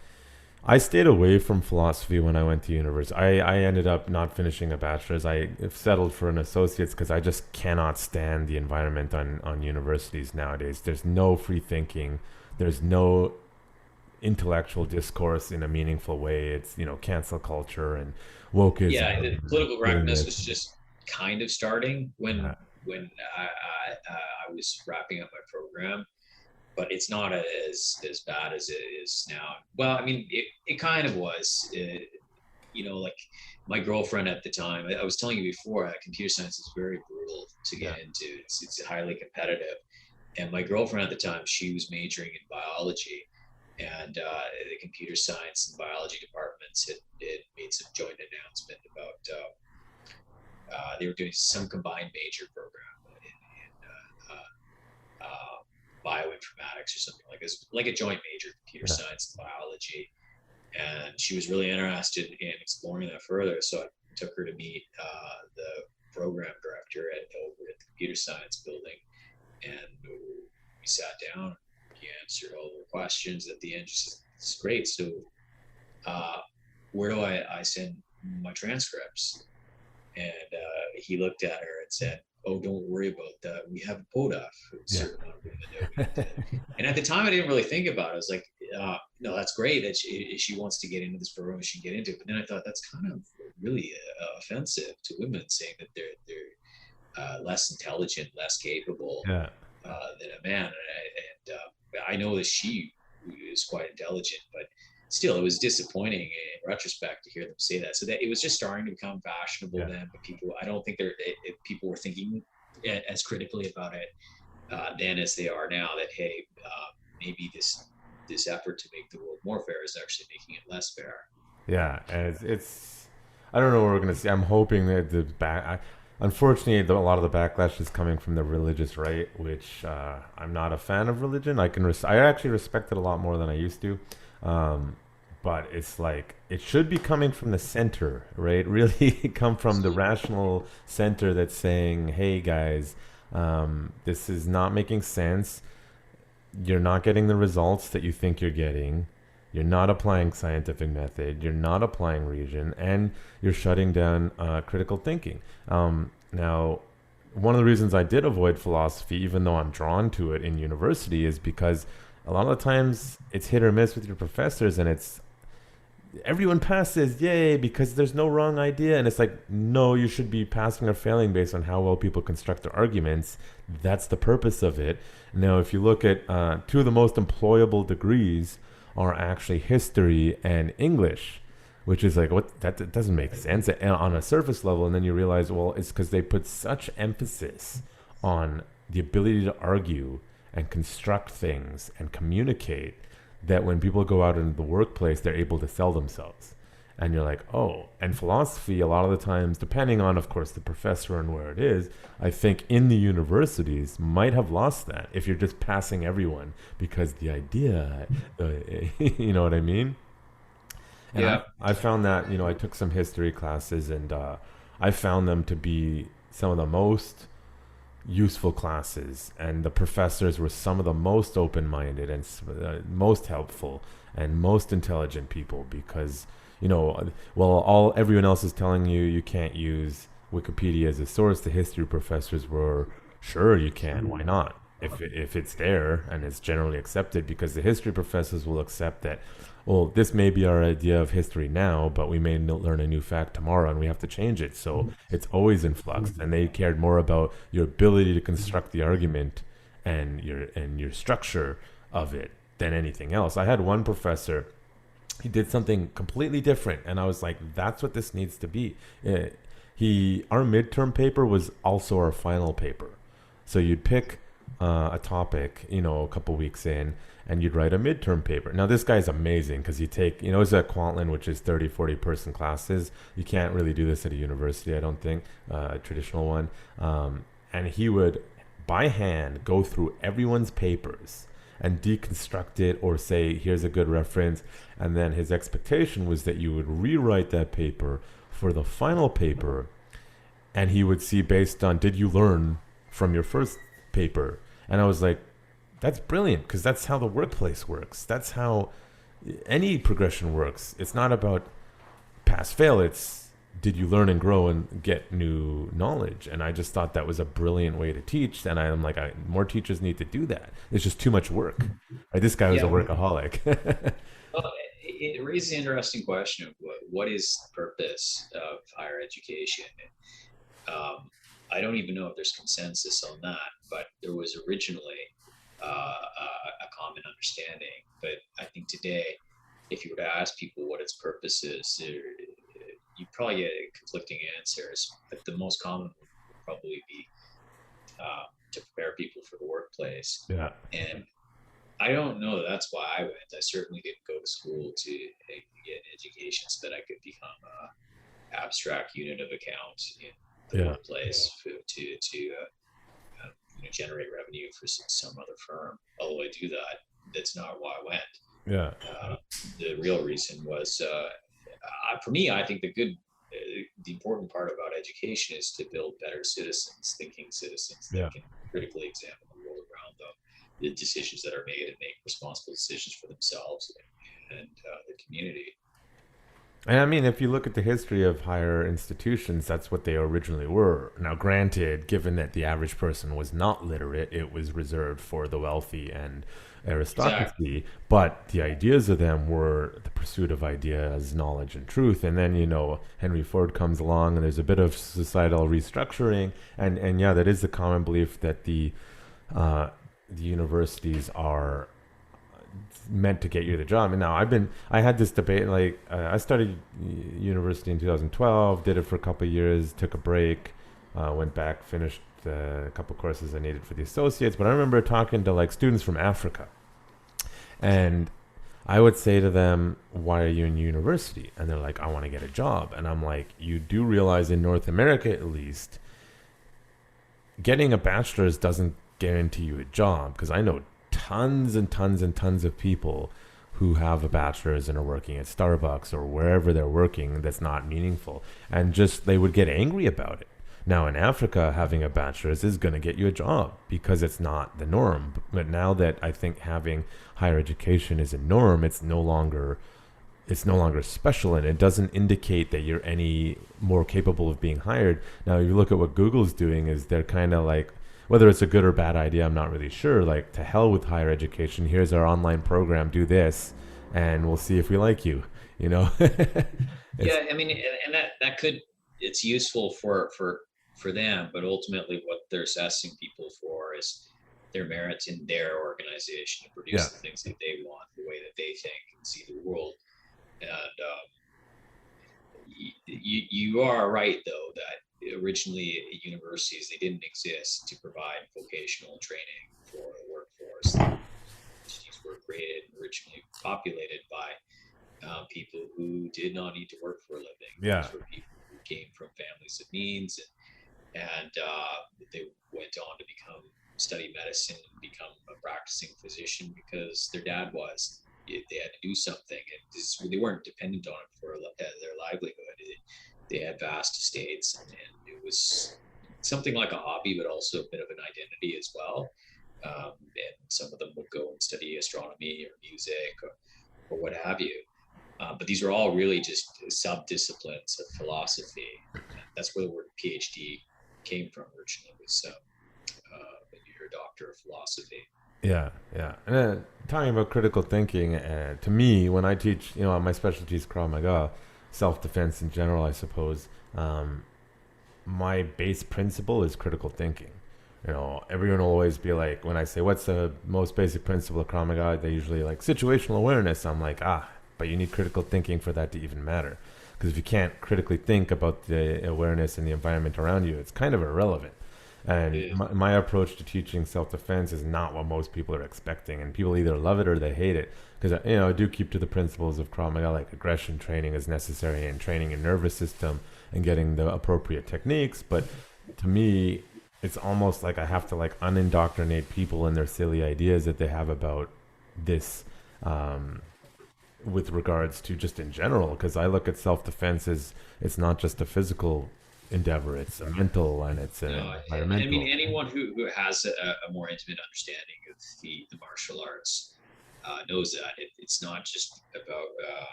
I stayed away from philosophy when I went to university. I ended up not finishing a bachelor's. I settled for an associate's because I just cannot stand the environment on universities nowadays. There's no free thinking. There's no intellectual discourse in a meaningful way. It's, cancel culture and wokeism.
Yeah, the political correctness was just kind of starting when I was wrapping up my program. But it's not as bad as it is now. Well, I mean, it kind of was. Like my girlfriend at the time, I was telling you before, computer science is very brutal to get into. It's highly competitive. And my girlfriend at the time, she was majoring in biology. And the computer science and biology departments had made some joint announcement about they were doing some combined major program in bioinformatics or something like a joint major, computer science and biology. And she was really interested in exploring that further. So I took her to meet the program director over at the computer science building. And we sat down, he answered all the questions. At the end, she said, "It's great. So where do I send my transcripts?" And he looked at her and said, "Oh, don't worry about that. We have a PODAF." And at the time, I didn't really think about it. I was like, no, that's great that she wants to get into this program, she can get into it. But then I thought that's kind of really offensive to women, saying that they're less intelligent, less capable than a man. And I know that she is quite intelligent, but still, it was disappointing in retrospect to hear them say that. So that it was just starting to become fashionable then. But I don't think people were thinking as critically about it then as they are now. That hey, maybe this effort to make the world more fair is actually making it less fair.
Yeah, and it's I don't know what we're gonna see. I'm hoping that unfortunately, a lot of the backlash is coming from the religious right, which I'm not a fan of religion. I actually respect it a lot more than I used to. But it's like, it should be coming from the center, right? Really come from the rational center that's saying, hey guys, this is not making sense. You're not getting the results that you think you're getting. You're not applying scientific method. You're not applying reason, and you're shutting down critical thinking. Now, one of the reasons I did avoid philosophy, even though I'm drawn to it in university, is because a lot of the times it's hit or miss with your professors, and everyone passes, yay, because there's no wrong idea. And it's like, no, you should be passing or failing based on how well people construct their arguments. That's the purpose of it. Now, if you look at two of the most employable degrees are actually history and English, which is like, what? That doesn't make sense on a surface level. And then you realize, well, it's because they put such emphasis on the ability to argue and construct things and communicate that when people go out into the workplace, they're able to sell themselves. And you're like, oh, and philosophy, a lot of the times, depending on, of course, the professor and where it is, I think in the universities might have lost that if you're just passing everyone because the idea, you know what I mean? And
Yeah.
I found that, I took some history classes and I found them to be some of the most useful classes, and the professors were some of the most open-minded and most helpful and most intelligent people because, everyone else is telling you can't use Wikipedia as a source. The history professors were, sure, you can. Why not? If it's there and it's generally accepted, because the history professors will accept that, well, this may be our idea of history now, but we may learn a new fact tomorrow and we have to change it. So it's always in flux. And they cared more about your ability to construct the argument and your structure of it than anything else. I had one professor, he did something completely different. And I was like, that's what this needs to be. Our midterm paper was also our final paper. So you'd pick a topic, a couple weeks in, and you'd write a midterm paper. Now, this guy's amazing because you take, it's at Kwantlen, which is 30, 40 person classes. You can't really do this at a university, I don't think, a traditional one. And he would, by hand, go through everyone's papers and deconstruct it or say, here's a good reference. And then his expectation was that you would rewrite that paper for the final paper. And he would see based on, did you learn from your first paper? And I was like, that's brilliant, because that's how the workplace works. That's how any progression works. It's not about pass fail. It's did you learn and grow and get new knowledge? And I just thought that was a brilliant way to teach. And I'm like, more teachers need to do that. It's just too much work. Like, this guy was a workaholic.
Well, it raises an interesting question of what is the purpose of higher education? I don't even know if there's consensus on that, but there was originally a common understanding. But I think today, if you were to ask people what its purpose is, you probably get conflicting answers. But the most common would probably be to prepare people for the workplace.
Yeah.
And I don't know. That's why I went. I certainly didn't go to school to get an education so that I could become an abstract unit of account in the workplace to generate revenue for some other firm. Although I do that, that's not why I went.
Yeah.
The real reason was, for me, I think the important part about education is to build better citizens, thinking citizens that can critically examine the world around them, the decisions that are made, and make responsible decisions for themselves and the community.
And I mean, if you look at the history of higher institutions, that's what they originally were. Now, granted, given that the average person was not literate, it was reserved for the wealthy and aristocracy. Exactly. But the ideas of them were the pursuit of ideas, knowledge, and truth. And then, Henry Ford comes along, and there's a bit of societal restructuring. And yeah, that is the common belief that the universities are meant to get you the job. And now I had this debate, like I started university in 2012, did it for a couple of years, took a break, went back, finished a couple of courses I needed for the associates. But I remember talking to like students from Africa, and I would say to them, why are you in university? And they're like, I want to get a job. And I'm like, you do realize in North America, at least, getting a bachelor's doesn't guarantee you a job, because I know tons and tons and tons of people who have a bachelor's and are working at Starbucks or wherever they're working that's not meaningful, and just they would get angry about it. Now in Africa, having a bachelor's is going to get you a job because it's not the norm. But now that I think having higher education is a norm, it's no longer special, and it doesn't indicate that you're any more capable of being hired. Now you look at what Google's doing, is they're kind of like, whether it's a good or bad idea, I'm not really sure. Like, to hell with higher education. Here's our online program. Do this, and we'll see if we like you. you know. It's,
Yeah, I mean, and that could, it's useful for them, but ultimately what they're assessing people for is their merits in their organization to
yeah,
produce the things that they want, the way that they think and see the world. And you are right, though, that originally universities, they didn't exist to provide vocational training for the workforce. Universities were created and originally populated by people who did not need to work for a living.
yeah,
These were people who came from families of means, and they went on to study medicine and become a practicing physician because their dad was. They had to do something, and they weren't dependent on it for their livelihood. They had vast estates, and it was something like a hobby, but also a bit of an identity as well. And some of them would go and study astronomy or music or what have you. But these are all really just sub-disciplines of philosophy. And that's where the word PhD came from originally. Was you're a doctor of philosophy.
yeah, yeah. And talking about critical thinking, to me, when I teach, my specialty is Krav Maga, self-defense in general, I suppose. My base principle is critical thinking. Everyone will always be like, when I say, what's the most basic principle of Krav Maga, they usually like situational awareness. I'm like, but you need critical thinking for that to even matter. Because if you can't critically think about the awareness and the environment around you, it's kind of irrelevant. And
Yeah.
my approach to teaching self-defense is not what most people are expecting. And people either love it or they hate it. Because, I do keep to the principles of Krav Maga, like aggression training is necessary and training your nervous system and getting the appropriate techniques. But to me, it's almost like I have to like unindoctrinate people and their silly ideas that they have about this, with regards to just in general, because I look at self-defense as it's not just a physical endeavor, it's a mental and it's an
No, I
environmental.
mean, anyone who has a more intimate understanding of the martial arts knows that it's not just about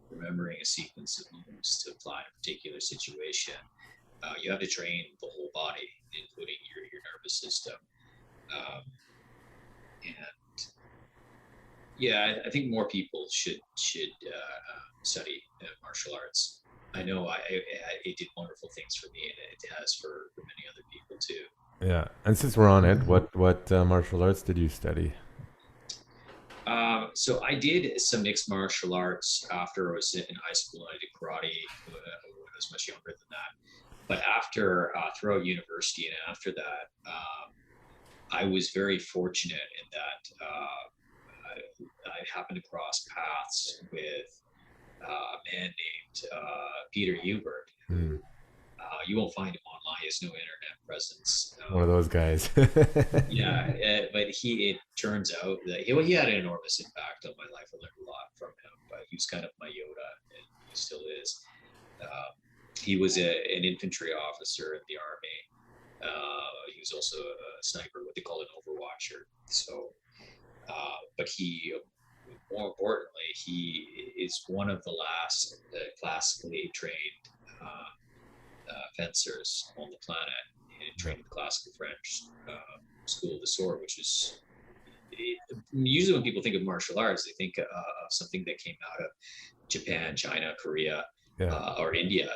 remembering a sequence of moves to apply in a particular situation. You have to train the whole body, including your nervous system. Um, and yeah, I think more people should study martial arts. I know it did wonderful things for me, and it has for many other people too.
Yeah, and since we're on it, what martial arts did you study?
So I did some mixed martial arts after I was in high school. I did karate when I was much younger than that. But after throughout university and after that, I was very fortunate in that I happened to cross paths with a man named Peter Hubert,
Hmm.
who you won't find him online. He has no internet presence.
One of those guys.
Yeah, but it turns out that he had an enormous impact on my life. I learned a lot from him. But he was kind of my Yoda, and he still is. He was an infantry officer in the army. He was also a sniper, what they call an overwatcher. So, but more importantly, he is one of the last classically trained fencers on the planet. He trained in the classical French school of the sword, which is usually when people think of martial arts, they think of something that came out of Japan, China, Korea,
Yeah.
or India.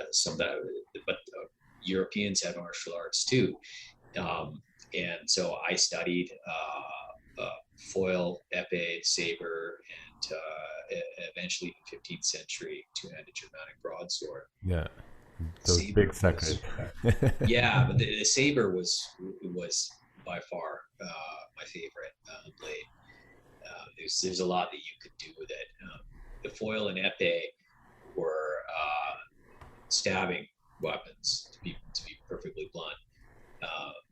But Europeans had martial arts too, and so I studied foil, epee, saber, and eventually the 15th century two-handed Germanic broadsword.
Yeah. Those
Saber
big suckers.
yeah, but the saber was by far my favorite blade. There's a lot that you could do with it. The foil and epee were stabbing weapons, to be perfectly blunt.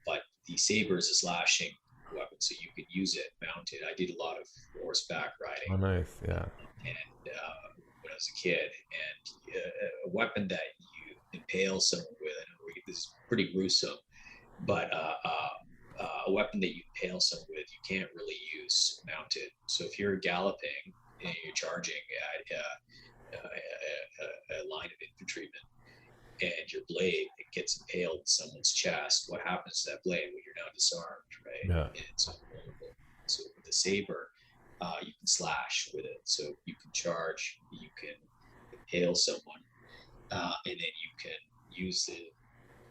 But the saber is a slashing weapon, so you could use it mounted. I did a lot of horseback riding.
Oh, nice. Yeah.
And when I was a kid, and a weapon that you impale someone with, I know this is pretty gruesome, but a weapon that you impale someone with, you can't really use mounted. So if you're galloping and you're charging at a line of infantrymen, and your blade it gets impaled in someone's chest, what happens to that blade? Well, you're now disarmed, right?
Yeah.
And it's vulnerable. So with the saber, you can slash with it. So you can charge, you can impale someone, and then you can use the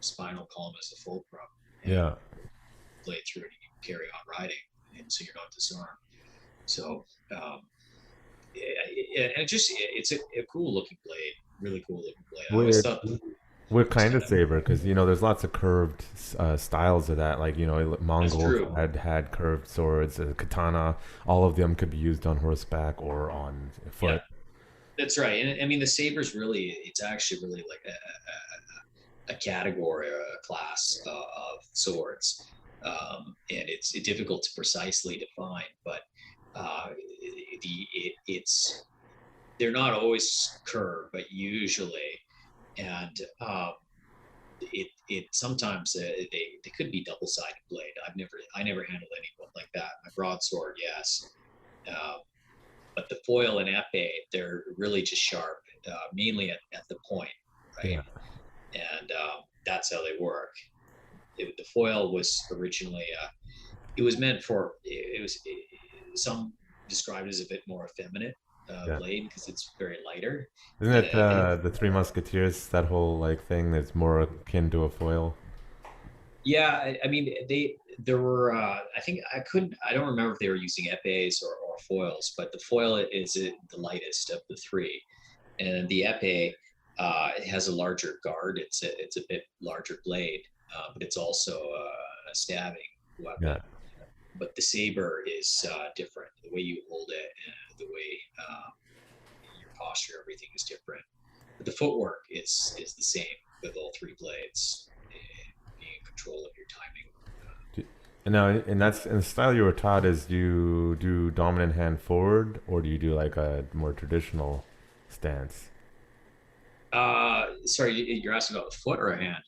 spinal column as a fulcrum and
Yeah.
blade through it, and you can carry on riding, and so you're not disarmed. So it's a cool looking blade, really cool looking blade. I always
Weird.
thought
We're
was
kind
kind
of
of
saber because there's lots of curved styles of that. Like
that's
Mongols
true.
had curved swords, katana. All of them could be used on horseback or on
Yeah,
foot.
that's right. And I mean, the saber's really, it's actually really like a category or a class of swords. And it's difficult to precisely define, but it's they're not always curved, but usually, and it sometimes they could be double sided blade. I never handled any one like that. My broadsword, yes, uh, but the foil and epee, they're really just sharp, mainly at the point, right?
Yeah.
And that's how they work. The foil was originally it was meant for it was some described as a bit more effeminate
Yeah.
blade because it's very lighter.
Isn't it
And
the Three Musketeers? That whole like thing that's more akin to a foil.
yeah, I mean there were I don't remember if they were using epées or foils, but the foil is the lightest of the three, and the epée it has a larger guard. It's a bit larger blade, but it's also a stabbing
Yeah.
weapon. But the saber is different. The way you hold it, and the way your posture, everything is different. But the footwork is the same with all three blades. Being in control of your timing.
And now, and the style you were taught is do you do dominant hand forward or do you do like a more traditional stance?
Sorry, you're asking about a foot or a hand?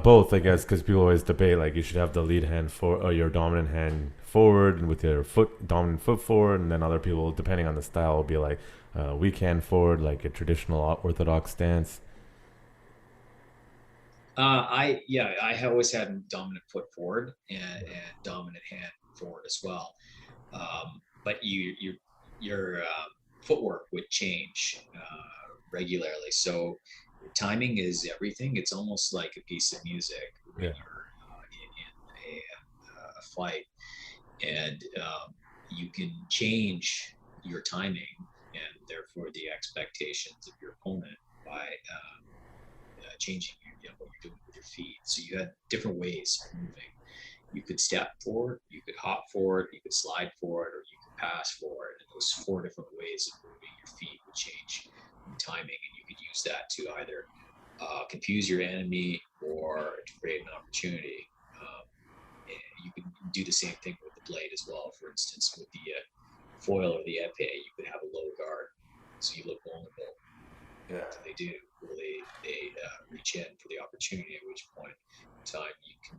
Both, I guess, because people always debate like you should have the lead hand for or your dominant hand forward and with your dominant foot forward, and then other people, depending on the style, will be like weak hand forward, like a traditional orthodox stance.
I always had dominant foot forward and dominant hand forward as well. But your footwork would change regularly. So timing is everything. It's almost like a piece of music when
Yeah,
you're in a fight, and you can change your timing and therefore the expectations of your opponent by changing what you're doing with your feet. So you had different ways of moving. You could step forward, you could hop forward, you could slide forward, or you could pass forward. And those four different ways of moving your feet would change in timing, and you could use that to either confuse your enemy or to create an opportunity. And you can do the same thing with the blade as well. For instance, with the foil or the epee, you could have a low guard, so you look vulnerable.
yeah.
What they do? Well, they reach in for the opportunity. At which point in time you can,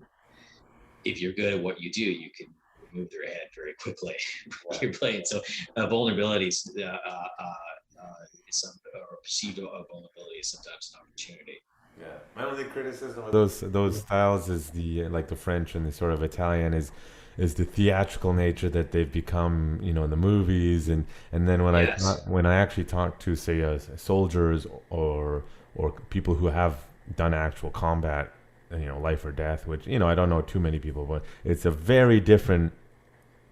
if you're good at what you do, you can remove their head very quickly with your blade. So vulnerabilities, or perceived vulnerability is sometimes an opportunity.
Yeah, my only criticism of those styles is the like the French and the sort of Italian is the theatrical nature that they've become, in the movies, and then
Yes.
when I actually talk to say soldiers or people who have done actual combat, life or death, which I don't know too many people, but it's a very different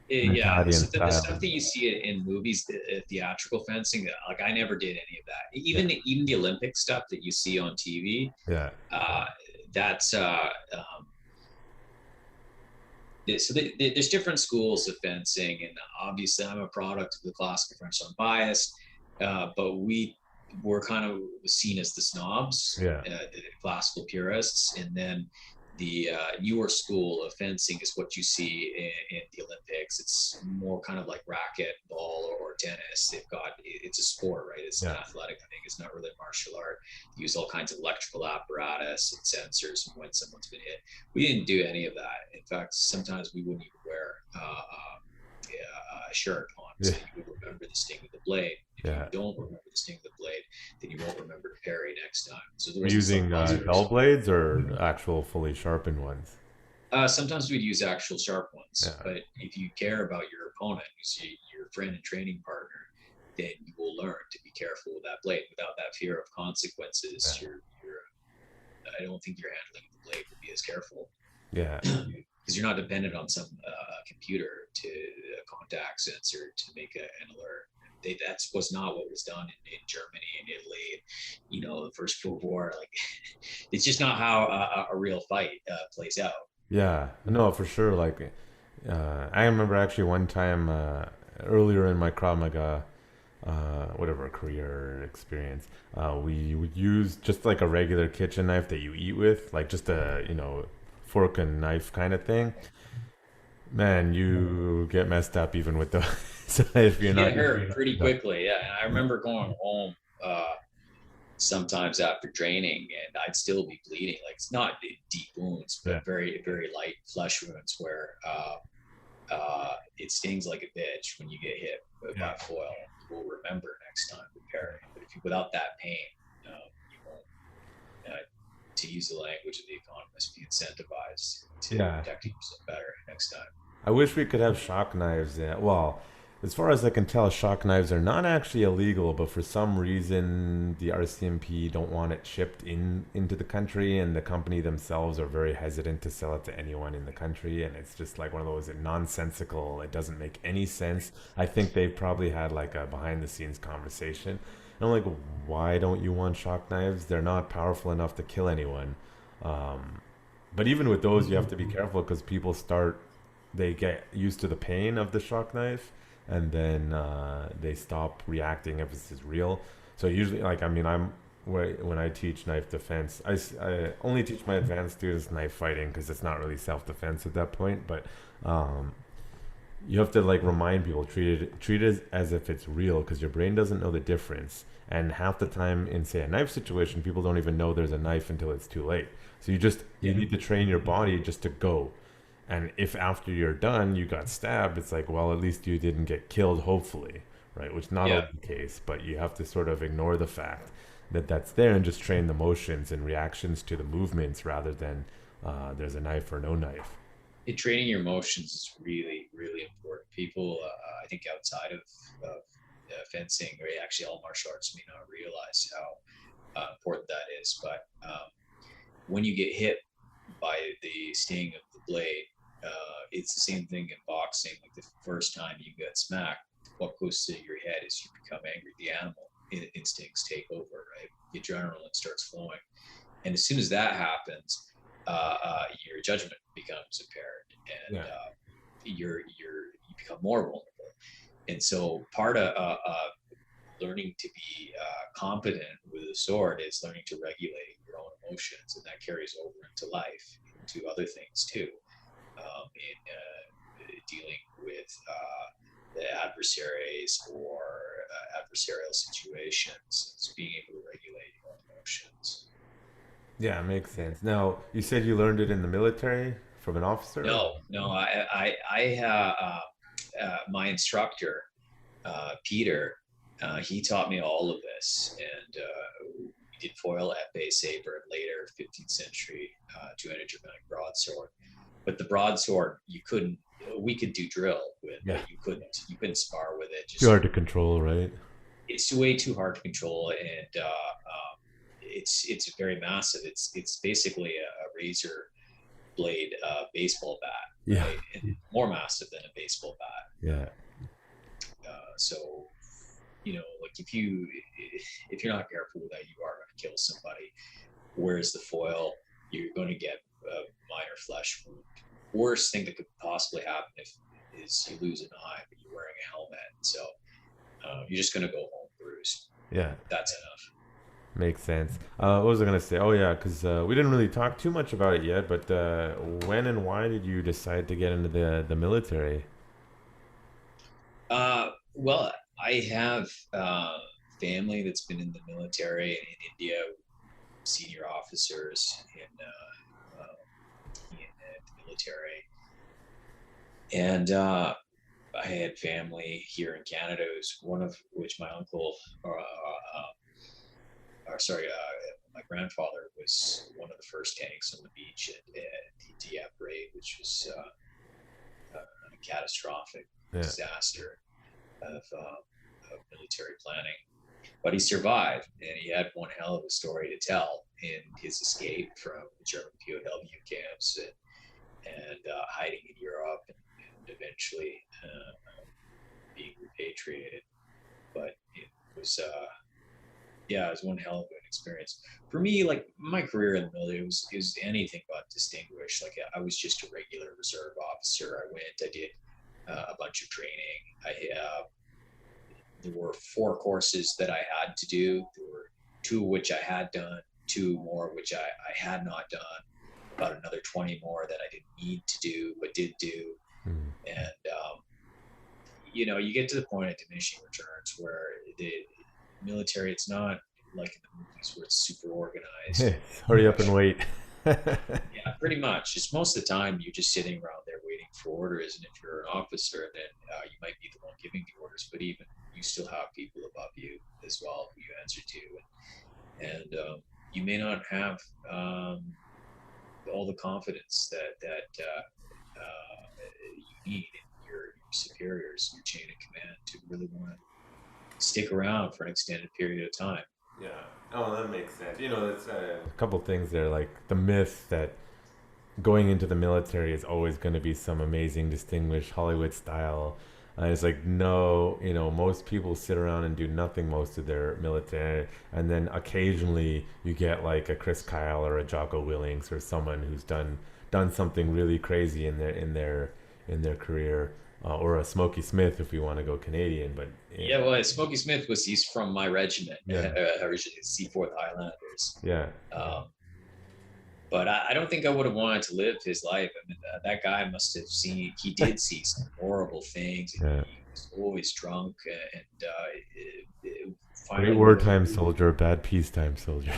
Yeah,
mentality and
so the
style.
stuff that you see in movies, the theatrical fencing, like I never did any of that. Even the Olympic stuff that you see on TV,
Yeah,
uh, that's so there's different schools of fencing, and obviously I'm a product of the classical French, so I'm biased. But we were kind of seen as the snobs,
yeah,
the classical purists, and then the newer school of fencing is what you see in the Olympics. It's more kind of like racquetball or tennis. It's a sport, right? It's an
yeah.
athletic thing. It's not really martial art. They use all kinds of electrical apparatus and sensors when someone's been hit. We didn't do any of that. In fact, sometimes we wouldn't even wear a shirt on,
Yeah,
so you would remember the sting of the blade. If you
yeah.
don't remember the sting of the blade, then you won't remember to parry next time. So there
We're
wasn't some
using dull
buzzers.
blades or actual fully sharpened ones.
Sometimes we'd use actual sharp ones,
Yeah,
but if you care about your opponent, who's your friend and training partner, then you will learn to be careful with that blade. Without that fear of consequences, I don't think your handling of the blade will be as careful.
Yeah.
Because you're not dependent on some computer to a contact sensor to make an alert. That was not what was done in Germany and Italy, the First World War. Like, it's just not how a real fight plays out.
Yeah, no, for sure. Like, I remember actually one time earlier in my Krav Maga, whatever career experience, we would use just like a regular kitchen knife that you eat with, like just a fork and knife kind of thing. Man, you get messed up even with the so if you're
You
not
get hurt pretty quickly, yeah. And I remember going home sometimes after training, and I'd still be bleeding. Like, it's not deep wounds, but
Yeah.
very, very light flesh wounds where it stings like a bitch when you get hit by foil. You will remember next time repairing. But without that pain, you won't. To use the language of the economist, be incentivized to protect yourself better next time.
I wish we could have shock knives. Yeah. Well, as far as I can tell, shock knives are not actually illegal, but for some reason, the RCMP don't want it shipped into the country, and the company themselves are very hesitant to sell it to anyone in the country. And it's just like one of those nonsensical. It doesn't make any sense. I think they've probably had like a behind-the-scenes conversation. And I'm like, why don't you want shock knives? They're not powerful enough to kill anyone. But even with those, you have to be careful because they get used to the pain of the shock knife, and then they stop reacting if this is real. So usually, like, I mean, when I teach knife defense, I only teach my advanced students knife fighting because it's not really self-defense at that point. But you have to like remind people, treat it as if it's real, because your brain doesn't know the difference. And half the time in, say, a knife situation, people don't even know there's a knife until it's too late. So you need to train your body just to go. And if after you're done you got stabbed, it's like, well, at least you didn't get killed, hopefully, right? Which not always the case, but you have to sort of ignore the fact that that's there and just train the motions and reactions to the movements rather than there's a knife or no knife.
Training your motions is really, really important. People, I think, outside of fencing, or actually all martial arts, may not realize how important that is. But when you get hit by the sting of the blade, it's the same thing in boxing. Like, the first time you get smacked, what goes through your head is you become angry. The animal instincts take over, right? The adrenaline starts flowing, and as soon as that happens, your judgment becomes impaired, and you become more vulnerable. And so part of learning to be competent with a sword is learning to regulate your own emotions, and that carries over into life, into other things too, in dealing with the adversaries or adversarial situations. It's being able to regulate your own emotions.
Yeah, it makes sense. Now, you said you learned it in the military from an officer?
No. My instructor, Peter, he taught me all of this, and we did foil, epee, saber, and later 15th century 200 Germanic broadsword. But the broadsword, we could do drill with, but you couldn't spar with it.
Too hard to control, right?
It's way too hard to control, and it's very massive. It's basically a razor blade baseball bat, right? And more massive than a baseball bat.
Yeah.
So, like, if you're not careful with that, you are going to kill somebody. Whereas the foil, you're going to get a minor flesh wound. Worst thing that could possibly happen is you lose an eye, but you're wearing a helmet. So you're just going to go home bruised.
Yeah.
That's enough.
Makes sense. What was I going to say? Oh, yeah, because we didn't really talk too much about it yet, but when and why did you decide to get into the military?
Well, I have family that's been in the military in India, senior officers in the military. And I had family here in Canada, one of which my uncle, my grandfather was one of the first tanks on the beach at the Dieppe raid, which was catastrophic disaster of military planning. But he survived, and he had one hell of a story to tell in his escape from German POW camps and hiding in Europe and eventually being repatriated. But it was, it was one hell of an experience. For me, like my career in the military was anything but distinguished. Like I was just a regular reserve officer. I did a bunch of training. There were 4 courses that I had to do. There were 2 of which I had done, 2 more which I had not done, about another 20 more that I didn't need to do but did do. And you get to the point of diminishing returns where the military, it's not like in the movies where it's super organized.
Hurry up and wait.
Yeah, pretty much. Just most of the time you're just sitting around there waiting for orders, and if you're an officer, then you might be the one giving the orders, but even you still have people above you as well who you answer to, and you may not have all the confidence that you need in your superiors, your chain of command, to really want to stick around for an extended period of time.
Yeah. Oh, that makes sense. That's a couple things there, like the myth that going into the military is always going to be some amazing, distinguished Hollywood style. And it's like, no, most people sit around and do nothing most of their military. And then occasionally you get like a Chris Kyle or a Jocko Willings or someone who's done something really crazy in their career. Or a Smokey Smith if we want to go Canadian, but
well, Smokey Smith he's from my regiment, originally Seaforth Highlanders.
Yeah.
But I don't think I would have wanted to live his life. I mean, that guy he did see some horrible things.
Yeah.
He was always drunk and
great wartime soldier, bad peacetime soldier.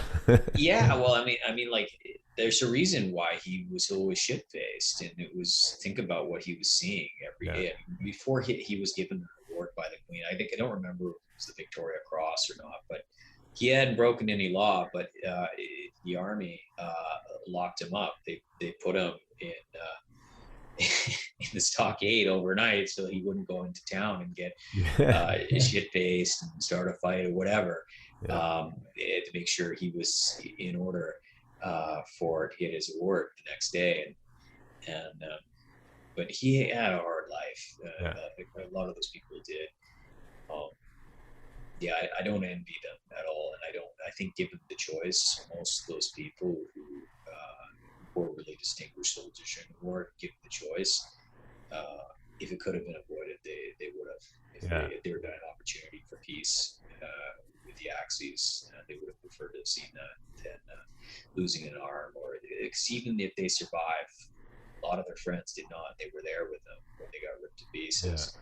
Yeah, well, I mean, like, there's a reason why he was always shit-faced, and it was, think about what he was seeing every day. I mean, before he was given an award by the Queen, I don't remember if it was the Victoria Cross or not, but he hadn't broken any law, but the army locked him up. They put him in the stockade overnight so he wouldn't go into town and get shit-faced and start a fight or whatever. They had to make sure he was in order to get his award the next day, and but he had a hard life. A lot of those people did. I don't envy them at all, and I think given the choice, most of those people who were really distinguished soldiers during the war, given the choice, if it could have been avoided, they would have. If there had been an opportunity for peace with the Axis, they would have preferred to have seen that than losing an arm, or even if they survived, a lot of their friends did not. They were there with them when they got ripped to pieces.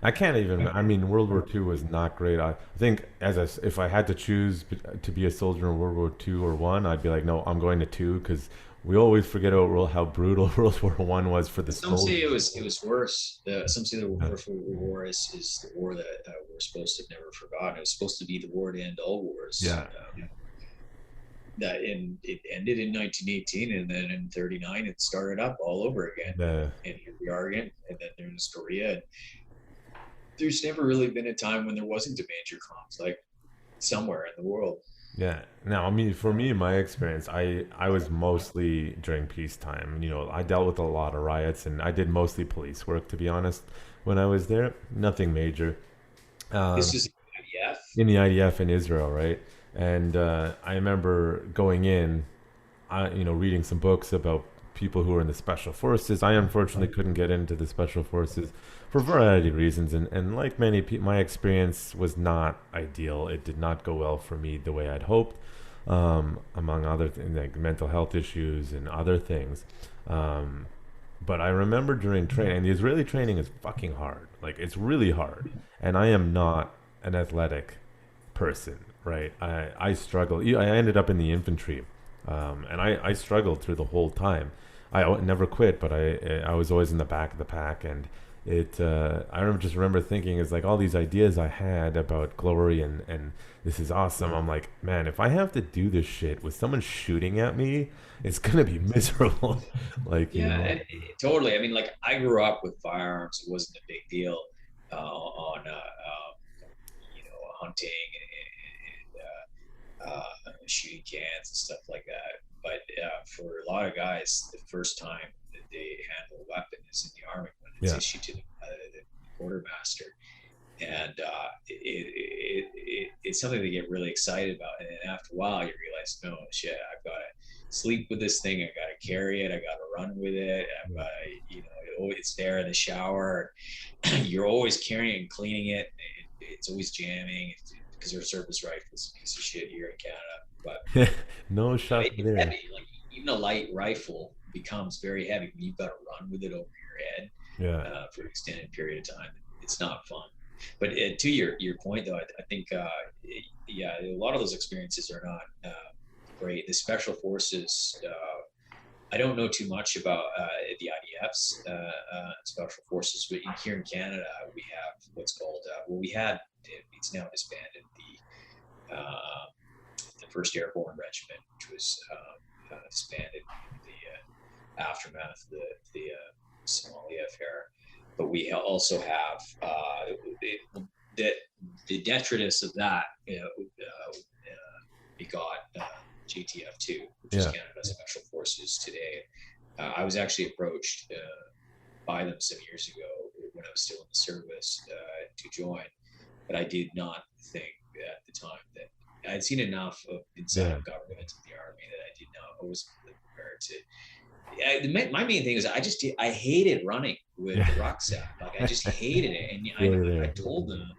I can't even. I mean, World War II was not great. I think if I had to choose to be a soldier in World War II or One, I'd be like, no, I'm going to II, because we always forget about how brutal World War One was for the soldiers.
Some say it was worse. Some say the World War is the war that we're supposed to have never forgotten. It was supposed to be the war to end all wars. It ended in 1918, and then in 1939 it started up all over again. And here we are again, and then there's Korea. And there's never really been a time when there wasn't a major conflict somewhere in the world.
Yeah. Now, I mean, for me, my experience, I was mostly during peacetime. I dealt with a lot of riots, and I did mostly police work, to be honest. When I was there, nothing major.
This is
in the IDF in Israel, right? And I remember going in, reading some books about people who were in the special forces. I unfortunately couldn't get into the special forces for a variety of reasons, and like many people, my experience was not ideal. It did not go well for me the way I'd hoped, among other things, like mental health issues and other things. But I remember during training, and the Israeli training is fucking hard. Like, it's really hard, and I am not an athletic person, right? I struggle. I ended up in the infantry, and I struggled through the whole time. I never quit, but I was always in the back of the pack, and I just remember thinking, it's like all these ideas I had about glory and this is awesome. I'm like, man, if I have to do this shit with someone shooting at me, it's gonna be miserable. Like, you
Yeah,
know.
totally. I mean, like I grew up with firearms. It wasn't a big deal on hunting shooting cans and stuff like that. But for a lot of guys, the first time that they handle a weapon is in the army when it's
Yeah.
issued to the quartermaster, and it's something they get really excited about. And then after a while, you realize, no shit, I've got to sleep with this thing. I got to carry it. I got to run with it. I've got to, it's there in the shower. You're always carrying and cleaning it. It's always jamming because they're surface rifles, piece of shit here in Canada. But
No shot
it's
there.
heavy. Like even a light rifle becomes very heavy when you've got to run with it over your head
Yeah.
for an extended period of time. It's not fun. But to your point, though, I think a lot of those experiences are not great. The special forces. I don't know too much about the IDF's special forces, but here in Canada, we have what's called we had, it's now disbanded, the First Airborne Regiment, which was disbanded in the aftermath of the Somalia affair. But we also have the detritus of that begot JTF2, which is Canada's Special Forces today. I was actually approached by them some years ago when I was still in the service to join, but I did not think at the time that I'd seen enough of inside of government and the army that I did not. I wasn't prepared to. My main thing is I hated running with the rucksack. Like I just hated it, and I told them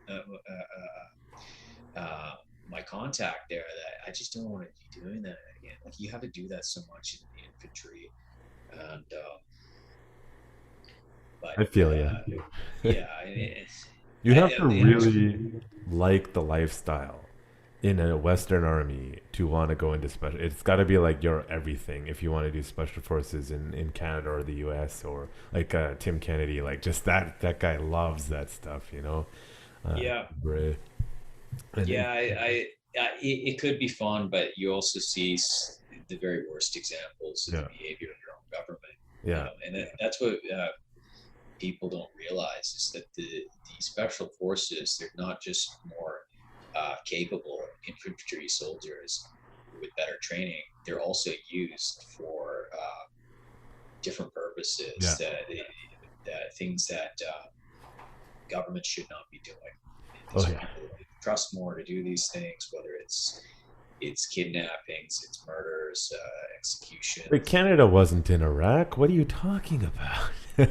my contact there that I just don't want to be doing that again. Like you have to do that so much in the infantry, and but
I feel you.
Yeah,
you have to really like the lifestyle in a Western army to want to go into special. It's got to be like your everything if you want to do special forces in Canada or the US, or like Tim Kennedy, like just that guy loves that stuff, you know.
It could be fun, but you also see the very worst examples of the behavior of your own government. And that's what people don't realize is that the special forces, they're not just more capable infantry soldiers with better training. They're also used for different purposes that things that government should not be doing. These are people who trust more to do these things, whether it's kidnappings, it's murders, executions.
But Canada wasn't in Iraq. What are you talking about?
A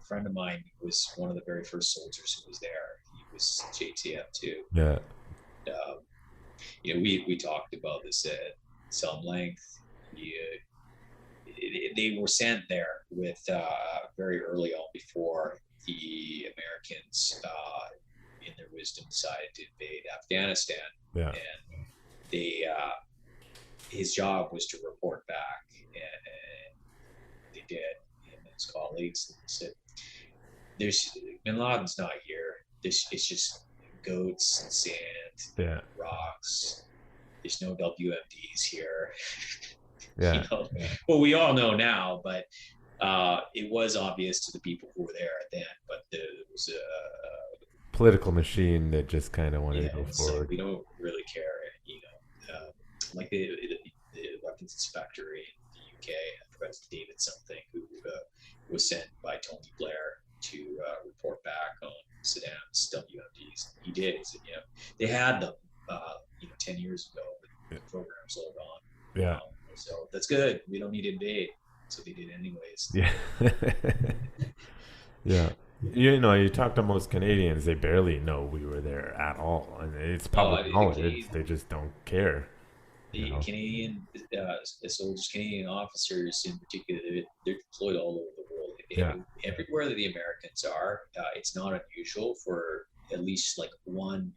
friend of mine was one of the very first soldiers who was there. He was JTF2.
Yeah.
We talked about this at some length. They were sent there with very early on before the Americans, in their wisdom, decided to invade Afghanistan.
Yeah.
And his job was to report back, and they did. And his colleagues said, Bin Laden's not here. It's just goats and sand, rocks. There's no WMDs here. Well, we all know now, but it was obvious to the people who were there then. But there was a
political machine that just kind of wanted to go forward.
So we don't really care, like the weapons inspector in the UK, Professor David something, who was sent by Tony Blair to report back on Saddam's WMDs. He did. He said, they had them, 10 years ago, but the program's all gone.
Yeah.
So that's good. We don't need to invade. So they did anyways.
Yeah. Yeah. You talk to most Canadians, they barely know we were there at all. And it's public knowledge. They just don't care.
The Canadian soldiers, Canadian officers in particular, they're deployed all over the world. Everywhere that the Americans are, it's not unusual for at least like one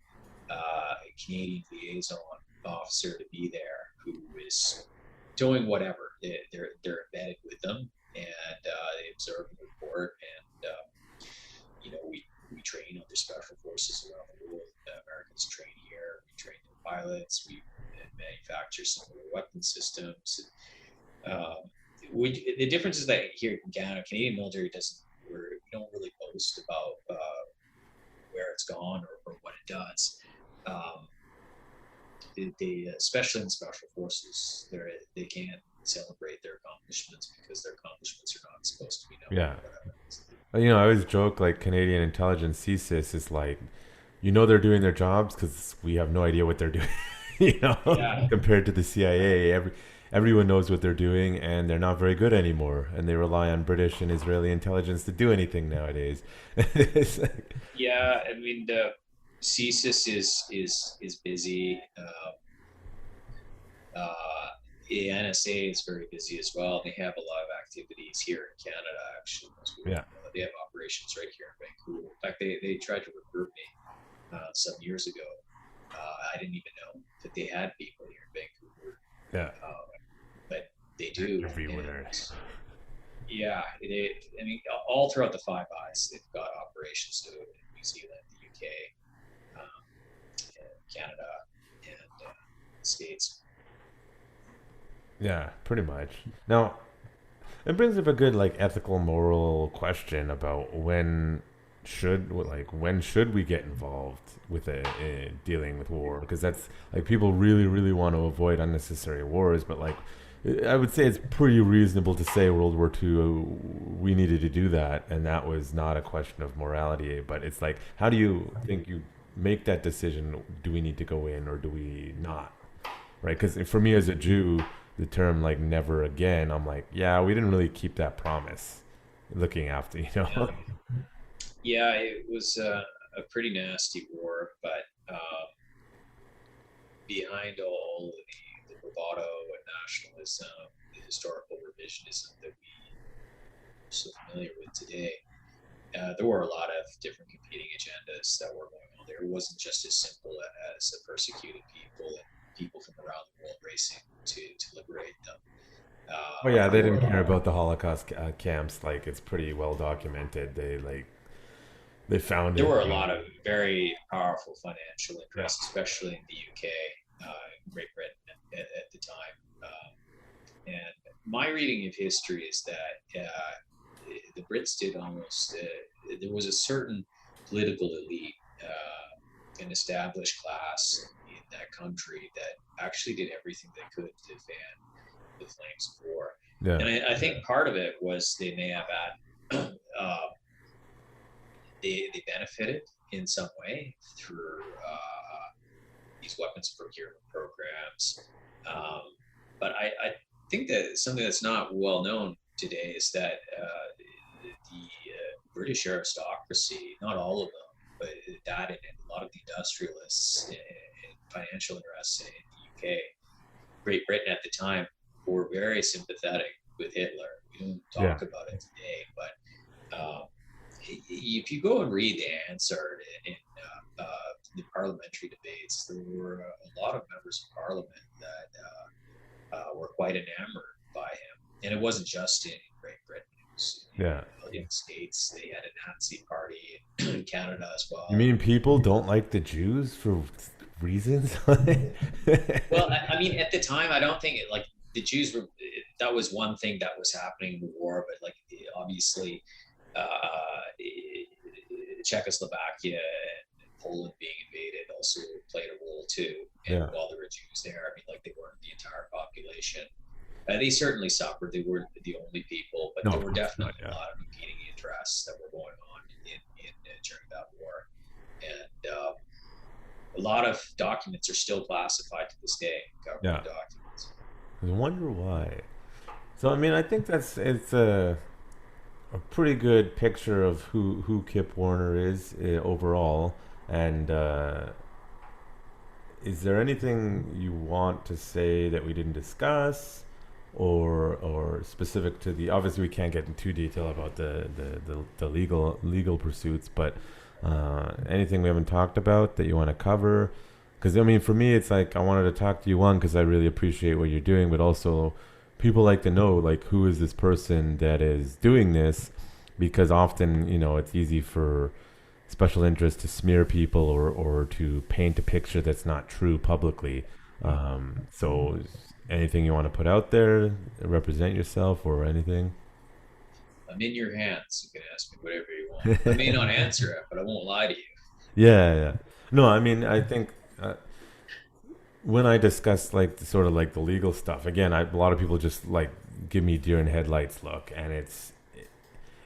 Canadian liaison officer to be there who is doing whatever. They're embedded with them, and they observe and report. And we train other special forces around the world. Americans train here. We train their pilots. We manufacture similar weapon systems. The difference is that here in Canada, Canadian military we don't really boast about where it's gone or what it does. They especially in special forces, they can't celebrate their accomplishments because their accomplishments are not supposed to be known.
Yeah. I always joke like Canadian intelligence CSIS is like, they're doing their jobs because we have no idea what they're doing.
Yeah.
Compared to the CIA, everyone knows what they're doing, and they're not very good anymore, and they rely on British and Israeli intelligence to do anything nowadays.
Yeah, I mean the CSIS is busy. The NSA is very busy as well. They have a lot of activities here in Canada, actually.
Yeah.
They have operations right here in Vancouver. In fact, they tried to recruit me some years ago. I didn't even know that they had people here in Vancouver.
Yeah.
But they do.
Everywhere.
Yeah. All throughout the Five Eyes, they've got operations in New Zealand, the UK, Canada, and the States.
Yeah, pretty much. Now, it brings up a good ethical, moral question about when should we get involved with dealing with war, because that's people really, really want to avoid unnecessary wars, but I would say it's pretty reasonable to say World War II, we needed to do that, and that was not a question of morality. But it's how do you think you make that decision? Do we need to go in or do we not? Right? Because for me as a Jew, the term never again, I'm yeah, we didn't really keep that promise. Looking after,
Yeah, it was a pretty nasty war, but behind all the bravado and nationalism, the historical revisionism that we're so familiar with today, there were a lot of different competing agendas that were going on there. It wasn't just as simple as a persecuted people and people from around the world racing to liberate them.
They didn't care about the Holocaust camps. It's pretty well documented. They found
there were a lot of very powerful financial interests, especially in the UK, Great Britain at the time. And my reading of history is that the Brits did almost. There was a certain political elite, an established class in that country that actually did everything they could to fan the flames of war.
Yeah.
And I think part of it was they may have had they benefited in some way through these weapons procurement programs. But I think that something that's not well known today is that the British aristocracy, not all of them, but that and a lot of the industrialists and financial interests in the UK, Great Britain at the time, were very sympathetic with Hitler. We don't talk about it today, but if you go and read the answer in the parliamentary debates, there were a lot of members of parliament that were quite enamored by him. And it wasn't just in Great Britain. It was in the States, they had a Nazi party, in Canada as well.
You mean people don't like the Jews for reasons?
Well, I mean, at the time, I don't think the Jews were, that was one thing that was happening in the war, but obviously Czechoslovakia and Poland being invaded also played a role too. And while there were Jews there, I mean, they weren't the entire population. They certainly suffered. They weren't the only people, but there were definitely a lot of competing interests that were going on during that war. And a lot of documents are still classified to this day, government documents.
I wonder why. So, I mean, I think it's a pretty good picture of who Kip Warner is overall. And is there anything you want to say that we didn't discuss, or specific to the? Obviously, we can't get into detail about the legal pursuits, but anything we haven't talked about that you want to cover? Because I mean, for me, it's I wanted to talk to you, one, because I really appreciate what you're doing, but also people like to know, like, who is this person that is doing this, because often, it's easy for special interests to smear people, or to paint a picture that's not true publicly. So anything you want to put out there, represent yourself or anything?
I'm in your hands. You can ask me whatever you want. I may not answer it, but I won't lie to you.
Yeah, yeah. No, I mean, I think when I discuss like sort of like the legal stuff, again, a lot of people just like give me deer in headlights look, and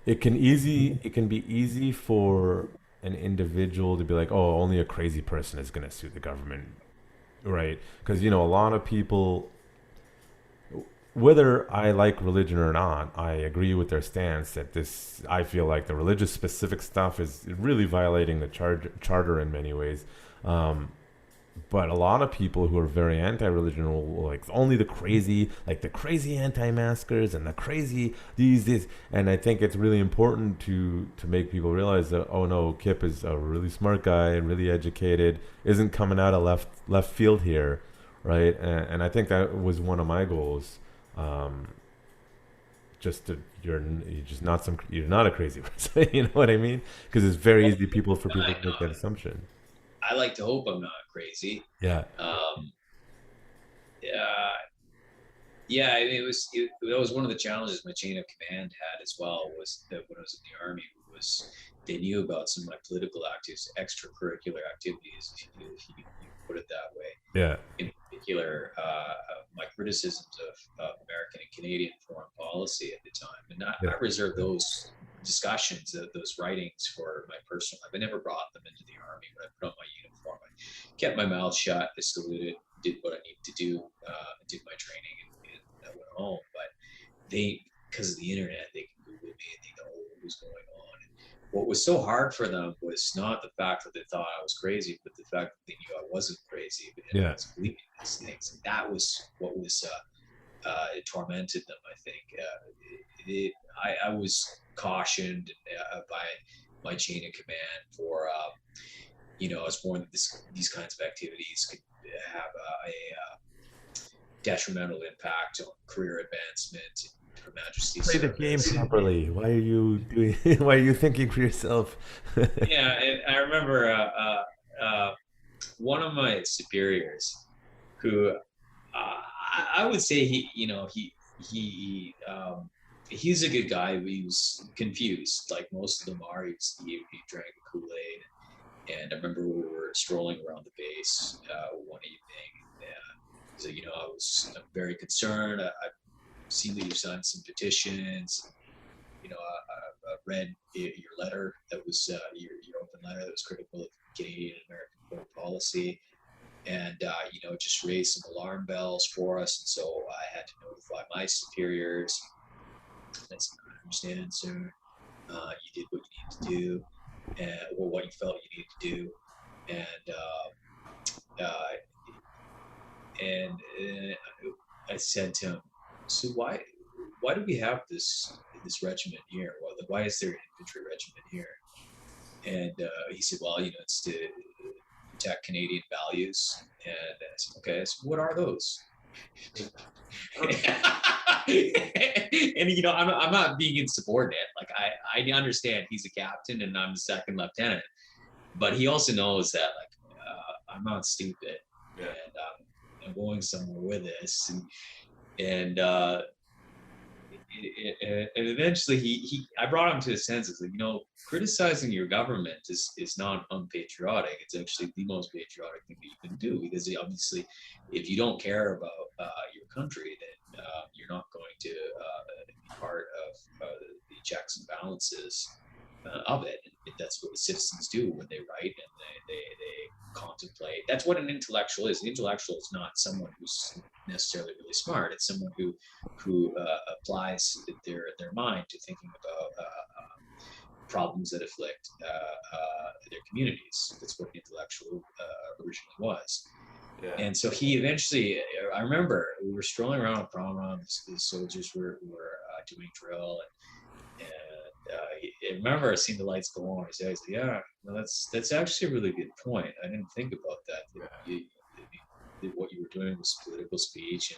it can be easy for an individual to be like, oh, only a crazy person is going to sue the government, right? Because a lot of people, whether I like religion or not, I agree with their stance that this. I feel like the religious specific stuff is really violating the charter in many ways. Um, but a lot of people who are very anti-religion will like only the crazy anti-maskers and the crazy these, and I think it's really important to make people realize that, oh no, Kip is a really smart guy and really educated, isn't coming out of left field here, right? And I think that was one of my goals. um just to you're not a crazy person. You know what I mean? Because it's very
Well,
easy for people
I,
to make that assumption.
I like to hope I'm not crazy.
Yeah.
Um, yeah, yeah. That was one of the challenges my chain of command had as well. Was that when I was in the army, was they knew about some of my political activities, extracurricular activities, if you put it that way.
Yeah.
In particular, my criticisms of American and Canadian foreign policy at the time, and
Yeah.
I reserved those discussions, those writings for my personal life. I never brought them into the army. When I put on my uniform, I kept my mouth shut. I saluted, did what I needed to do, did my training, and I went home. But they, because of the internet, they can Google me and they know what was going on. And what was so hard for them was not the fact that they thought I was crazy, but the fact that they knew I wasn't crazy and I
Yeah.
was believing these things. And that was what was it tormented them. I think I was cautioned by my chain of command for I was warned that these kinds of activities could have a detrimental impact on career advancement and Her Majesty's
Play the game
service.
properly. Why are you doing? Why are you thinking for yourself?
Yeah, and I remember one of my superiors who I would say he's a good guy. But he was confused, like most of them are. He drank Kool-Aid, and I remember we were strolling around the base one evening. So I'm very concerned. I've seen that you've signed some petitions. I read your letter that was your open letter that was critical of Canadian and American foreign policy, and just raised some alarm bells for us. And so I had to notify my superiors. I said, I understand, sir. You did what you needed to do, or what you felt you needed to do, and I said to him, so why do we have this regiment here? Why is there an infantry regiment here? And he said, well, it's to protect Canadian values. And I said, okay, so what are those? And I'm not being insubordinate. Like I understand he's a captain and I'm the second lieutenant, but he also knows that I'm not stupid, and I'm going somewhere with this, and eventually I brought him to his senses. Like, criticizing your government is not unpatriotic. It's actually the most patriotic thing that you can do, because obviously, if you don't care about your country, then you're not going to be part of the checks and balances of it. And that's what the citizens do when they write and they contemplate. That's what an intellectual is. An intellectual is not someone who's necessarily really smart. It's someone who applies their mind to thinking about problems that afflict their communities. That's what an intellectual originally was. Yeah. And so he eventually, I remember we were strolling around on promenade. The soldiers were doing drill, and I remember seeing the lights go on. He said, "Yeah, no, that's actually a really good point. I didn't think about that. What you were doing was political speech,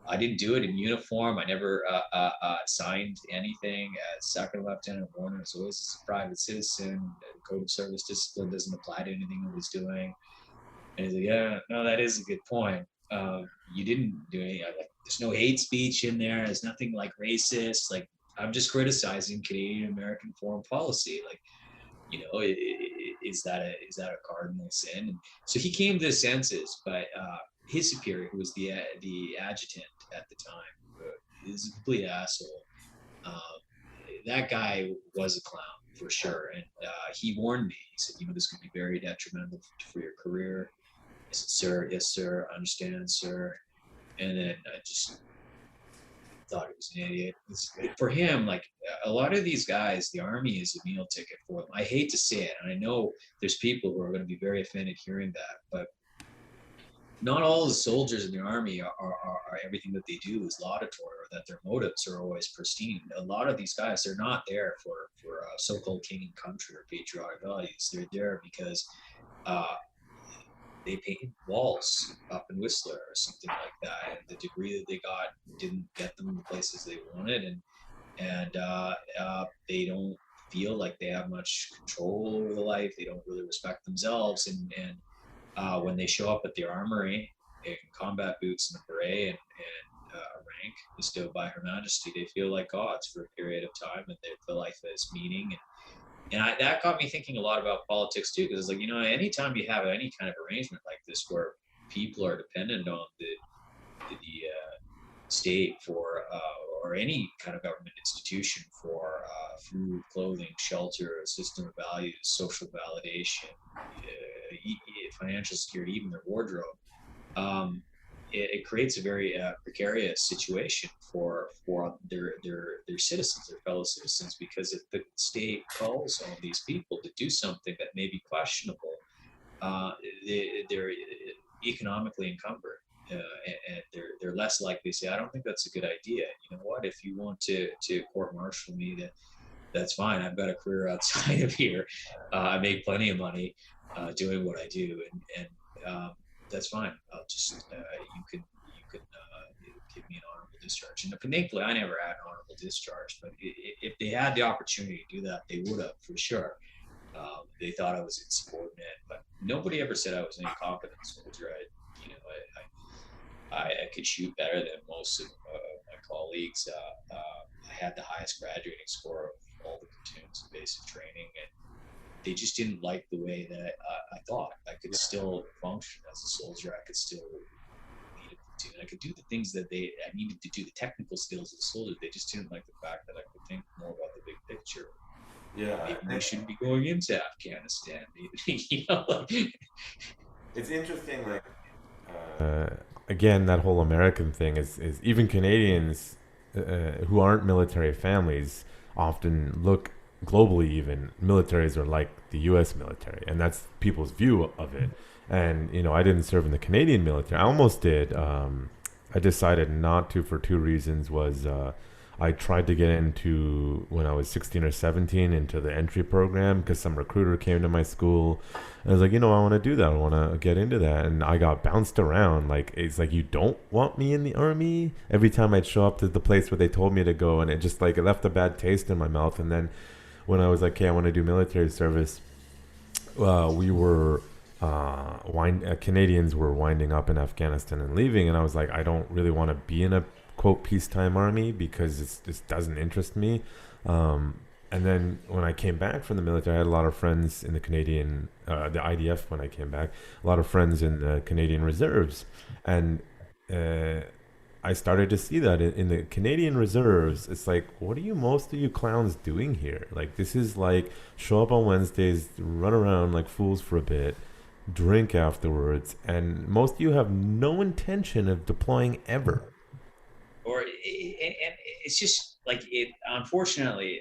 I didn't do it in uniform. I never signed anything. As Second Lieutenant Warner was always as a private citizen. The Code of Service Discipline doesn't apply to anything I was doing. And he's like, yeah, no, that is a good point. You didn't do any. Like, there's no hate speech in there. There's nothing like racist. Like, I'm just criticizing Canadian American foreign policy. Like, is that a cardinal sin? And so he came to his senses, but his superior, who was the adjutant at the time, is a complete asshole. That guy was a clown for sure, and he warned me. He said, this could be very detrimental for your career. I said, sir, yes, sir, I understand, sir. And then I just thought he was an idiot. For him, like a lot of these guys, the Army is a meal ticket for them. I hate to say it, and I know there's people who are going to be very offended hearing that, but not all the soldiers in the Army are everything that they do is laudatory, or that their motives are always pristine. A lot of these guys, they're not there for so-called king and country or patriotic values. They're there because they painted walls up in Whistler or something like that, and the degree that they got didn't get them the places they wanted, and they don't feel like they have much control over the life. They don't really respect themselves, and when they show up at the armory in combat boots and a beret and a rank bestowed by Her Majesty, they feel like gods for a period of time, and their life has meaning. And that got me thinking a lot about politics too, because it's like, anytime you have any kind of arrangement like this where people are dependent on the state for or any kind of government institution for food, clothing, shelter, a system of values, social validation, financial security, even their wardrobe, it creates a very precarious situation for their citizens, their fellow citizens, because if the state calls on these people to do something that may be questionable, they're economically encumbered, and they're less likely to say, I don't think that's a good idea. You know what? If you want to court-martial me, that's fine. I've got a career outside of here. I make plenty of money doing what I do, and that's fine. I'll just you can give me an honorable discharge. And thankfully, I never had an honorable discharge. But if they had the opportunity to do that, they would have for sure. They thought I was insubordinate, but nobody ever said I was an incompetent soldier. I could shoot better than most of my colleagues. I had the highest graduating score of all the platoons in basic training, and they just didn't like the way that I thought. I could still function as a soldier. I could still lead a platoon. I could do the things that I needed to do, the technical skills of a soldier. They just didn't like the fact that I could think more about the big picture.
Yeah,
maybe we shouldn't be going into Afghanistan.
It's interesting. Like again, that whole American thing is even Canadians who aren't military families often look. Globally, even militaries are like the U.S. military, and that's people's view of it. And I didn't serve in the Canadian military. I almost did. I decided not to for two reasons. Was I tried to get into, when I was 16 or 17, into the entry program because some recruiter came to my school. And I was like, I want to do that. I want to get into that. And I got bounced around. Like, it's like, you don't want me in the Army? Every time I'd show up to the place where they told me to go, and it just like, it left a bad taste in my mouth. And then when I was like, okay, I want to do military service, we were Canadians were winding up in Afghanistan and leaving, and I was like, I don't really want to be in a quote peacetime army because it just doesn't interest me. And then when I came back from the military, I had a lot of friends in the Canadian, the IDF when I came back, a lot of friends in the Canadian Reserves, and I started to see that in the Canadian Reserves. It's like, what are most of you clowns doing here? Like, this is like, show up on Wednesdays, run around like fools for a bit, drink afterwards, and most of you have no intention of deploying ever.
And it's just like, it unfortunately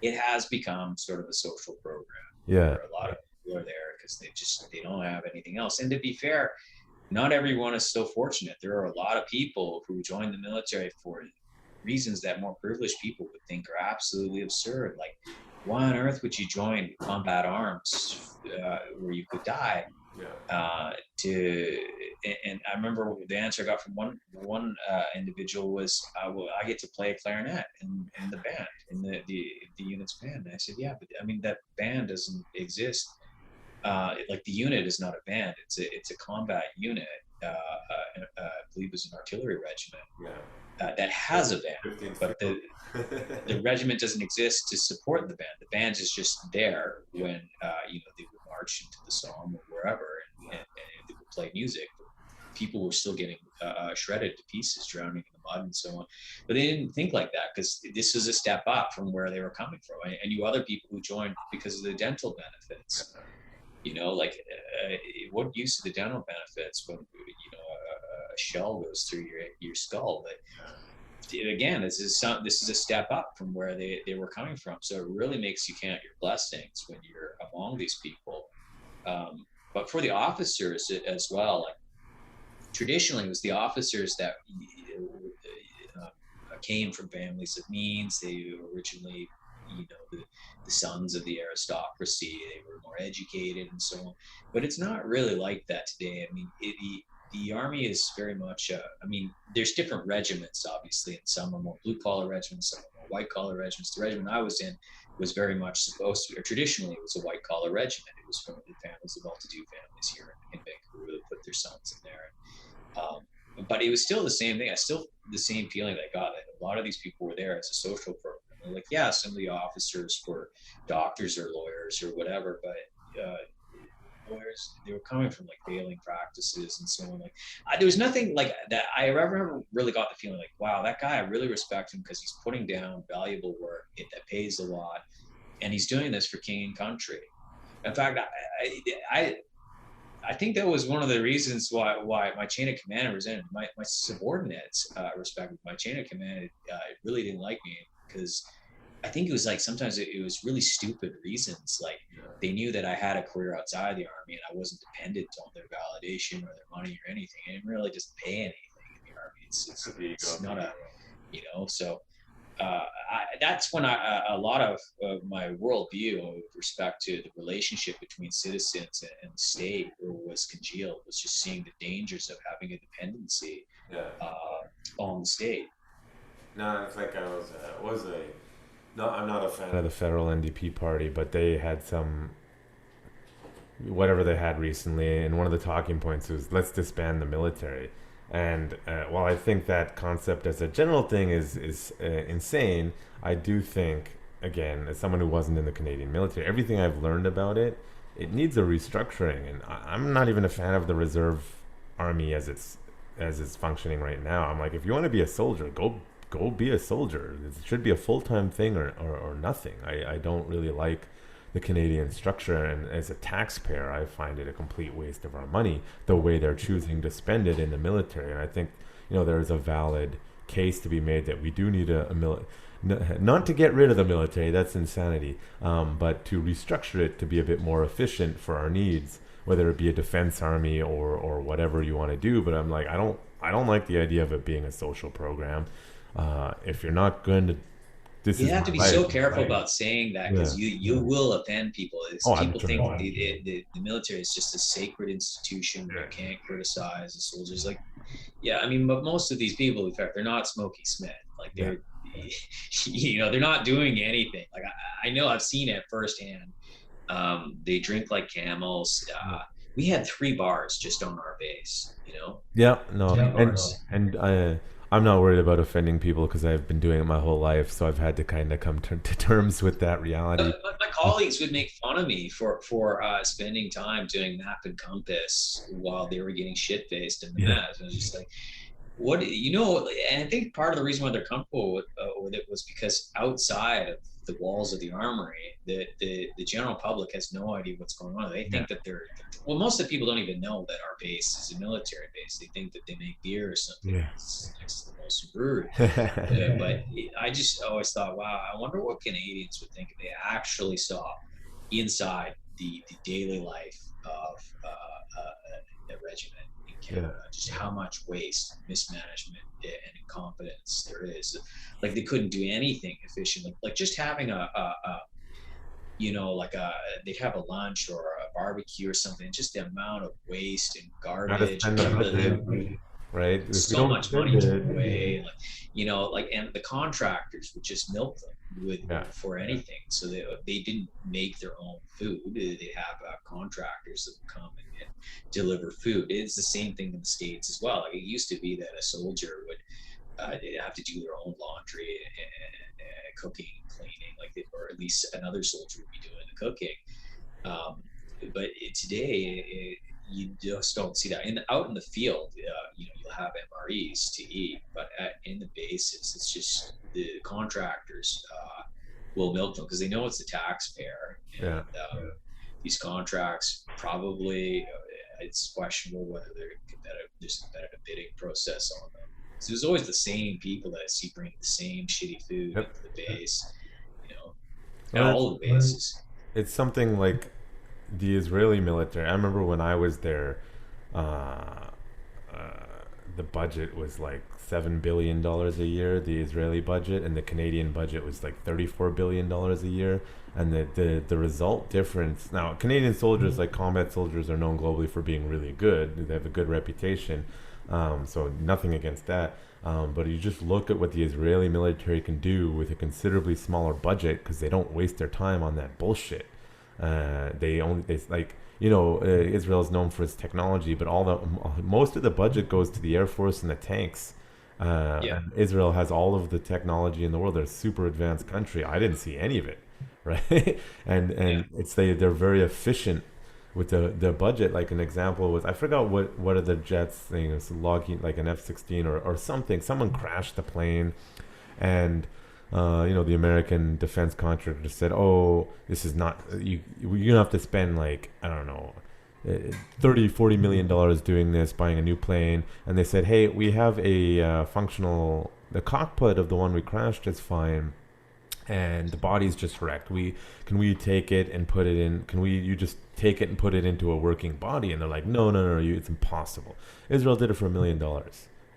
it has become sort of a social program.
Yeah,
where a lot of people are there because they don't have anything else. And to be fair, not everyone is so fortunate. There are a lot of people who join the military for reasons that more privileged people would think are absolutely absurd. Like, why on earth would you join combat arms where you could die? And I remember the answer I got from one individual was, well, I get to play clarinet in the band, in the unit's band. And I said, yeah, but I mean, that band doesn't exist. Like the unit is not a band; it's a combat unit. I believe it was an artillery regiment that has a band, but the regiment doesn't exist to support the band. The band is just there when they would march into the Somme or wherever, and they would play music. People were still getting shredded to pieces, drowning in the mud and so on. But they didn't think like that, because this was a step up from where they were coming from. I knew other people who joined because of the dental benefits. What use of the dental benefits when a shell goes through your skull? But again, this is a step up from where they were coming from. So it really makes you count your blessings when you're among these people. But for the officers as well, like traditionally it was the officers that came from families of means. They were originally, the sons of the aristocracy. They were more educated and so on. But it's not really like that today. I mean, the army is very much, there's different regiments, obviously, and some are more blue-collar regiments, some are more white-collar regiments. The regiment I was in was very much supposed to be, or traditionally it was a white-collar regiment. It was from the families of well-to-do families here in Vancouver that put their sons in there. But it was still the same thing. The same feeling that I got, that a lot of these people were there as a social program. They're like, yeah, some of the officers were doctors or lawyers or whatever, but lawyers, they were coming from like failing practices and so on. Like there was nothing like that. I ever really got the feeling like, wow, that guy, I really respect him because he's putting down valuable work that pays a lot, and he's doing this for king and country. In fact, I think that was one of the reasons why my chain of command resented my subordinates. Respected my chain of command. Really didn't like me, because I think it was like sometimes it was really stupid reasons. Like they knew that I had a career outside the army and I wasn't dependent on their validation or their money or anything. I didn't really just pay anything in the army. It's not a, so that's when a lot of my worldview with respect to the relationship between citizens and the state was congealed, was just seeing the dangers of having a dependency on the state.
No, it's like no, I'm not a fan of the federal NDP party, but they had whatever they had recently, and one of the talking points was, let's disband the military. And while I think that concept as a general thing is insane, I do think, again, as someone who wasn't in the Canadian military, everything I've learned about it needs a restructuring. And I'm not even a fan of the reserve army as it's functioning right now. I'm like, if you want to be a soldier, go be a soldier. It should be a full-time thing or nothing. I don't really like the Canadian structure, and as a taxpayer I find it a complete waste of our money, the way they're choosing to spend it in the military. And I think there's a valid case to be made that we do need not to get rid of the military, that's insanity, but to restructure it to be a bit more efficient for our needs, whether it be a defense army or whatever you want to do. But I'm like, I don't like the idea of it being a social program. If you're not going to,
you have to be so careful about saying that, because you will offend people. People think the military is just a sacred institution. You can't criticize the soldiers. Like, but most of these people, in fact, they're not Smokey Smith. Like they're, they're not doing anything. Like I know, I've seen it firsthand. They drink like camels. We had 3 bars just on our base.
Yeah, no, and I'm not worried about offending people because I've been doing it my whole life, so I've had to kind of come to terms with that reality.
My colleagues would make fun of me for spending time doing map and compass while they were getting shit-faced in the mess. I was just like, what, and I think part of the reason why they're comfortable with it was because outside of the walls of the armory, the general public has no idea what's going on. They think that most of the people don't even know that our base is a military base. They think that they make beer or something. Yeah. It's the most rude. But I just always thought, wow, I wonder what Canadians would think if they actually saw inside the daily life of a regiment in Canada. Just how much waste, mismanagement, and incompetence there is. Like they couldn't do anything efficiently. Like just having they'd have a lunch or a barbecue or something, just the amount of waste and
Gotta
garbage,
spend the budget, right? If we
so
don't
much
spend
money to
it,
away, like, and the contractors would just milk them
yeah,
for anything. So they didn't make their own food. They have contractors that would come and deliver food. It's the same thing in the States as well. Like, it used to be that a soldier would have to do their own laundry and cooking and cleaning, or at least another soldier would be doing the cooking. But today, you just don't see that. Out in the field, you'll have MREs to eat, but in the bases, it's just the contractors will milk them because they know it's the taxpayer. And these contracts probably, it's questionable whether there's a competitive bidding process on them. So there's always the same people that I see bringing the same shitty food into the base, at all the bases.
It's something like the Israeli military. I remember when I was there, the budget was like $7 billion a year, the Israeli budget, and the Canadian budget was like $34 billion a year. And the result difference, now Canadian soldiers, like combat soldiers, are known globally for being really good. They have a good reputation, so nothing against that. But you just look at what the Israeli military can do with a considerably smaller budget, because they don't waste their time on that bullshit. Israel is known for its technology, but most of the budget goes to the Air Force and the tanks. And Israel has all of the technology in the world. They're a super advanced country. I didn't see any of it, right? and they're very efficient with the budget. Like, an example was, I forgot what are the jets thing. It was logging, like an F-16 or something. Someone crashed the plane, and the American defense contractor said, "Oh, this is not, you're gonna have to spend, like, I don't know, $30-40 million doing this, buying a new plane." And they said, "Hey, we have a functional, the cockpit of the one we crashed is fine, and the body's just wrecked. Can we take it and put it in? You just take it and put it into a working body?" And they're like, "No, it's impossible." Israel did it for $1 million,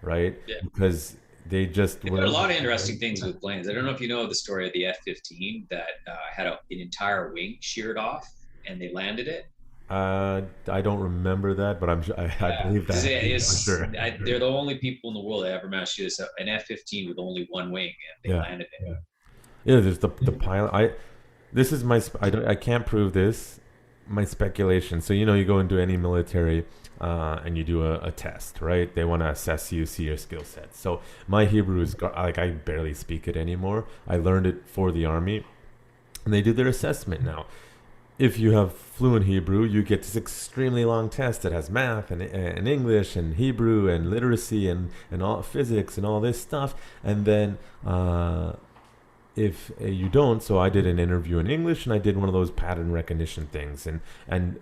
right?
Yeah.
Because they just
there are a lot of interesting things with planes. I don't know if you know the story of the F-15 that had an entire wing sheared off, and they landed it.
I don't remember that, but I believe that.
They're the only people in the world that ever managed to do this. An F-15 with only one wing, and they landed it.
Yeah, there's the pilot. This is I can't prove this. My speculation. So, you go into any military and you do a test, right? They want to assess you, see your skill set. So my Hebrew is, like, I barely speak it anymore. I learned it for the Army, and they do their assessment. Now, if you have fluent Hebrew, you get this extremely long test that has math and English and Hebrew and literacy and all physics and all this stuff. And then if you don't, so I did an interview in English, and I did one of those pattern recognition things, and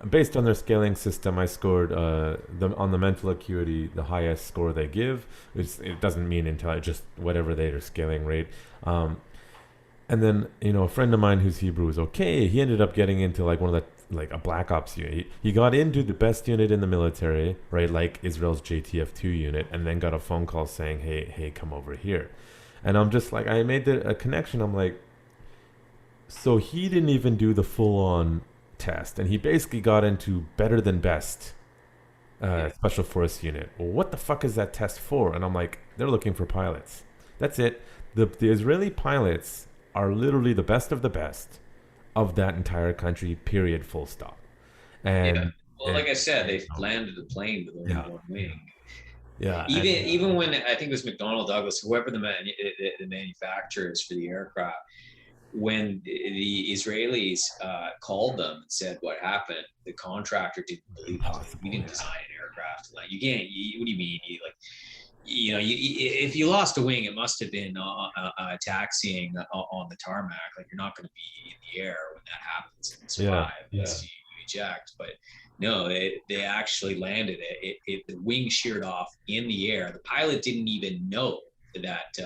based on their scaling system, I scored on the mental acuity the highest score they give. It doesn't mean intelligence, just whatever their scaling rate. And then, a friend of mine whose Hebrew was okay, he ended up getting into like one of the, like, a black ops unit. He got into the best unit in the military, right? Like Israel's JTF2 unit, and then got a phone call saying, hey, come over here. And I'm just like, I made a connection. I'm like, so he didn't even do the full-on test, and he basically got into better than best special force unit. Well, what the fuck is that test for? And I'm like, they're looking for pilots. That's it. The Israeli pilots are literally the best of that entire country, period, full stop. And
like I said, they landed the plane with only one wing.
Yeah.
Even when, I think it was McDonnell Douglas, whoever the manufacturers for the aircraft, when the Israelis called them and said what happened, the contractor didn't believe it. We didn't design an aircraft like you can't. What do you mean? If you lost a wing, it must have been taxiing on the tarmac. Like, you're not going to be in the air when that happens and survive. You eject, but no, they actually landed it. The wing sheared off in the air. The pilot didn't even know that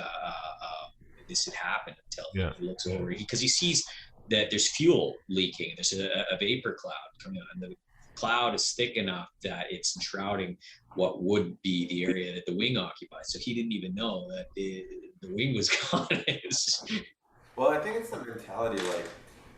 this had happened until he looks over, because he sees that there's fuel leaking. There's a vapor cloud coming out, and the cloud is thick enough that it's enshrouding what would be the area that the wing occupies. So he didn't even know that the wing was gone.
Well, I think it's the mentality. Like,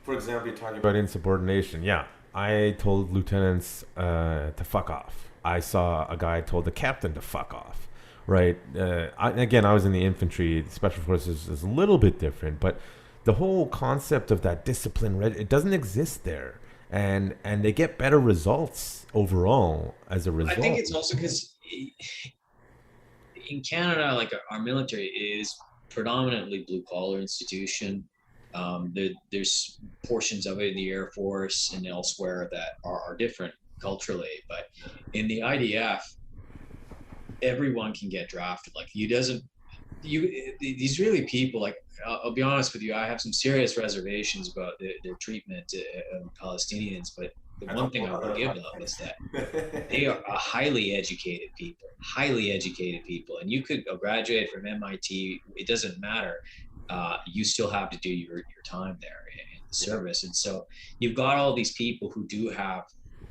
for example, you're talking about insubordination. Yeah, I told lieutenants to fuck off. I saw a guy told the captain to fuck off. Right. Again, I was in the infantry. Special forces is a little bit different, but the whole concept of that discipline, it doesn't exist there, and they get better results overall as a result.
I think it's also because in Canada, like our military is predominantly blue collar institution. There's portions of it in the Air Force and elsewhere that are different culturally, but in the IDF, everyone can get drafted. Like these really people, like I'll be honest with you, I have some serious reservations about their treatment of Palestinians, but the one thing I will give them is that they are a highly educated people, and you could graduate from MIT. It doesn't matter. You still have to do your time there in the service, and so you've got all these people who do have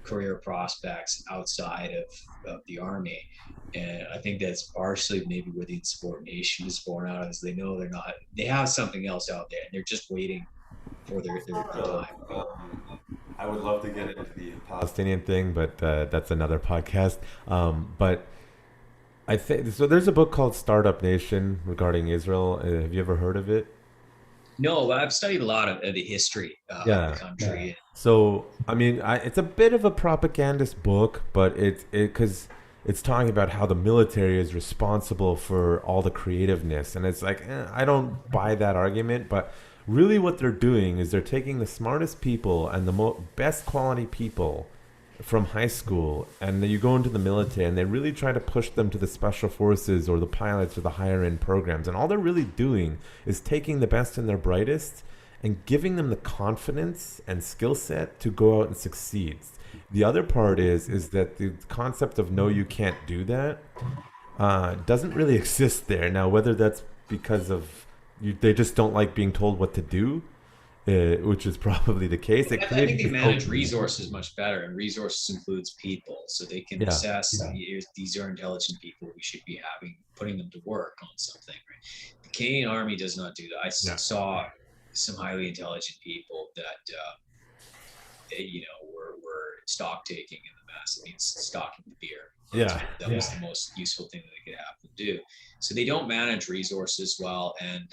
career prospects outside of the army. And I think that's partially maybe where the insubordination is born out of, is they know they have something else out there and they're just waiting for their time.
I would love to get into the Palestinian thing, but that's another podcast. But I think so. There's a book called Startup Nation regarding Israel. Have you ever heard of it?
No, I've studied a lot of the history of the country.
Yeah. So, I mean, it's a bit of a propagandist book, but because it's talking about how the military is responsible for all the creativeness. And it's like, I don't buy that argument, but really what they're doing is they're taking the smartest people and the best quality people from high school, and then you go into the military and they really try to push them to the special forces or the pilots or the higher end programs. And all they're really doing is taking the best and their brightest and giving them the confidence and skill set to go out and succeed. The other part is that the concept of no, you can't do that doesn't really exist there. Now, whether that's because of they just don't like being told what to do, which is probably the case.
I think they manage resources much better, and resources includes people, so they can assess these are intelligent people. We should be putting them to work on something. Right? The Canadian Army does not do that. I saw some highly intelligent people that were stock taking in the mass. It means stocking the beer. That was the most useful thing that they could have them do. So they don't manage resources well, and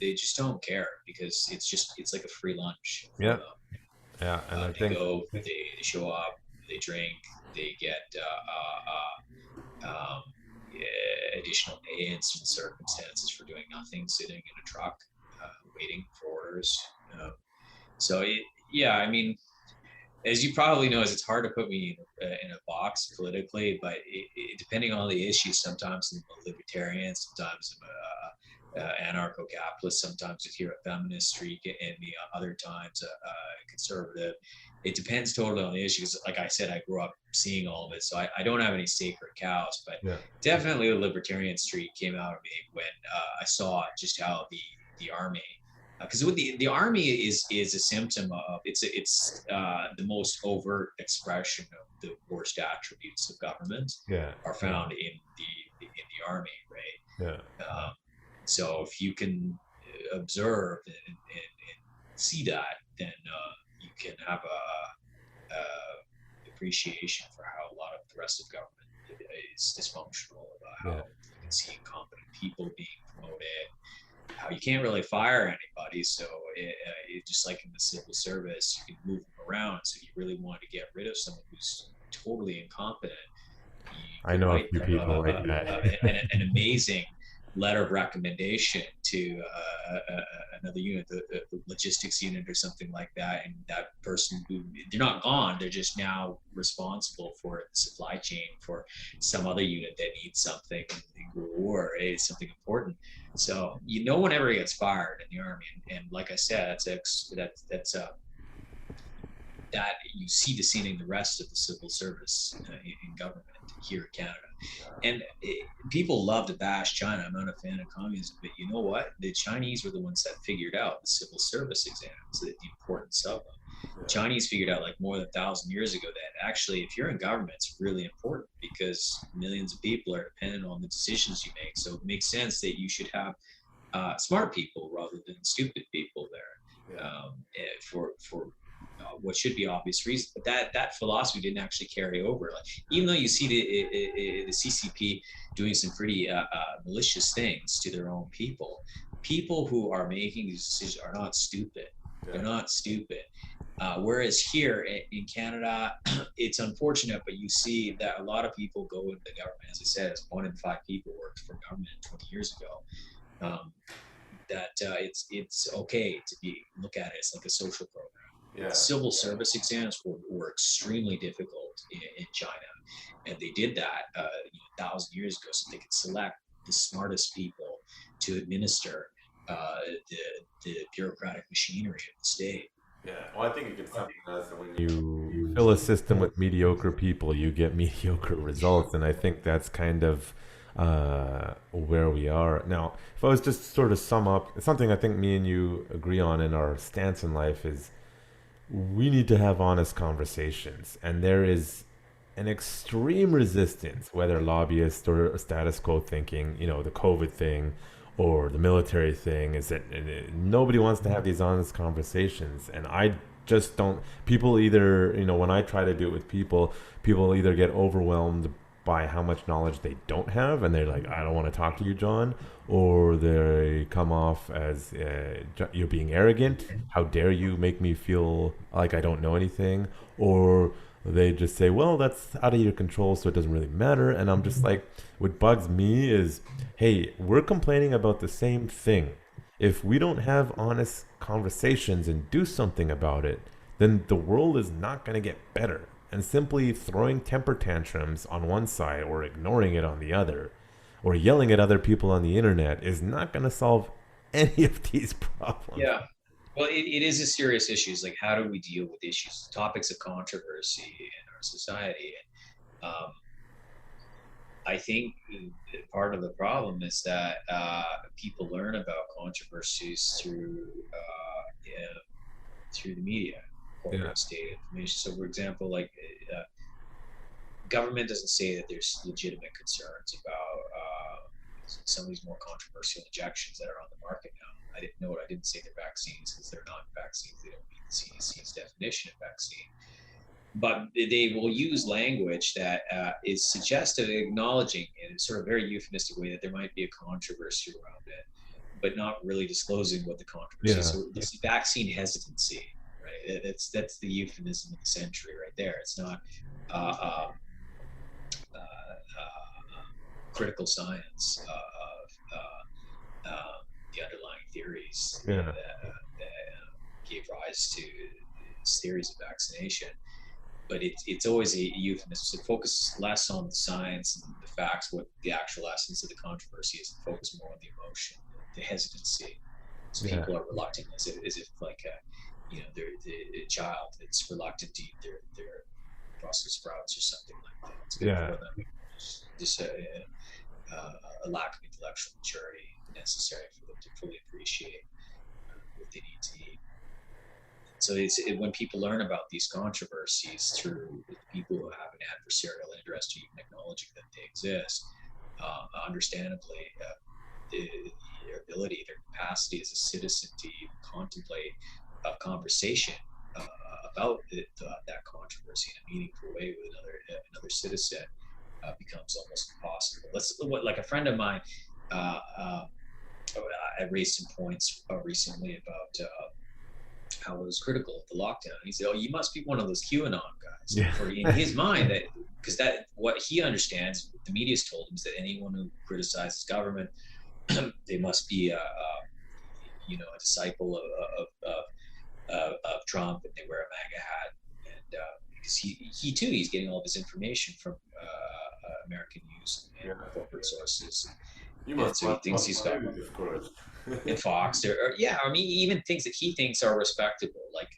they just don't care because it's like a free lunch.
And I think
they show up, they drink, they get additional pay in certain circumstances for doing nothing, sitting in a truck, waiting for orders. I mean, as you probably know, it's hard to put me in a box politically, but depending on the issue, sometimes I'm a libertarian, sometimes I'm anarcho-capitalist, sometimes you hear a feminist streak, and the other times a conservative. It depends totally on the issues. Like I said, I grew up seeing all of it, so I don't have any sacred cows, but definitely the libertarian streak came out of me when I saw just how the army, because the army is a symptom of it's the most overt expression of the worst attributes of government are found in the army, right? So if you can observe and see that, then you can have a appreciation for how a lot of the rest of government is dysfunctional, about how you can see incompetent people being promoted, how you can't really fire anybody. So it just like in the civil service, you can move them around. So you really want to get rid of someone who's totally incompetent.
I know a few people like that.
An amazing letter of recommendation to another unit, the logistics unit or something like that, and that person who, they're not gone, they're just now responsible for the supply chain for some other unit that needs something or it's something important. So no one ever gets fired in the army, and like I said, that's that you see the scene in the rest of the civil service in government here in Canada. And people love to bash China. I'm not a fan of communism, but you know what? The Chinese were the ones that figured out the civil service exams, the importance of them. The Chinese figured out like more than 1,000 years ago that actually, if you're in government, it's really important because millions of people are dependent on the decisions you make. So it makes sense that you should have smart people rather than stupid people there for what should be obvious reasons. But that philosophy didn't actually carry over. Like, even though you see the CCP doing some pretty malicious things to their own people who are making these decisions are not stupid. They're not stupid. Whereas here in Canada, it's unfortunate, but you see that a lot of people go into the government. As I said, as 1 in 5 people worked for government 20 years ago. It's okay to look at it as like a social program.
Yeah.
Civil service exams were extremely difficult in China, and they did that 1,000 years ago so they could select the smartest people to administer the bureaucratic machinery of the state.
Yeah, well, I think it gets something else. When you fill a system with mediocre people, you get mediocre results, and I think that's kind of where we are now. If I was just to sort of sum up something, I think me and you agree on in our stance in life is we need to have honest conversations, and there is an extreme resistance, whether lobbyist or status quo thinking, the COVID thing or the military thing, is that nobody wants to have these honest conversations. And I just don't, people either, when I try to do it with people either get overwhelmed by how much knowledge they don't have, and they're like, I don't want to talk to you, John, or they come off as you're being arrogant, how dare you make me feel like I don't know anything, or they just say, well, that's out of your control, so it doesn't really matter. And I'm just like, what bugs me is, hey, we're complaining about the same thing. If we don't have honest conversations and do something about it, then the world is not going to get better. And simply throwing temper tantrums on one side or ignoring it on the other, or yelling at other people on the internet, is not going to solve any of these problems.
Yeah. Well, it is a serious issue. It's like, how do we deal with issues, topics of controversy in our society? I think part of the problem is that people learn about controversies through the media, corporate state information. So, for example, like government doesn't say that there's legitimate concerns about some of these more controversial injections that are on the market now. I didn't say they're vaccines because they're not vaccines. They don't meet the CDC's definition of vaccine. But they will use language that is suggestive, acknowledging in a sort of very euphemistic way that there might be a controversy around it, but not really disclosing what the controversy is. So this vaccine hesitancy, right? That's the euphemism of the century right there. It's not critical science of the underlying theories that gave rise to theories of vaccination. But it's always a euphemism. So focus less on the science and the facts, what the actual essence of the controversy is, and focus more on the emotion, the hesitancy. So people are reluctant, as if like they're a child that's reluctant to eat their Brussels sprouts or something like that. It's good for them. Just a lack of intellectual maturity necessary for them to fully appreciate what they need to eat. So when people learn about these controversies through people who have an adversarial interest, or even acknowledging that they exist, understandably, their ability, their capacity as a citizen to even contemplate a conversation about that controversy in a meaningful way with another citizen becomes almost impossible. Like a friend of mine, I raised some points recently about how I was critical of the lockdown. He said, "Oh, you must be one of those QAnon guys." Yeah. For in his mind, because what he understands, what the media's told him, is that anyone who criticizes government, they must be a disciple of Trump, and they wear a MAGA hat. And because he's getting all of his information from American news and corporate sources. So he thinks he's got, of course, and Fox, he even things that he thinks are respectable, like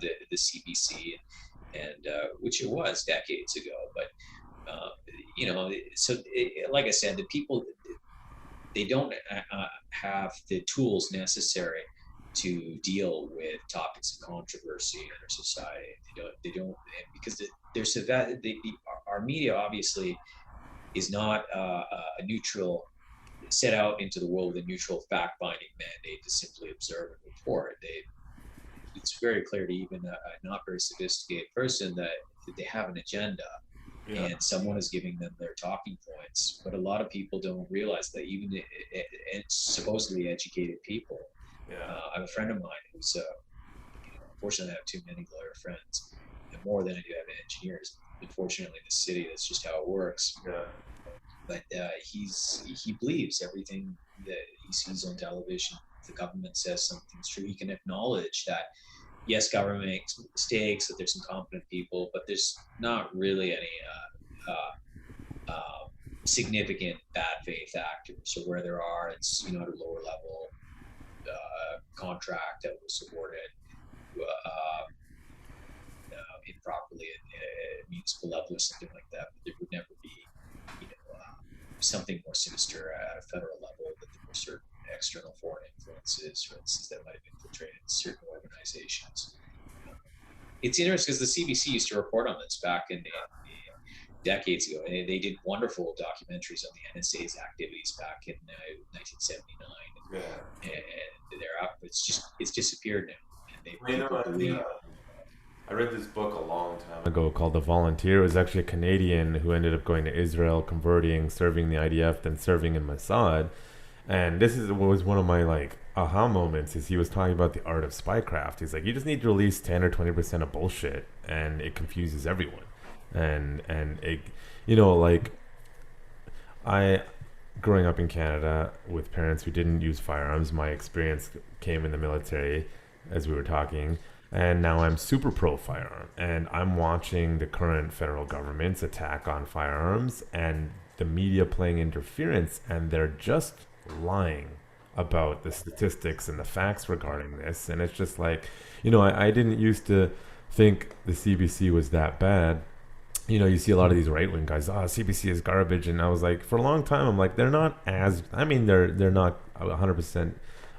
the CBC, and which it was decades ago. But like I said, the people, they don't have the tools necessary to deal with topics of controversy in our society. They don't, because our media obviously is not a neutral, set out into the world with a neutral fact-finding mandate to simply observe and report. it's very clear to even a not very sophisticated person that they have an agenda, and someone is giving them their talking points. But a lot of people don't realize that even supposedly educated people. I have a friend of mine who's, unfortunately, I have too many lawyer friends, and more than I do have engineers. Unfortunately, the city, that's just how it works. But he believes everything that he sees on television. If the government says something's true, he can acknowledge that, yes, government makes mistakes, that there's some competent people, but there's not really any significant bad faith actors, or where there are, it's, at a lower level contract that was awarded improperly at municipal level or something like that. But there would never be, something more sinister at a federal level, that there were certain external foreign influences, for instance, that might have infiltrated certain organizations. It's interesting because the CBC used to report on this back in decades ago, and they did wonderful documentaries on the NSA's activities back in 1979. And they're up. It's disappeared now.
I read this book a long time ago called The Volunteer. It was actually a Canadian who ended up going to Israel, converting, serving the IDF, then serving in Mossad. And this was one of my aha moments. Is he was talking about the art of spycraft. He's like, you just need to release 10 or 20% of bullshit, and it confuses everyone. And it, I, growing up in Canada with parents who didn't use firearms, my experience came in the military, as we were talking. And now I'm super pro firearm, and I'm watching the current federal government's attack on firearms and the media playing interference, and they're just lying about the statistics and the facts regarding this. And it's just like, I didn't used to think the CBC was that bad. You see a lot of these right-wing guys, CBC is garbage. And I was like, for a long time, I'm like, they're not as, they're not 100%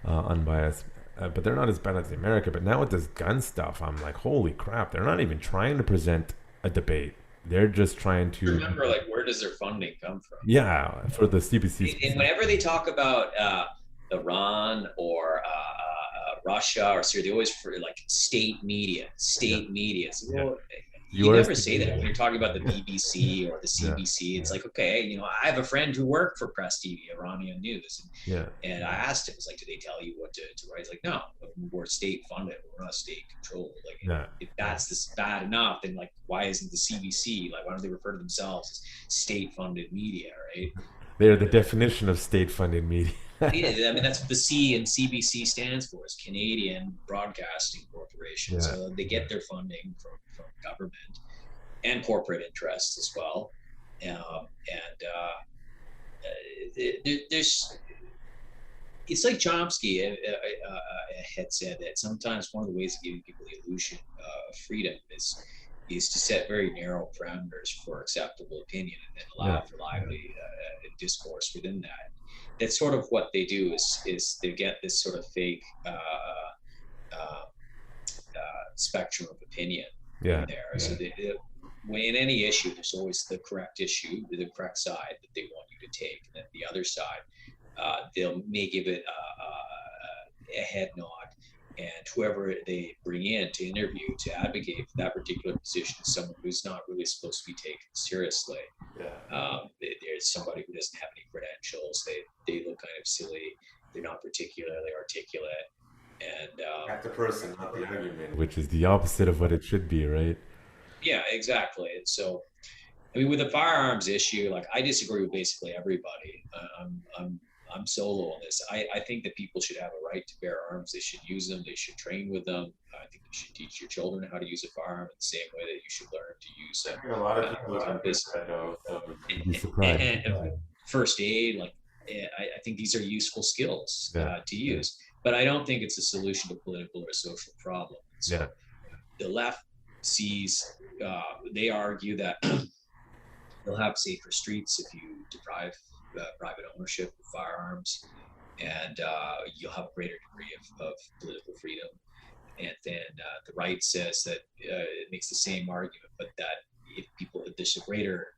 unbiased. But they're not as bad as America. But now with this gun stuff, I'm like, holy crap! They're not even trying to present a debate. They're just trying to
remember, where does their funding come from?
Yeah, for the CBC.
And whenever they talk about Iran or Russia or Syria, they always for state media. So, well, you never say that when you're talking about the BBC or the CBC. It's like, okay, I have a friend who worked for Press TV, Iranian News, and I asked him, do they tell you what to write? He's like, no, we're state funded, we're not state controlled. If that's this bad enough, then why isn't the CBC? Why don't they refer to themselves as state funded media, right?
They're the definition of state funded media.
Yeah, that's what the C in CBC stands for, is Canadian Broadcasting Corporation. So they get their funding from government and corporate interests as well. There's, it's like Chomsky had said that sometimes one of the ways of giving people the illusion of freedom is to set very narrow parameters for acceptable opinion, and then allow for lively discourse within that. That's sort of what they do, is they get this sort of fake spectrum of opinion in there. So when in any issue, there's always the correct issue, the correct side that they want you to take, and then the other side, may give it a head nod, and whoever they bring in to interview to advocate for that particular position is someone who's not really supposed to be taken seriously. There's somebody who doesn't have any credentials. They look kind of silly. They're not particularly articulate. And
that's the person, not the argument, which is the opposite of what it should be, right?
Yeah, exactly. And so, with the firearms issue, I disagree with basically everybody. I'm solo on this. I think that people should have a right to bear arms. They should use them. They should train with them. I think you should teach your children how to use a firearm in the same way that you should learn to use
a lot of people
and first aid. I think these are useful skills to use, but I don't think it's a solution to political or social problems. So the left sees, they argue that you'll have safer streets if you deprive private ownership of firearms, and you'll have a greater degree of political freedom. And then the right says that it makes the same argument, but that if there's a greater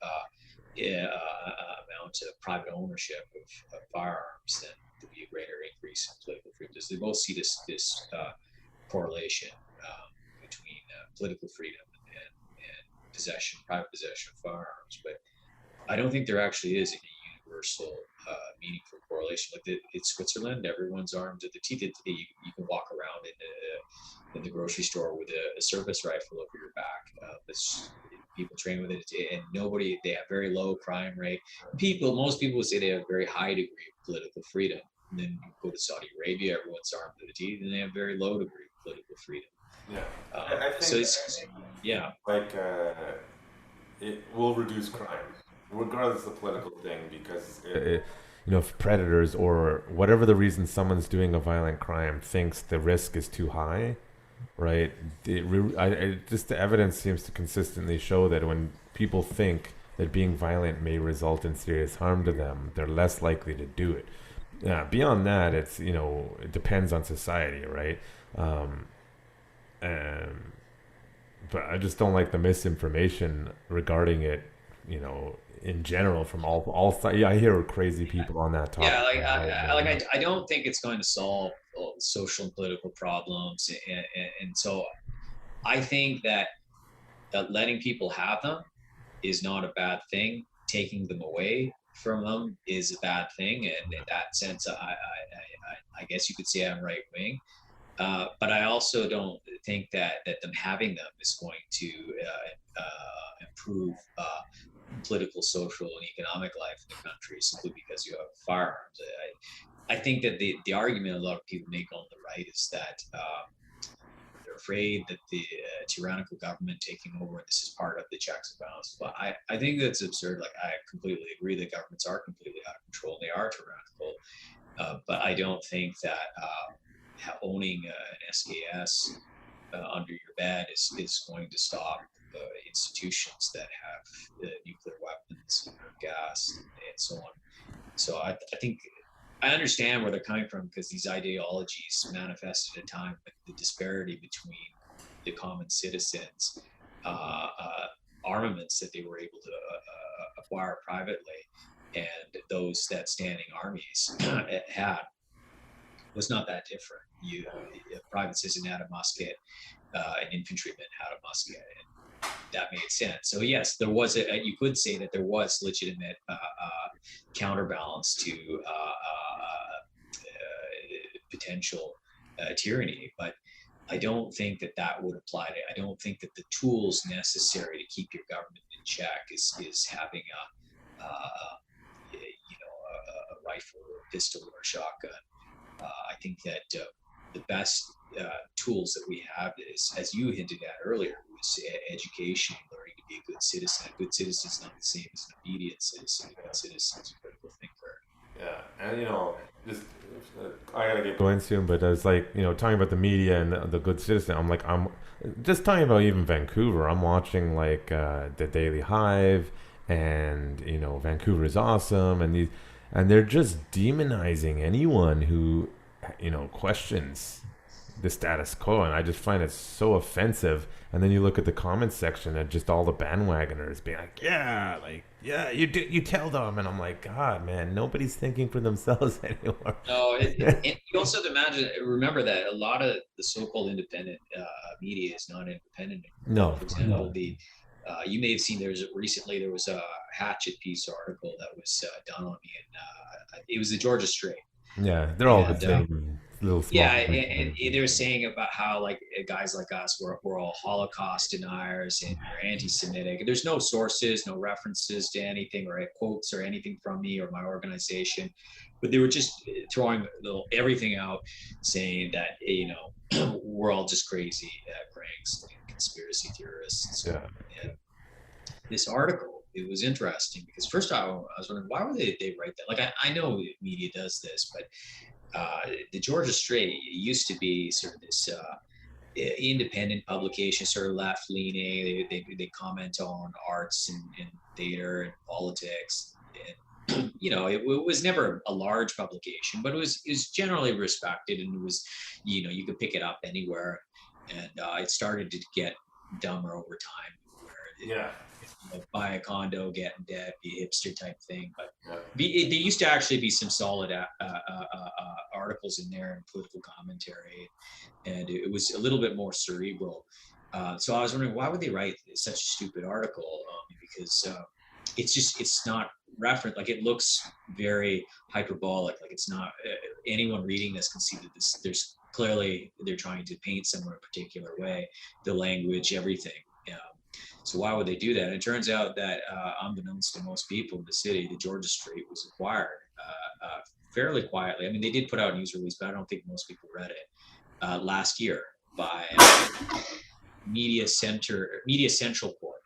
amount of private ownership of firearms, then there'll be a greater increase in political freedom. They both see this correlation. political freedom and private possession of firearms. But I don't think there actually is any universal meaningful correlation. Like in Switzerland, everyone's armed to the teeth. You can walk around in the grocery store with a service rifle over your back. People train with it, and they have very low crime rate. Most people would say they have a very high degree of political freedom. And then you go to Saudi Arabia, everyone's armed to the teeth, and they have very low degree of political freedom.
Yeah.
I think so it's, yeah.
Like, it will reduce crime, regardless of the political thing, because if predators or whatever the reason someone's doing a violent crime thinks the risk is too high, right? Just the evidence seems to consistently show that when people think that being violent may result in serious harm to them, they're less likely to do it. Beyond that, it's it depends on society, right? But I just don't like the misinformation regarding it, in general from all sides. Yeah, I hear crazy people on that topic.
Yeah, I don't think it's going to solve social and political problems, and so I think that letting people have them is not a bad thing. Taking them away from them is a bad thing, and in that sense, I guess you could say I'm right wing. But I also don't think that them having them is going to improve political, social, and economic life in the country simply because you have firearms. I think that the argument a lot of people make on the right is that they're afraid that the tyrannical government taking over, and this is part of the checks and balances. But I think that's absurd. Like, I completely agree that governments are completely out of control. They are tyrannical. But I don't think that owning an SKS under your bed is going to stop institutions that have nuclear weapons, gas, and so on. So I think I understand where they're coming from, because these ideologies manifest at a time with the disparity between the common citizens' armaments that they were able to acquire privately and those that standing armies had was not that different. A private citizen had a musket, an infantryman had a musket, and that made sense. So yes, there was you could say that there was legitimate counterbalance to potential tyranny, but I don't think that would apply to. I don't think that the tools necessary to keep your government in check is having a rifle or a pistol or a shotgun. I think that the best tools that we have is, as you hinted at earlier, was education, learning to be a good citizen. A good citizen is not the same as an obedient citizen. A good citizen is a critical thinker.
Yeah, and just I gotta get going soon, but I was like, talking about the media and the good citizen. I'm just talking about even Vancouver. I'm watching like the Daily Hive, and Vancouver is awesome, and they're just demonizing anyone who questions the status quo, and I just find it so offensive. And then you look at the comments section and just all the bandwagoners being like, yeah, you tell them, and I'm like, God, man, nobody's thinking for themselves anymore.
No, and you also remember that a lot of the so-called independent media is not independent.
No,
for example, you may have seen there was a Hatchet piece article that was done on me, and it was the Georgia Strait.
Yeah, they're all the same. Little small
and they were saying about how like guys like us we're all Holocaust deniers and we're anti-Semitic. There's no sources, no references to anything or quotes or anything from me or my organization, but they were just throwing everything out, saying that we're all just crazy cranks and conspiracy theorists. And and this article, it was interesting because first I was wondering, why would they write that? Like I know media does this, but the Georgia Strait used to be sort of this independent publication, sort of left-leaning. They comment on arts and theater and politics. And, it was never a large publication, but it was generally respected, and it was, you could pick it up anywhere. And it started to get dumber over time. Buy a condo, get in debt, be a hipster type thing. But there used to actually be some solid articles in there and political commentary, and it was a little bit more cerebral. So I was wondering, why would they write such a stupid article? Because it's not referent. Like, it looks very hyperbolic. Like, it's not anyone reading this can see that there's clearly they're trying to paint someone a particular way, the language, everything. So why would they do that? And it turns out that, unbeknownst to most people in the city, the Georgia Street was acquired fairly quietly. I mean, they did put out a news release, but I don't think most people read it last year by Media Central Corp.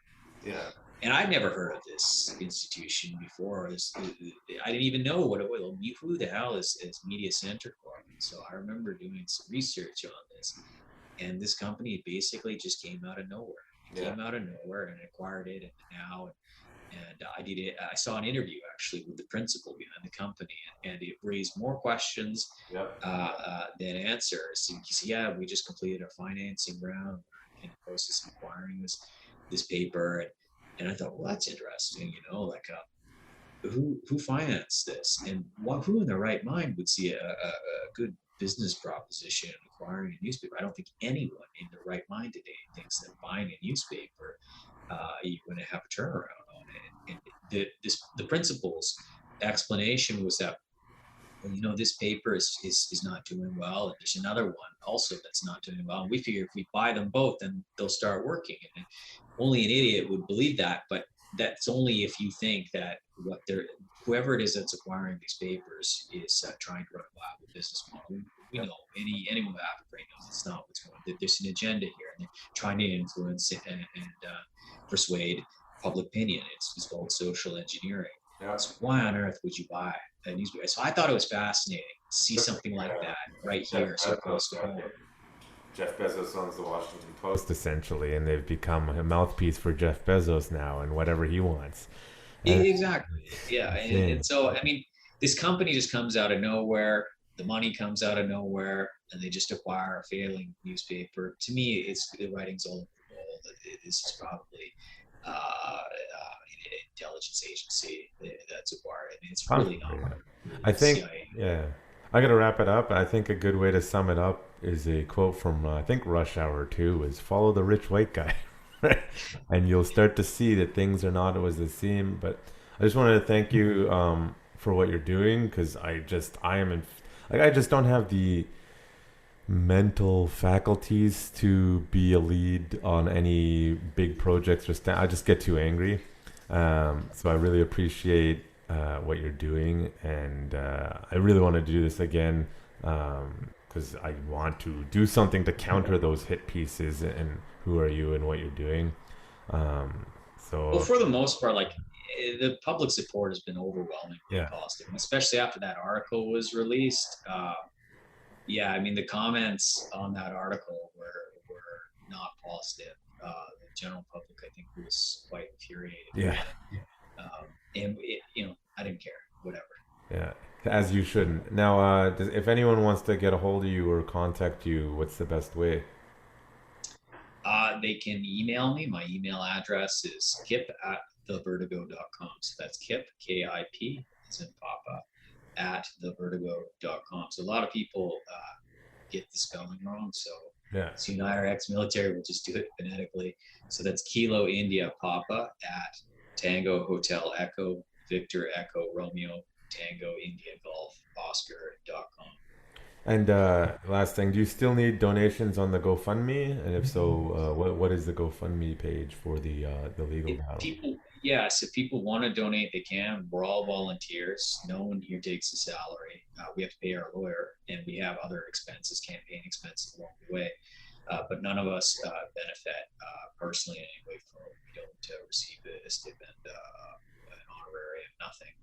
Yeah.
And I'd never heard of this institution before. I didn't even know what it was. Who the hell is Media Center Corp? So I remember doing some research on this, and this company basically just came out of nowhere. Came out of nowhere and acquired it, and now. And I did it. I saw an interview actually with the principal behind the company, and it raised more questions than answers. He said, "Yeah, we just completed a financing round in the process of acquiring this paper," and I thought, well, that's interesting. Like, who financed this, and who in their right mind would see a good business proposition in acquiring a newspaper? I don't think anyone in their right mind today thinks that buying a newspaper, you're going to have a turnaround on it. And the principal's explanation was that, well, this paper is not doing well, and there's another one also that's not doing well. And we figure if we buy them both, then they'll start working. And only an idiot would believe that, but that's only if you think that whoever it is that's acquiring these papers is trying to run a viable business model. We know anyone with half a brain knows it's not what's going on. There's an agenda here, and they're trying to influence and persuade public opinion. It's called social engineering.
Yeah.
So why on earth would you buy a newspaper? So I thought it was fascinating to see something like that right here, so close to home.
Jeff Bezos owns the Washington Post, essentially, and they've become a mouthpiece for Jeff Bezos now and whatever he wants.
Exactly. Yeah. And so, I mean, this company just comes out of nowhere. The money comes out of nowhere, and they just acquire a failing newspaper. To me, the writing's all over the wall. This is probably an intelligence agency that's acquired it. It's really not.
I think,
CIA.
yeah. I got to wrap it up. I think a good way to sum it up is a quote from, I think, Rush Hour 2 is follow the rich white guy. And you'll start to see that things are not always the same. But I just wanted to thank you for what you're doing, because I just don't have the mental faculties to be a lead on any big projects. I just get too angry. So I really appreciate what you're doing, and I really want to do this again, because I want to do something to counter those hit pieces and who are you and what you're doing. Well,
for the most part, like, the public support has been overwhelmingly positive, especially after that article was released. I mean, the comments on that article were not positive. The general public, I think, was quite infuriated.
Yeah.
And I didn't care. Whatever.
Yeah, as you shouldn't. Now, if anyone wants to get a hold of you or contact you, what's the best way?
They can email me. My email address is kip@thevertigo.com. So that's Kip, K-I-P, as in Papa, @thevertigo.com. So a lot of people get the spelling wrong. So you and I are ex-military. We'll just do it phonetically. So that's Kilo India Papa at Tango Hotel Echo Victor Echo Romeo Tango India Golf Oscar.com.
And last thing, do you still need donations on the GoFundMe? And if so, what is the GoFundMe page for the legal battle?
If people want to donate, they can. We're all volunteers. No one here takes a salary. We have to pay our lawyer, and we have other expenses, campaign expenses along the way. But none of us benefit personally in any way from it. We don't receive a stipend, an honorarium, nothing.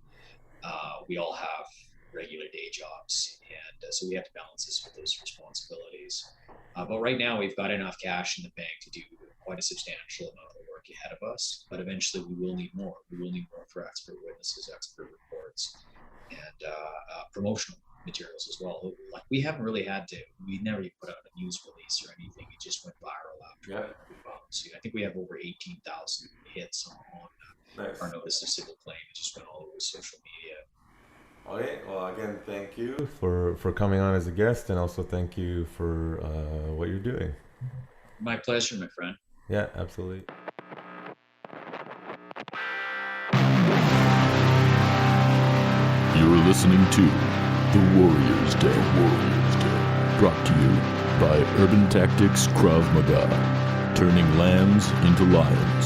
We all have regular day jobs, and so we have to balance this with those responsibilities. But right now, we've got enough cash in the bank to do quite a substantial amount of work ahead of us. But eventually, we will need more. We will need more for expert witnesses, expert reports, and promotional materials as well. Like, we haven't really had to. We never put out a news release or anything. It just went viral after. So I think we have over 18,000 hits on our notice of civil claim. It just went all over social media.
Okay. Well, again, thank you for coming on as a guest, and also thank you for what you're doing.
My pleasure, my friend.
Yeah, absolutely.
You're listening to The Warrior's Day. Brought to you by Urban Tactics Krav Maga, turning lambs into lions.